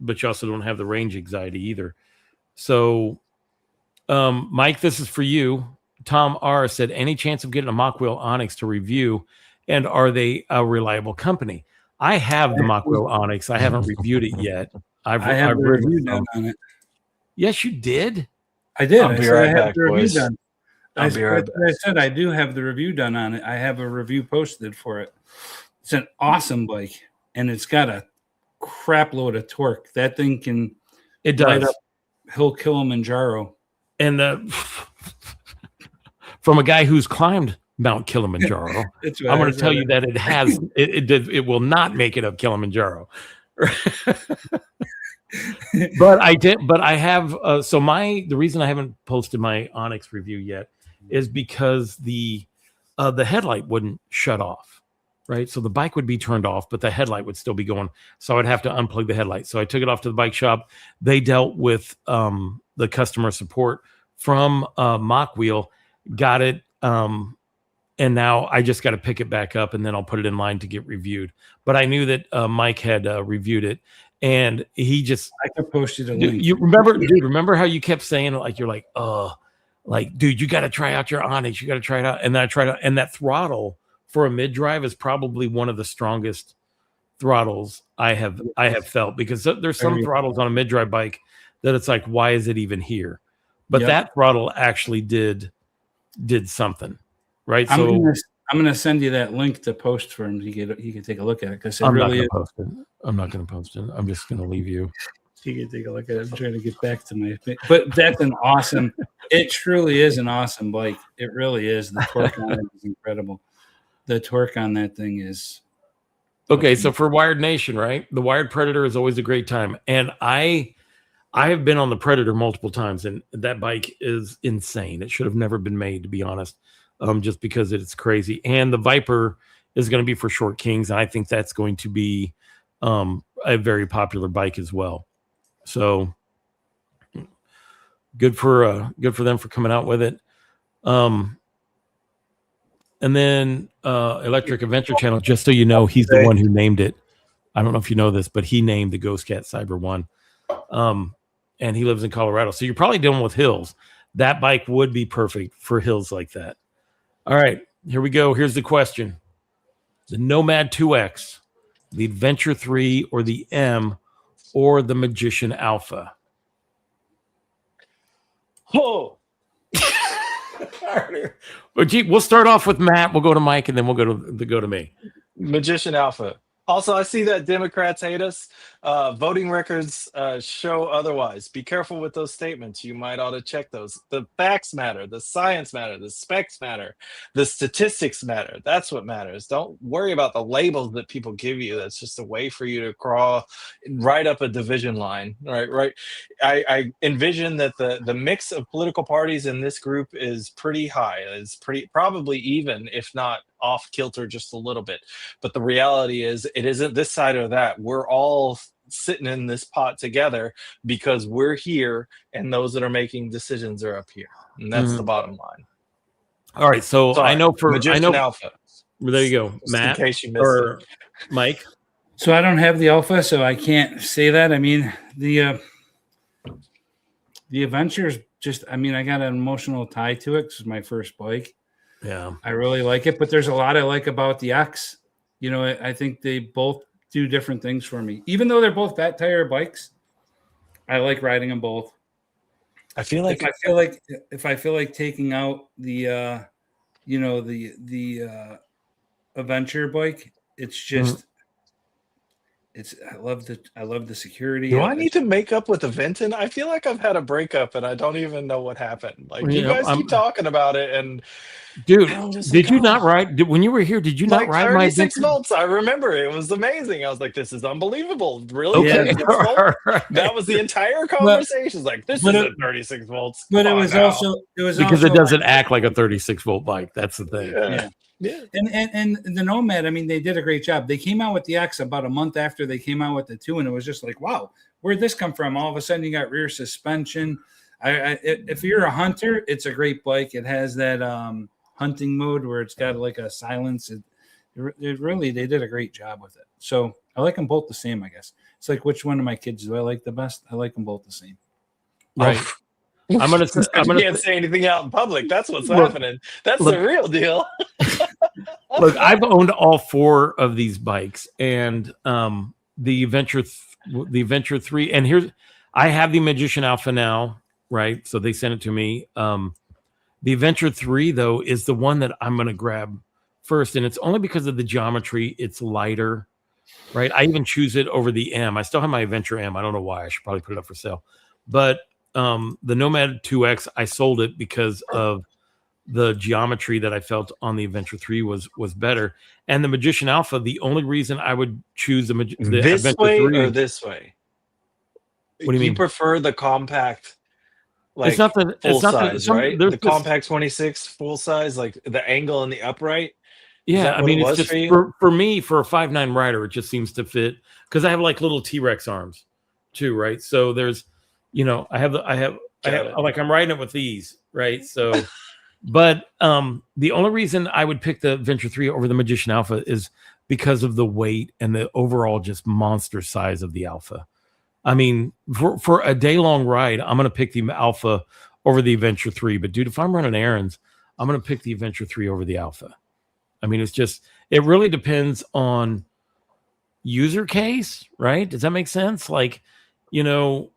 but you also don't have the range anxiety either. So, Mike, this is for you. Tom R said, any chance of getting a Mach Wheel Onyx to review, and are they a reliable company? I have the Mach Wheel Onyx. I haven't reviewed it yet. I have the review done on it. Yes, you did. I did. I'll be right back, boys. I said I do have the review done on it. I have a review posted for it. It's an awesome bike, and it's got a crap load of torque. That thing can light up Hill Kilimanjaro. And from a guy who's climbed Mount Kilimanjaro, I'm going to tell you that it will not make it up Kilimanjaro. But I have the reason I haven't posted my Onyx review yet is because the headlight wouldn't shut off. Right. So the bike would be turned off, but the headlight would still be going. So I'd have to unplug the headlight. So I took it off to the bike shop. They dealt with the customer support from Mach Wheel, got it. And now I just got to pick it back up, and then I'll put it in line to get reviewed. But I knew that Mike had reviewed it, and I could post you the link. You remember how you kept saying like, you're like, dude, you got to try out your Onyx. You got to try it out. And then I tried it out, and that throttle for a mid drive is probably one of the strongest throttles I have felt, because there's some throttles on a mid drive bike that it's like, why is it even here? But that throttle actually did something, right? I'm going to send you that link to post for him. You can take a look at it, because I'm not going to post it. I'm just going to leave you. You can take a look at it. I'm trying to get back to my thing. But that's it truly is an awesome bike. It really is. The torque on it is incredible. The torque on that thing is okay. So for Wired Nation, right? The Wired Predator is always a great time. And I have been on the Predator multiple times, and that bike is insane. It should have never been made, to be honest, just because it's crazy. And the Viper is going to be for short kings, and I think that's going to be a very popular bike as well. So good for them for coming out with it. And then Electric Adventure Channel, just so you know, he's the one who named it. I don't know if you know this, but he named the Ghost Cat Cyber 1. And he lives in Colorado. So you're probably dealing with hills. That bike would be perfect for hills like that. All right, here we go. Here's the question. The Nomad 2X, the Adventure 3, or the M, or the Magician Alpha? Oh, But gee, we'll start off with Matt. We'll go to Mike, and then we'll go to me. Magician Alpha. Also, I see that Democrats hate us. Voting records show otherwise. Be careful with those statements. You might ought to check those. The facts matter. The science matter. The specs matter. The statistics matter. That's what matters. Don't worry about the labels that people give you. That's just a way for you to crawl right up a division line. Right. I envision that the mix of political parties in this group is pretty high. It's probably even, if not off kilter just a little bit. But the reality is it isn't this side or that. We're all sitting in this pot together because we're here and those that are making decisions are up here. And that's the bottom line. All right. So Sorry, I know Alpha. There you go. Just Matt in case you missed or it. Mike. So I don't have the Alpha, so I can't say that. I mean, the Adventure's just, I mean, I got an emotional tie to it. It's my first bike. Yeah. I really like it, but there's a lot I like about the X. You know, I think they both do different things for me. Even though they're both fat tire bikes, I like riding them both. I feel like if I feel like taking out the the Adventure bike, it's just I love the security. Do I need to make up with Aventon? I feel like I've had a breakup and I don't even know what happened. Like you guys keep talking about it, and dude, did you not ride when you were here? Did you not like ride 36 my volts? I remember it was amazing. I was like, "This is unbelievable!" Really? Okay. 36 volts? That was the entire conversation. Like, this isn't 36 volts. But it was also because it doesn't act like a 36 volt bike. That's the thing. Yeah. And the Nomad, I mean, they did a great job. They came out with the X about a month after they came out with the 2, and it was just like, wow, where'd this come from? All of a sudden, you got rear suspension. If you're a hunter, it's a great bike. It has that hunting mode where it's got like a silence. They did a great job with it. So I like them both the same, I guess. It's like, which one of my kids do I like the best? I like them both the same. Right. I'm gonna can't say anything out in public. That's what's happening. That's the real deal. Look, I've owned all 4 of these bikes, and the Adventure 3. And I have the Magician Alpha now, right? So they sent it to me. The Adventure 3 though is the one that I'm gonna grab first, and it's only because of the geometry. It's lighter, right? I even choose it over the M. I still have my Adventure M. I don't know why. I should probably put it up for sale, but the Nomad 2X, I sold it because of the geometry that I felt on the Adventure 3 was better. And the Magician Alpha, the only reason I would choose the this Adventure way 3, or this way. What do you mean? Prefer the compact? Like it's not the full size, right? The this, compact 26 full size, like the angle and the upright. Yeah, I mean, it's just for me, for a 5'9" rider, it just seems to fit because I have like little T-Rex arms too, right? So there's, I have like I'm riding it with these, right? So, but the only reason I would pick the Adventure 3 over the Magician Alpha is because of the weight and the overall just monster size of the Alpha. I mean, for a day-long ride, I'm going to pick the Alpha over the Adventure 3. But, dude, if I'm running errands, I'm going to pick the Adventure 3 over the Alpha. I mean, it really depends on user case, right? Does that make sense? Like, the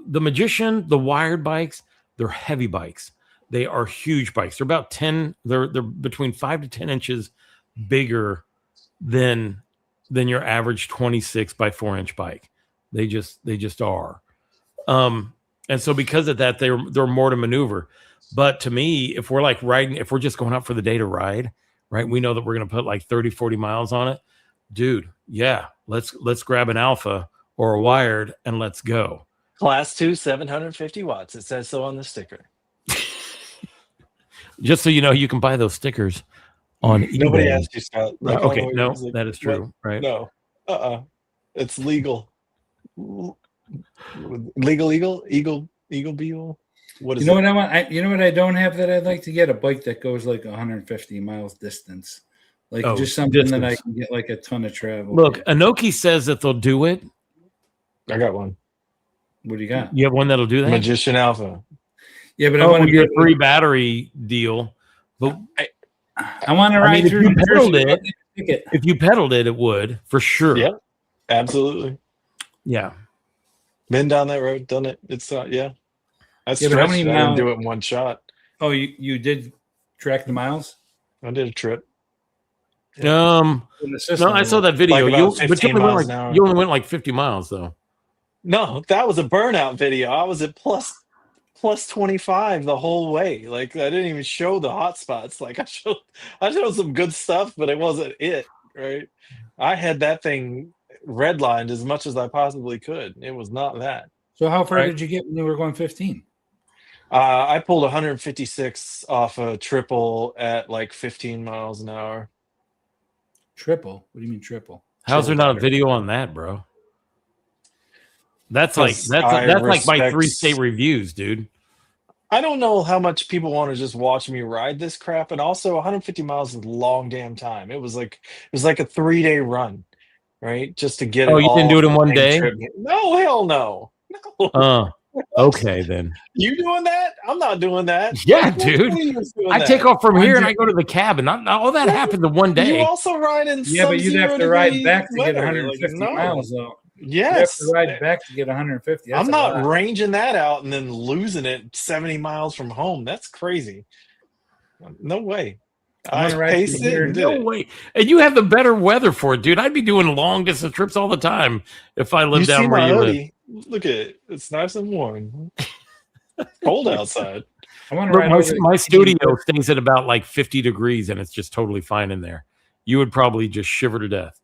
Magician, the wired bikes, they're heavy bikes. They are huge bikes. They're about 10, they're between 5 to 10 inches bigger than your average 26 by 4 inch bike. They just are. And so because of that, they're more to maneuver. But to me, if we're like riding, if we're just going out for the day to ride, right? We know that we're going to put like 30, 40 miles on it. Dude, yeah, let's grab an Alpha or a wired and let's go. Class 2, 750 watts. It says so on the sticker. Just so you know, you can buy those stickers on eBay. Nobody asked you, Scott. Right. Okay, no, that is true, right? No, It's legal. Legal, eagle. Eagle Beetle. What You is know it? what I want? You know what I don't have that I'd like to get? A bike that goes like 150 miles distance. Like Oh, just something that I distance. can get like a ton of travel. Look, Yeah. Anoki says that they'll do it. I got one. What do you got? You have one that'll do that? Magician Alpha. Yeah, but I Oh, want to your be free battery deal. But I want to ride if through you New pedaled Jersey it, with a ticket. if you pedaled it, it would for sure. Yeah, absolutely. Yeah. Been down that road, done it. It's yeah. I Yeah, but how stretched many it. I didn't miles? do it in one shot. Oh, you did track the miles I did a trip. in the No, system. I saw that video. Like about But you 15 only went miles an hour. you only went like 50 miles though. No, that was a burnout video. I was at plus 25 the whole way. Like I didn't even show the hot spots. Like I showed some good stuff, but it wasn't it, right? I had that thing redlined as much as I possibly could. It was not that. So how far Right. did you get when you were going 15? I pulled 156 off a triple at like 15 miles an hour. Triple? What do you mean triple? How's there Triple not a battery. video on that, bro? That's like 'Cause that's I like my 3 respect- state reviews, dude. I don't know how much people want to just watch me ride this crap, and also 150 miles is a long damn time. It was like a 3-day run, right? Just to get it Oh, you all didn't do it in the one same day? trip. No, hell no. No. Okay then. You doing that? I'm not doing that. Yeah, What dude. idiot is doing I that? take off from here and Hundred- I go to the cabin. Not all that happened in one You day. also ride in Yeah, but you'd have sub-zero to ride degree back to get weather. 150 Like, no. miles, though. Yes. You have to ride back to get 150. That's I'm a not lot. ranging that out and then losing it 70 miles from home. That's crazy. No way. I'm I gonna ride paced from it here. and did No it. way. And you have the better weather for it, dude. I'd be doing long distance trips all the time if I You lived see down where my you live. hoodie? Look at it. It's nice and warm. Cold outside. I want to Look, ride my, over the my Canadian studio border. stays at about like 50 degrees and it's just totally fine in there. You would probably just shiver to death.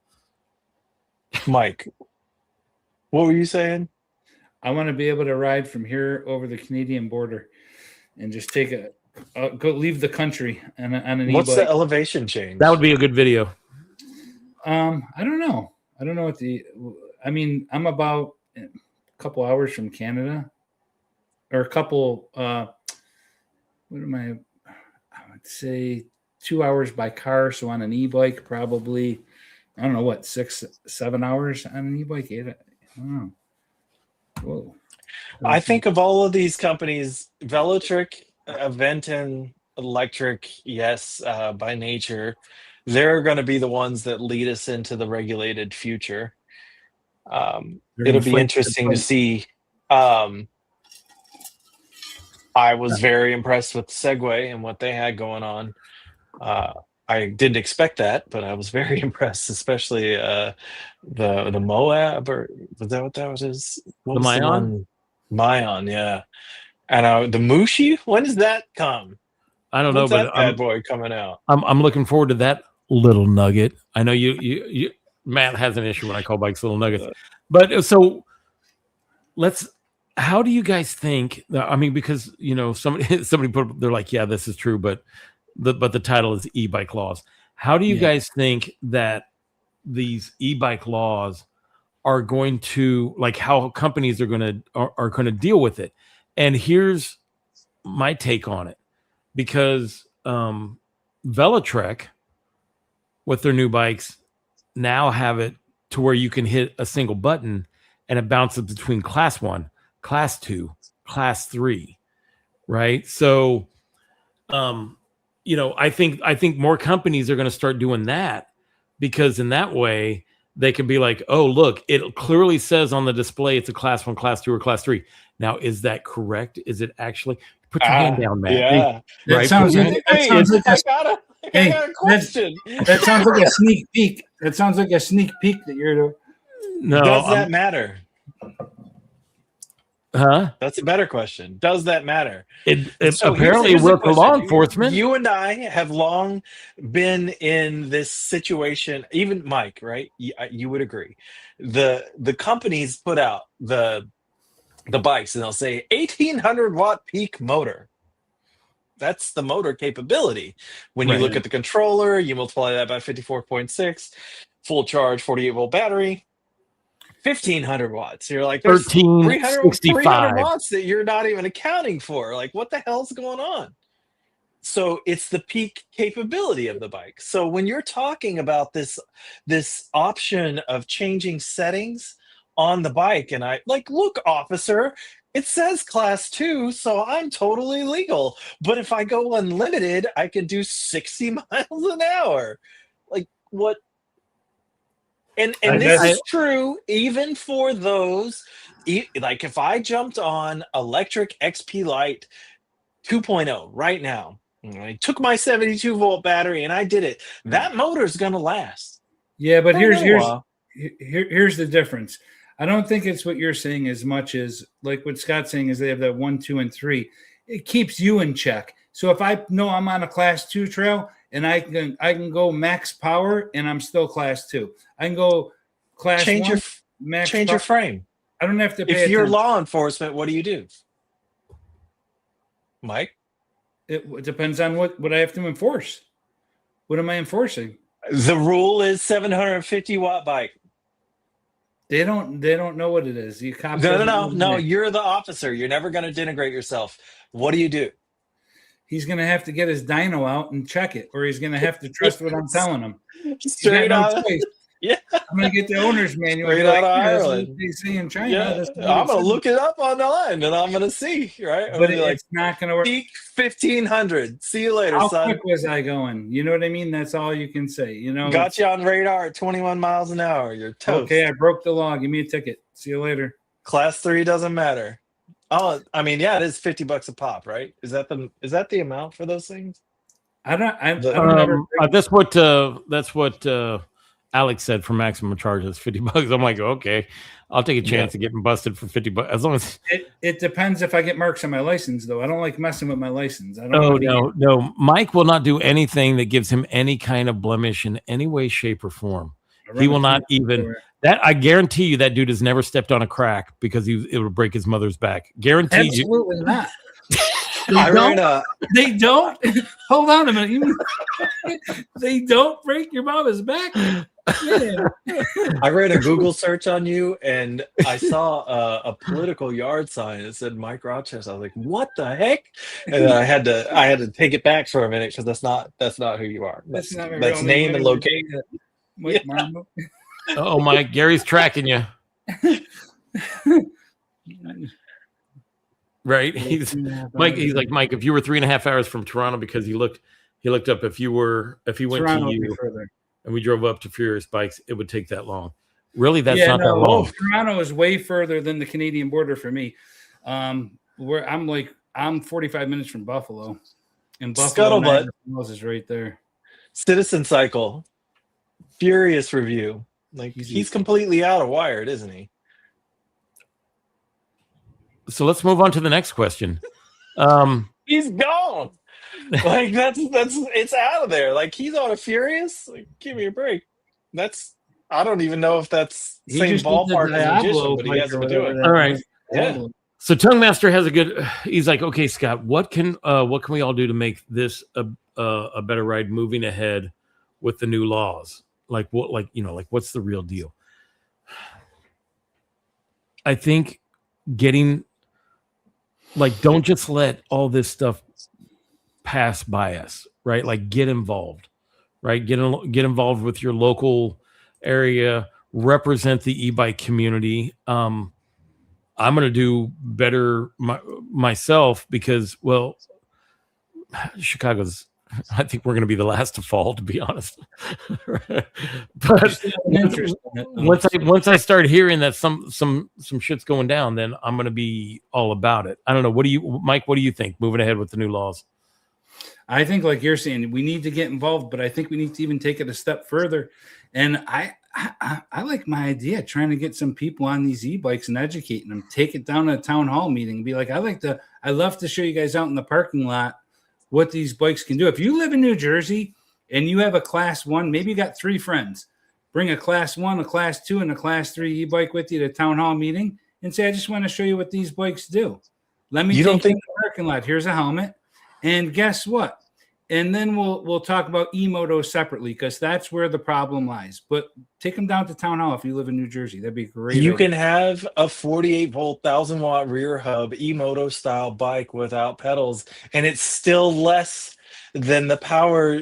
Mike, what were you saying? I want to be able to ride from here over the Canadian border and just take go leave the country on an What's e-bike. the elevation change? That would be a good video. I don't know. I don't know what I mean, I'm about a couple hours from Canada, or a couple. What am I? I would say 2 hours by car. So on an e-bike, probably I don't know what 6-7 hours on an e-bike. I don't know. Whoa. I think of all of these companies, Velotric, Aventon, Electric, yes, by nature, they're going to be the ones that lead us into the regulated future. It'll be interesting to see. I was very impressed with Segway and what they had going on. I didn't expect that, but I was very impressed, especially the Moab, or was that what that was? What The was Mayon? one? Mayon, yeah. And the Mushi, when does that come? I don't know, When's but that bad boy coming out? I'm looking forward to that little nugget. I know you Matt has an issue when I call bikes little nuggets, but so how do you guys think? I mean, because somebody put they're like, yeah, this is true, but the title is e-bike laws. How do you guys think that these e-bike laws are going to, like, how companies are going to deal with it? And here's my take on it, because Velotrek with their new bikes now have it to where you can hit a single button and it bounces between class 1, class 2, class 3, right? So I think more companies are going to start doing that, because in that way they can be like, oh, look, it clearly says on the display it's a class 1, class 2, or class 3. Now, is that correct? Is it actually? Put your hand down, Matt. Yeah. That Right? sounds Put your like, hand- that sounds like I got a question. that sounds like a sneak peek. That sounds like a sneak peek that you're doing. No, Does that matter? huh? That's a better question. Does that matter? It So apparently here's the worked for law question. enforcement. You and I have long been in this situation. Even Mike, right? You would agree. The companies put out the bikes, and they'll say 1,800 watt peak motor. That's the motor capability. When you Right. look at the controller, you multiply that by 54.6, full charge, 48 volt battery. 1,500 watts. You're like, there's 300 1365. watts that you're not even accounting for. Like, what the hell's going on? So it's the peak capability of the bike. So when you're talking about this option of changing settings on the bike, and I like, look, officer, it says class 2, so I'm totally legal. But if I go unlimited, I can do 60 miles an hour. Like, what? And this is true even for those, like if I jumped on electric XP Lite 2.0 right now, I took my 72 volt battery and I did it, that motor's going to last. Yeah, but here's the difference. I don't think it's what you're saying as much as like what Scott's saying is they have that 1, 2, and 3. It keeps you in check. So if I know I'm on a class 2 trail and I can go max power and I'm still class 2. I can go class 1, max change power. your frame. I don't have to pay If attention. you're law enforcement, what do? Mike? It depends on what I have to enforce. What am I enforcing? The rule is 750 watt bike. They don't know what it is. You cop No. You're the officer. You're never going to denigrate yourself. What do? He's going to have to get his dyno out and check it, or he's going to have to trust what I'm telling him. Straight out. Yeah. I'm going to get the owner's manual. Straight out of Ireland. They say in China. Yeah. I'm going to look it up online and I'm going to see, right? But it's not going to work. Peak 1,500. See you later, How son. quick was I going? You know what I mean? That's all you can say. You know, got you on radar at 21 miles an hour. You're toast. Okay, I broke the law. Give me a ticket. See you later. Class 3 doesn't matter. Oh, I mean, yeah, it is $50 a pop, right? Is that the amount for those things? That's what Alex said for maximum charge is $50. I'm like, okay, I'll take a chance of getting busted for $50 as long as it depends if I get marks on my license, though. I don't like messing with my license. No. Mike will not do anything that gives him any kind of blemish in any way, shape, or form. He will not even that. I guarantee you that dude has never stepped on a crack because it would break his mother's back. Guaranteed. Absolutely not. They don't. Hold on a minute. They don't break your mama's back. Man. I ran a Google search on you, and I saw a political yard sign that said Mike Rochester. I was like, "What the heck?" And then I had to take it back for a minute because that's not who you are. That's name and location. Mike Oh, Mike, Gary's tracking you. Right? He's like, Mike, if you were 3.5 hours from Toronto, because he looked up if he went Toronto to you and we drove up to Furious Bikes, it would take that long. Really, that's not that long. Toronto is way further than the Canadian border for me. Where I'm 45 minutes from Buffalo. And Buffalo Scuttlebutt is right there. Citizen Cycle. Furious review. Like he's completely out of Wired, isn't he? So let's move on to the next question. He's gone. Like that's it's out of there. Like he's on a Furious. Like, give me a break. I don't even know if that's same ballpark as Magician, but he hasn't been doing it. All right. Yeah. So Tongue Master has he's like, okay, Scott, what can we all do to make this a better ride moving ahead with the new laws? Like what's the real deal? I think don't just let all this stuff pass by us, right? Like get involved, right? Get involved with your local area, represent the e-bike community. I'm going to do better myself because, well, I think we're going to be the last to fall, to be honest. But once I start hearing that some shit's going down, then I'm going to be all about it. I don't know. Mike, what do you think moving ahead with the new laws? I think, like you're saying, we need to get involved, but I think we need to even take it a step further. And I like my idea, trying to get some people on these e-bikes and educating them, take it down to a town hall meeting and be like, I love to show you guys out in the parking lot what these bikes can do. If you live in New Jersey and you have a class 1, maybe you got 3 friends, bring a class 1, a class 2, and a class 3 e-bike with you to town hall meeting and say, I just want to show you what these bikes do. Let me take you in the parking lot. Here's a helmet. And guess what? and then we'll talk about e-motos separately because that's where the problem lies. But take them down to Town Hall if you live in New Jersey. That'd be great. You idea. can have a 48-volt, 1,000-watt rear hub e-moto style bike without pedals, and it's still less than the power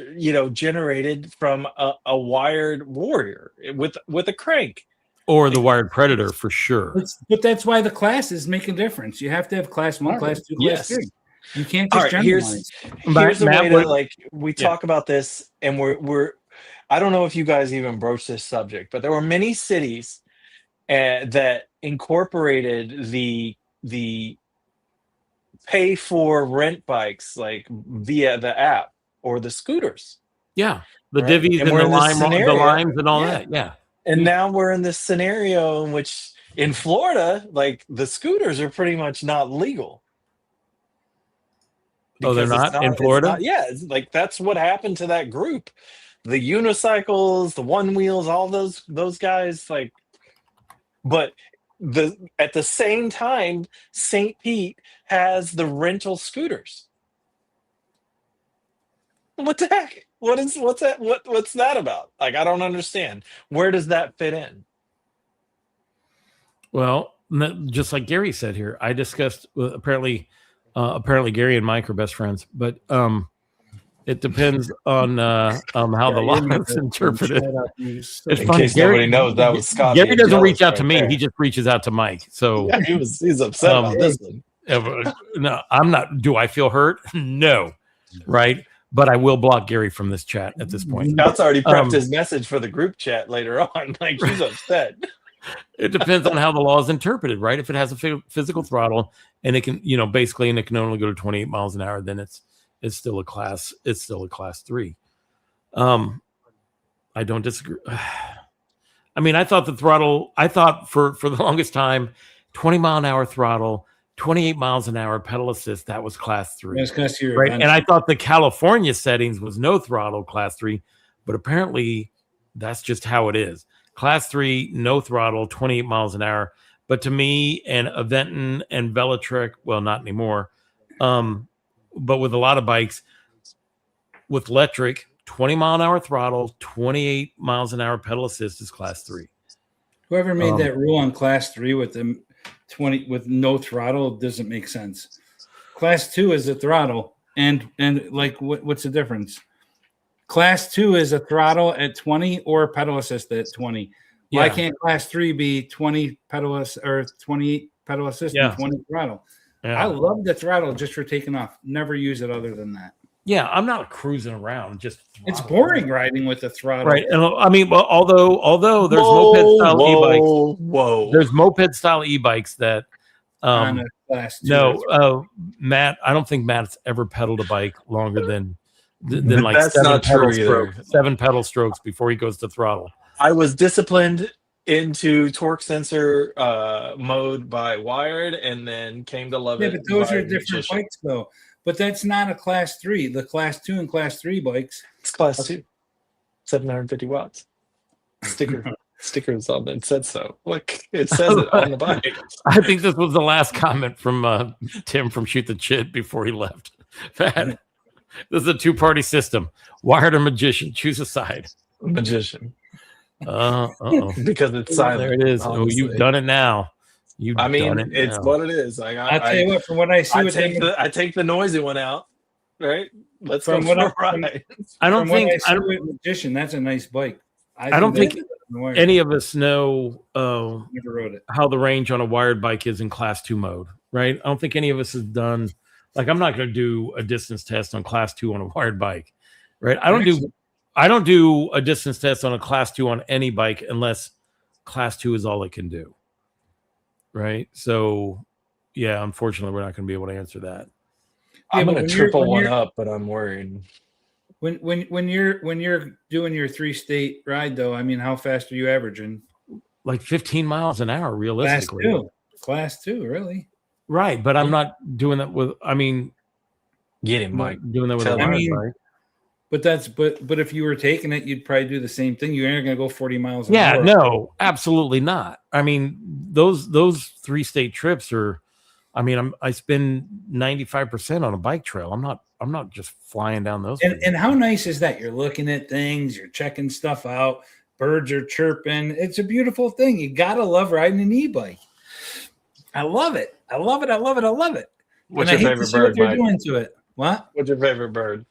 generated from a wired Warrior with a crank. Or the wired Predator for sure. But that's why the classes make a difference. You have to have class 1, class 2, class 3. You can't just generalize. Here's the way that we talk about this, and we're I don't know if you guys even broached this subject, but there were many cities that incorporated the pay for rent bikes like via the app or the scooters. Yeah, the right? divvies and the limes and all that. Yeah. And now we're in this scenario in which in Florida, like the scooters are pretty much not legal. Oh, they're not in Florida? It's like that's what happened to that group. The unicycles, the one wheels, all those guys, like, but at the same time, St. Pete has the rental scooters. What the heck? What's that? What's that about? Like, I don't understand. Where does that fit in? Well, just like Gary said here, I discussed apparently Gary and Mike are best friends, but it depends on how the law is interpreted. It's funny. Nobody knows, that was Scott. Gary doesn't reach out to me; he just reaches out to Mike. So yeah, he's upset about this one. No, I'm not. Do I feel hurt? No, right? But I will block Gary from this chat at this point. Scott's already prepped his message for the group chat later on. Like, he's upset. It depends on how the law is interpreted, right? If it has a physical throttle and it can, basically, and it can only go to 28 miles an hour, then it's still a class 3. I don't disagree. I mean, I thought for the longest time, 20 mile an hour throttle, 28 miles an hour pedal assist, that was class 3. Right. And I thought the California settings was no throttle class 3, but apparently that's just how it is. Class 3, no throttle, 28 miles an hour. But to me, and Aventon and Velotric, well, not anymore, but with a lot of bikes, with electric, 20 mile an hour throttle, 28 miles an hour pedal assist is class 3. Whoever made that rule on class 3 with the 20 with no throttle doesn't make sense. Class 2 is a throttle, and like what's the difference? Class 2 is a throttle at 20 or pedal assist at 20. Yeah. Why can't class 3 be 20 pedal or 28 pedal assist and 20 throttle? Yeah. I love the throttle just for taking off. Never use it other than that. Yeah, I'm not cruising around. Just it's boring riding with the throttle, right? And I mean, well, although there's moped style e-bikes, there's moped style e-bikes that on a class 2. Matt, I don't think Matt's ever pedaled a bike longer than like that's 7 pedal strokes before he goes to throttle. I was disciplined into torque sensor mode by Wired, and then came to love it. But those are different bikes, though. But that's not a class 3. The class 2 and class 3 bikes. It's class 2. 750 watts. Stickers on it said so. Look, it says it on the bike. I think this was the last comment from Tim from Shoot the Chit before he left. This is a 2-party system. Wired or Magician? Choose a side. Magician. Uh-oh. Because it's silent. There it is. Honestly. Oh, you've done it now. It's what it is. Like, I tell you what, from what I see, I take the noisy one out. Right? Let's go for a ride. I don't think Magician. That's a nice bike. I don't think any of us know never rode it. How the range on a wired bike is in class 2 mode. Right? I don't think any of us has done. Like, I'm not going to do a distance test on class 2 on a wired bike. Right? I don't do a distance test on a class 2 on any bike unless class 2 is all it can do. Right. So, yeah, unfortunately, we're not going to be able to answer that. I'm going to triple one up, but I'm worried. When you're doing your 3-state ride, though, I mean, how fast are you averaging? Like 15 miles an hour, realistically. Class 2, really? Right, but I'm not doing that with. I mean, get him, Mike. Doing that with a wired bike. But if you were taking it, you'd probably do the same thing. You ain't gonna go 40 miles an hour. Yeah, no, absolutely not. I mean, those 3-state trips are. I mean, I spend 95% on a bike trail. I'm not just flying down those. And how nice is that? You're looking at things, you're checking stuff out, birds are chirping. It's a beautiful thing. You gotta love riding an e-bike. I love it. I love it. I love it. I love it. What's and your I hate to favorite see what bird, they're Mike? doing to it. What? What's your favorite bird?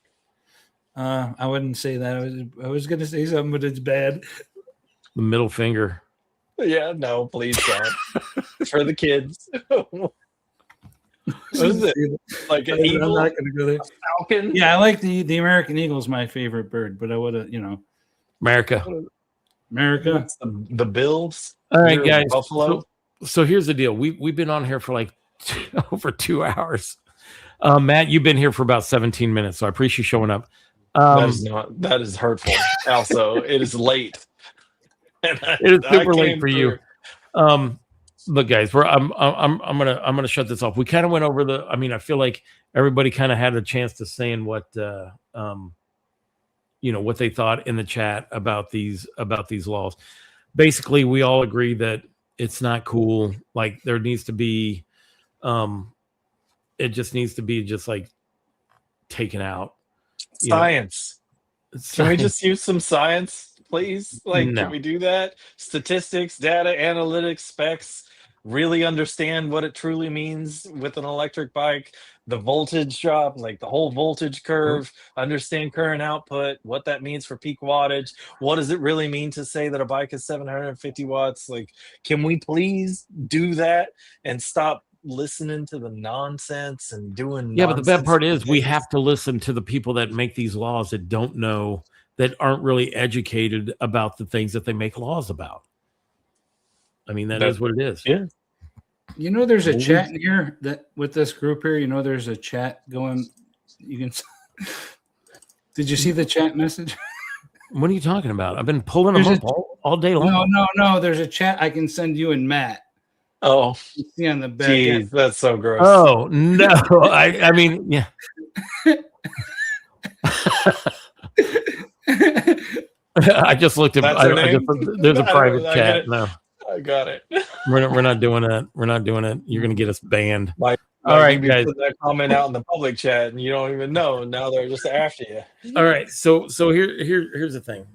I wouldn't say that. I was going to say something, but it's bad. The middle finger. Yeah, no, please don't. For the kids. What is it? Like an eagle? I'm not going to go there. A falcon? Yeah, I like the American eagle is my favorite bird, but I would have, America. America. The bills. All right, Your guys. Buffalo. So here's the deal. We've been on here for like over 2 hours. Matt, you've been here for about 17 minutes, so I appreciate you showing up. That is hurtful. Also, it is late. And It is super late came for you. Look, guys, I'm gonna shut this off. We kind of went over I feel like everybody kind of had a chance to say in what what they thought in the chat about these laws. Basically, we all agree that it's not cool. Like there needs to be, it just needs to be just like taken out. Science. Can we just use some science, please? Like, No. Can we do that? Statistics, data, analytics, specs, really understand what it truly means with an electric bike, the voltage drop, like the whole voltage curve, understand current output, what that means for peak wattage. What does it really mean to say that a bike is 750 watts? Like, can we please do that and stop listening to the nonsense and doing Yeah, but the bad part is we things? have to listen to the people that make these laws that don't know, that aren't really educated about the things that they make laws about. I mean, that is what it is. Yeah. There's a chat in here that with this group here, there's a chat going. You can. Did you see the chat message? What are you talking about? I've been pulling them up all day long. No. There's a chat I can send you and Matt. Oh, you see on the back geez, end. that's so gross. Oh no! I mean, yeah. I just looked at. There's a private chat. No, I got it. We're not doing that. We're not doing it. You're gonna get us banned. All right, you guys. put that comment out in the public chat, and you don't even know. Now they're just after you. All right. So here's the thing.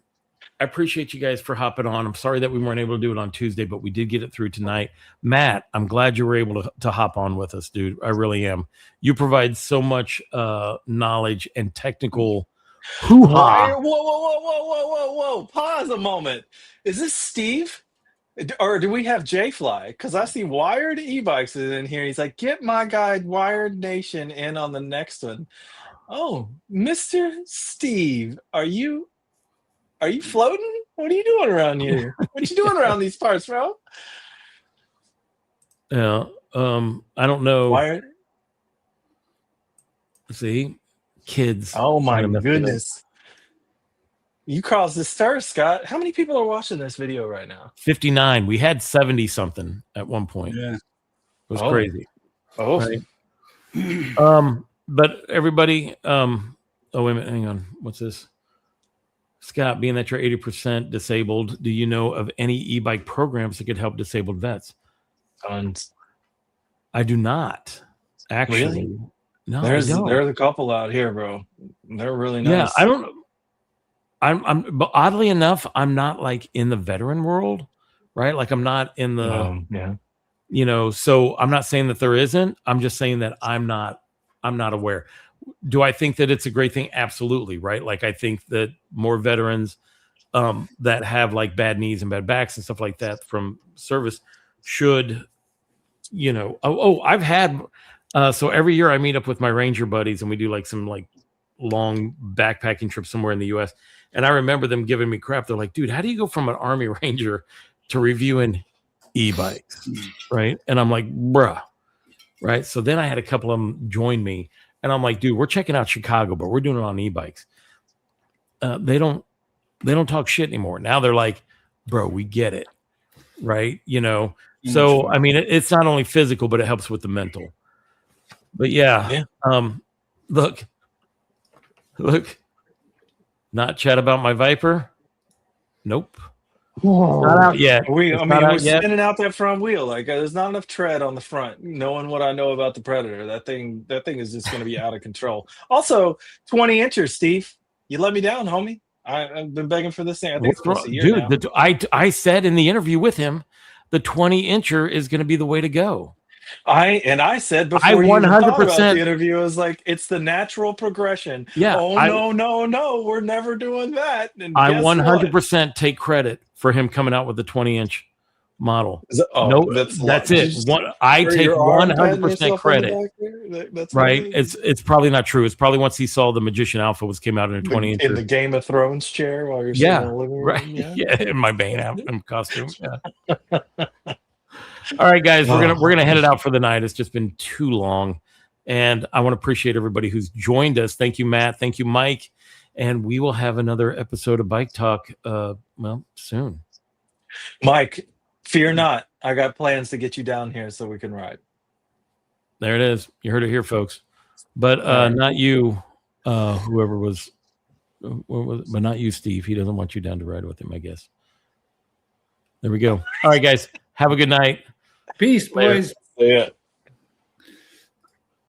I appreciate you guys for hopping on. I'm sorry that we weren't able to do it on Tuesday, but we did get it through tonight. Matt, I'm glad you were able to hop on with us, dude. I really am. You provide so much knowledge and technical hoo-ha. Whoa. Pause a moment. Is this Steve? Or do we have J-Fly? Because I see Wired E-Bikes is in here. He's like, get my guy Wired Nation in on the next one. Oh, Mr. Steve, are you floating? What are you doing around here? What you doing around these parts, bro? Yeah. I don't know. Wired. See, kids. Oh my goodness. You caused this stir, Scott. How many people are watching this video right now? 59. We had 70 something at one point. Yeah. It was crazy. Oh. Right? But everybody, oh wait a minute, hang on. What's this? Scott, being that you're 80% disabled, do you know of any e-bike programs that could help disabled vets? Tons. I do not. Actually. Really? No, there's I don't. There's a couple out here, bro. They're really nice. Yeah, I don't know. But oddly enough, I'm not like in the veteran world, right? Like I'm not in the so I'm not saying that there isn't. I'm just saying that I'm not aware. Do I think that it's a great thing? Absolutely, right? Like I think that more veterans that have like bad knees and bad backs and stuff like that from service should, I've had so every year I meet up with my Ranger buddies and we do like some like long backpacking trip somewhere in the US. And I remember them giving me crap. They're like, dude, how do you go from an Army Ranger to reviewing e-bikes? Right. And I'm like, bruh. Right. So then I had a couple of them join me and I'm like, dude, we're checking out Chicago, but we're doing it on e-bikes. They don't talk shit anymore. Now they're like, bro, we get it. Right. So, I mean, it's not only physical, but it helps with the mental. But yeah. Look, not chat about my Viper. Nope. Not out yet. We're spinning out that front wheel. Like there's not enough tread on the front. Knowing what I know about the Predator, that thing is just going to be out of control. Also, 20 inches, Steve. You let me down, homie. I've been begging for this thing. I think it's a year now. I said in the interview with him, the 20-incher is going to be the way to go. I said before you 100% about the interview, I was like, it's the natural progression. Yeah. No, we're never doing that. And I 100% take credit for him coming out with the 20-inch model. That's it. I take 100% credit. That's right. It's probably not true. It's probably once he saw the Magician Alpha was came out in a 20-inch in the Game of Thrones chair while you're sitting in the living room. Right. Yeah, in my Bane costume. Yeah. All right, guys, we're gonna head it out for the night. It's just been too long, and I want to appreciate everybody who's joined us. Thank you, Matt. Thank you, Mike, and we will have another episode of Bike Talk. Soon. Mike, fear not. I got plans to get you down here so we can ride. There it is. You heard it here, folks. But not you, whoever was, but not you, Steve. He doesn't want you down to ride with him, I guess. There we go. All right, guys. Have a good night. Peace, boys. Yeah.